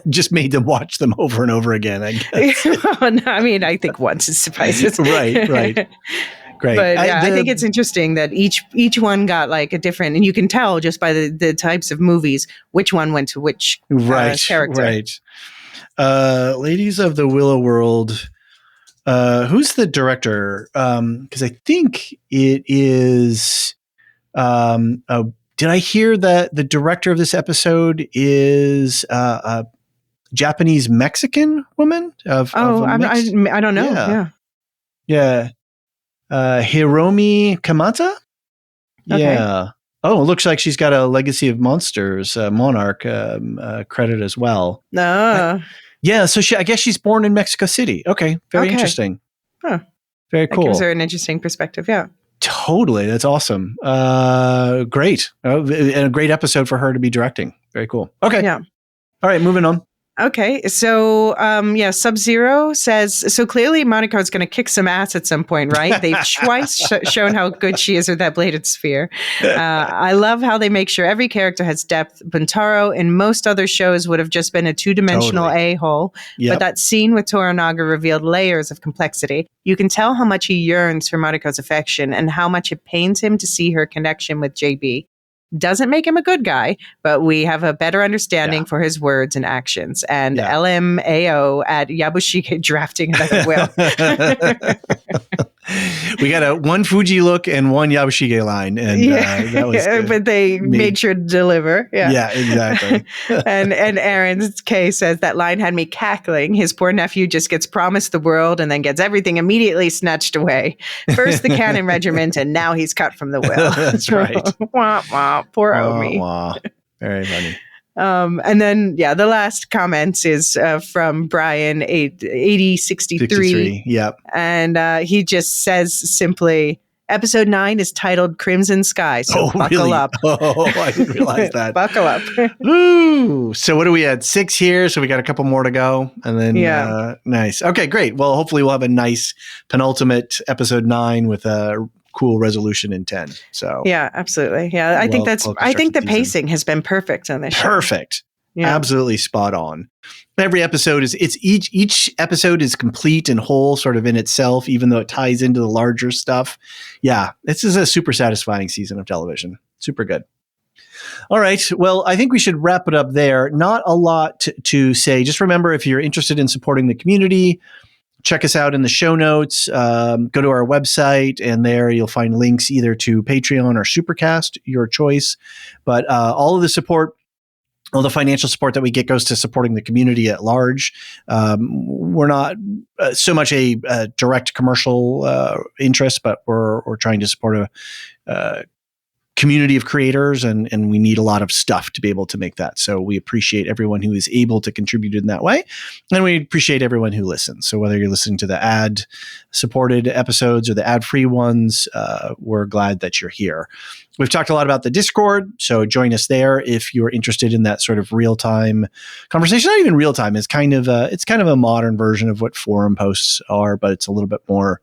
just made them watch them over and over again, I guess. No, I mean, I think once it suffices. Right. Great. But I think it's interesting that each one got like a different, and you can tell just by the types of movies which one went to which character. Right. Ladies of the Willow World. Who's the director? Because I think it is. Did I hear that the director of this episode is a Japanese Mexican woman? I don't know. Yeah. Hiromi Kamata. Okay. Yeah. Oh, it looks like she's got a Legacy of Monsters Monarch credit as well. No. Yeah, so I guess she's born in Mexico City. Okay, very interesting. Huh. Very cool. That gives her an interesting perspective, yeah. Totally, that's awesome. Great. And a great episode for her to be directing. Very cool. Okay. Yeah. All right, moving on. Okay, so Sub-Zero says, so clearly Monaco's going to kick some ass at some point, right? They've twice shown how good she is with that bladed sphere. I love how they make sure every character has depth. Buntaro in most other shows would have just been a two-dimensional a-hole, but that scene with Toranaga revealed layers of complexity. You can tell how much he yearns for Monaco's affection and how much it pains him to see her connection with JB. Doesn't make him a good guy, but we have a better understanding for his words and actions. And LMAO at Yabushige drafting another will. We got one Fuji look and one Yabushige line, and that was good. But they made sure to deliver. Yeah, exactly. and Aaron's K says that line had me cackling. His poor nephew just gets promised the world and then gets everything immediately snatched away. First the cannon regiment, and now he's cut from the will. That's right. Wah, wah, poor Omi. Very funny. And then, the last comment is from Brian, 8063. Yep. And he just says simply, Episode 9 is titled Crimson Sky, so buckle up. Oh, I didn't realize that. Buckle up. Ooh. So what do we had? 6 here, so we got a couple more to go. And then, nice. Okay, great. Well, hopefully we'll have a nice penultimate Episode 9 with a cool resolution in 10. So yeah, absolutely. Yeah, I think the pacing has been perfect on this show. Perfect. Yeah. Absolutely spot on. Every episode each episode is complete and whole sort of in itself, even though it ties into the larger stuff. Yeah, this is a super satisfying season of television. Super good. All right. Well, I think we should wrap it up there. Not a lot to say. Just remember, if you're interested in supporting the community, check us out in the show notes. Go to our website, and there you'll find links either to Patreon or Supercast, your choice. But all of the support, all the financial support that we get goes to supporting the community at large. We're not so much a direct commercial interest, but we're trying to support a community of creators, and we need a lot of stuff to be able to make that. So we appreciate everyone who is able to contribute in that way. And we appreciate everyone who listens. So whether you're listening to the ad supported episodes or the ad free ones, we're glad that you're here. We've talked a lot about the Discord, so join us there if you're interested in that sort of real-time conversation. Not even real-time, it's kind of a modern version of what forum posts are, but it's a little bit more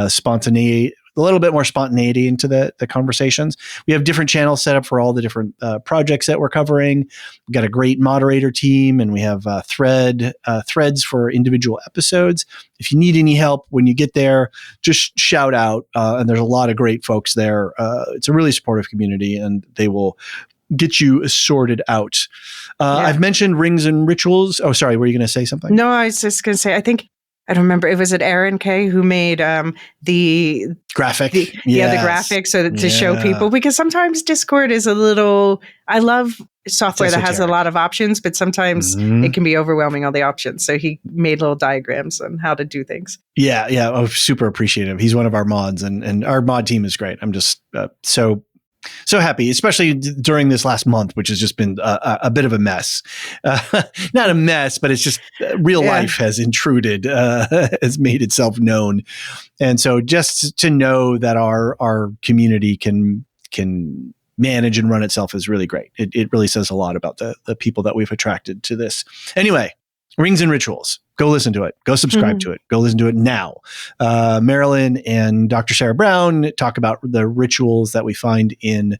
spontaneity into the conversations. We have different channels set up for all the different projects that we're covering. We've got a great moderator team, and we have threads for individual episodes. If you need any help when you get there, just shout out. And there's a lot of great folks there. It's a really supportive community, and they will get you sorted out. I've mentioned rings and rituals. Oh, sorry. Were you going to say something? No, I was just going to say, I don't remember. It was Aaron K who made the graphic. The graphic to show people, because sometimes Discord is a little, I love software that has a lot of options, but sometimes it can be overwhelming, all the options. So he made little diagrams on how to do things. Yeah. Oh, super appreciative. He's one of our mods, and our mod team is great. I'm just so happy, especially during this last month, which has just been a bit of a mess. Not a mess, but it's just real life has intruded, has made itself known. And so just to know that our community can manage and run itself is really great. It really says a lot about the people that we've attracted to this. Anyway, Rings and Rituals. Go listen to it. Go subscribe to it. Go listen to it now. Marilyn and Dr. Sarah Brown talk about the rituals that we find in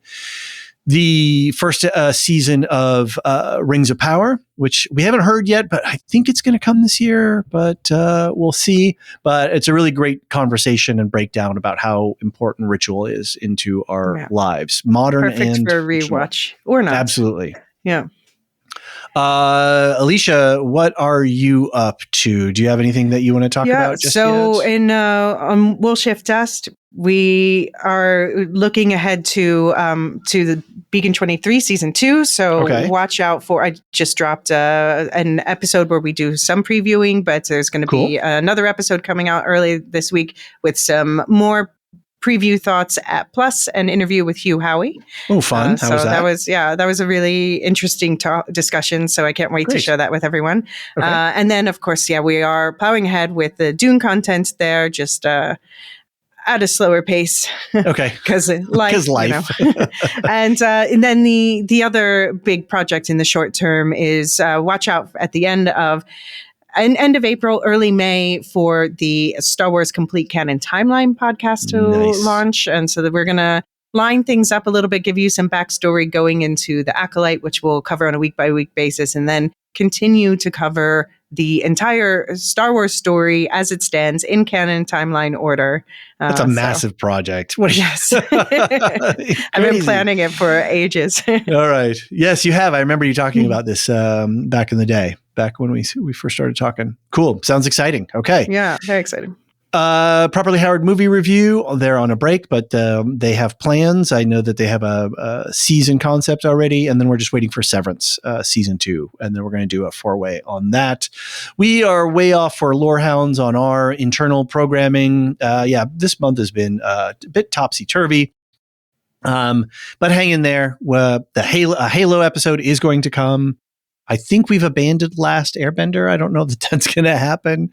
the first season of Rings of Power, which we haven't heard yet, but I think it's going to come this year, but we'll see. But it's a really great conversation and breakdown about how important ritual is into our lives. Modern Perfect and for a rewatch or not. Absolutely. Yeah. Elysia, what are you up to? Do you have anything that you want to talk about? So in We'll Shift Dust, we are looking ahead to the Beacon 23 season 2. So watch out for. I just dropped an episode where we do some previewing, but there's going to be another episode coming out early this week with some more preview thoughts plus an interview with Hugh Howey. Oh, fun. How was that? That was a really interesting discussion. So I can't wait to share that with everyone. Okay. And then, of course, we are plowing ahead with the Dune content there, just at a slower pace. Okay. Because life. And then the other big project in the short term is watch out at the end of April, early May for the Star Wars Complete Canon Timeline podcast to launch. And so that we're going to line things up a little bit, give you some backstory going into the Acolyte, which we'll cover on a week-by-week basis, and then continue to cover the entire Star Wars story as it stands in canon timeline order. That's a massive project. Yes. I've been planning it for ages. All right. Yes, you have. I remember you talking about this back in the day, back when we first started talking. Cool. Sounds exciting. Okay. Yeah, very exciting. Properly Howard movie review. They're on a break, but they have plans. I know that they have a season concept already, and then we're just waiting for Severance season 2, and then we're going to do a 4-way on that. We are way off for Lorehounds on our internal programming. This month has been a bit topsy-turvy. But hang in there. A Halo episode is going to come. I think we've abandoned Last Airbender. I don't know that that's going to happen.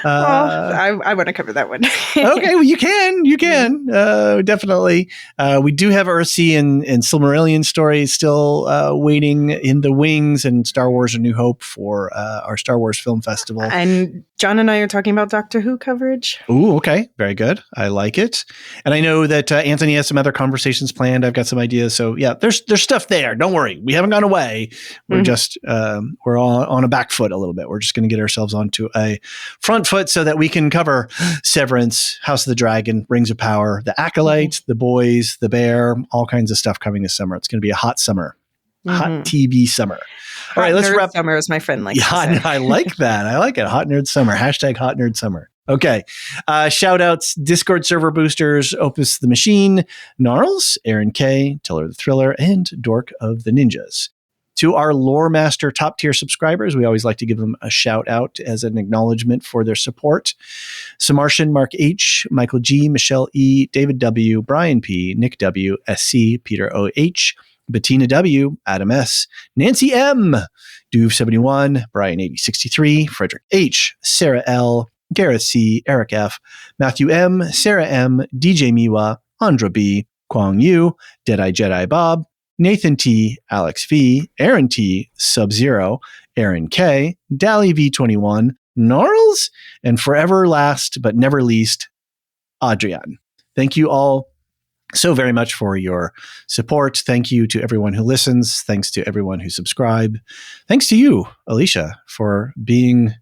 I want to cover that one. Okay, well, you can. Definitely. We do have Earthsea and Silmarillion stories still waiting in the wings, and Star Wars A New Hope for our Star Wars Film Festival. And John and I are talking about Doctor Who coverage. Ooh, okay. Very good. I like it. And I know that Anthony has some other conversations planned. I've got some ideas. So yeah, there's stuff there. Don't worry. We haven't gone away. We're just... we're on a back foot a little bit. We're just going to get ourselves onto a front foot so that we can cover Severance, House of the Dragon, Rings of Power, The Acolyte, The Boys, The Bear, all kinds of stuff coming this summer. It's going to be a hot summer, hot TV summer. All right, let's wrap. Summer, as my friend likes to say. I like that. I like it. Hot Nerd Summer. # Hot Nerd Summer. Okay. Shout outs, Discord server boosters, Opus the Machine, Gnarls, Aaron K, Tiller the Thriller, and Dork of the Ninjas. To our Lore Master top tier subscribers, we always like to give them a shout out as an acknowledgement for their support. Samartian, Mark H, Michael G, Michelle E, David W, Brian P, Nick W, SC, Peter O H, Bettina W, Adam S, Nancy M, Duve 71, Brian 8063, Frederick H, Sarah L, Gareth C, Eric F, Matthew M, Sarah M, DJ Miwa, Andra B, Kwang Yu, Deadeye Jedi Bob, Nathan T, Alex V, Aaron T, Sub-Zero, Aaron K, Dally V21, Gnarls, and forever last but never least, Adrian. Thank you all so very much for your support. Thank you to everyone who listens. Thanks to everyone who subscribe. Thanks to you, Elysia, for being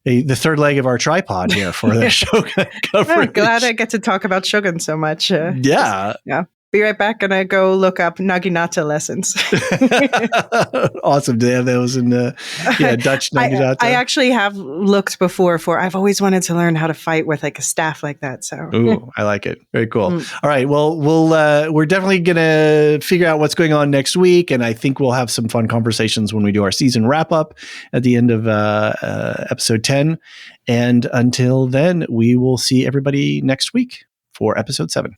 the third leg of our tripod here for the Shogun coverage. I'm glad I get to talk about Shogun so much. Yeah. Be right back, and I go look up Naginata lessons. Awesome. Do they have those in Dutch Naginata? I actually have looked before I've always wanted to learn how to fight with like a staff like that. So, ooh, I like it. Very cool. All right. Well, we're definitely going to figure out what's going on next week, and I think we'll have some fun conversations when we do our season wrap up at the end of episode 10. And until then, we will see everybody next week for episode 7.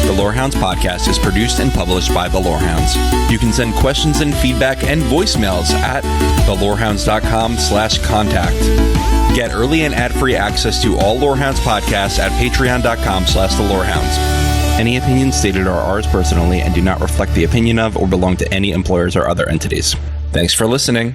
The Lorehounds podcast is produced and published by The Lorehounds. You can send questions and feedback and voicemails at thelorehounds.com/contact. Get early and ad-free access to all Lorehounds podcasts at patreon.com/thelorehounds. Any opinions stated are ours personally and do not reflect the opinion of or belong to any employers or other entities. Thanks for listening.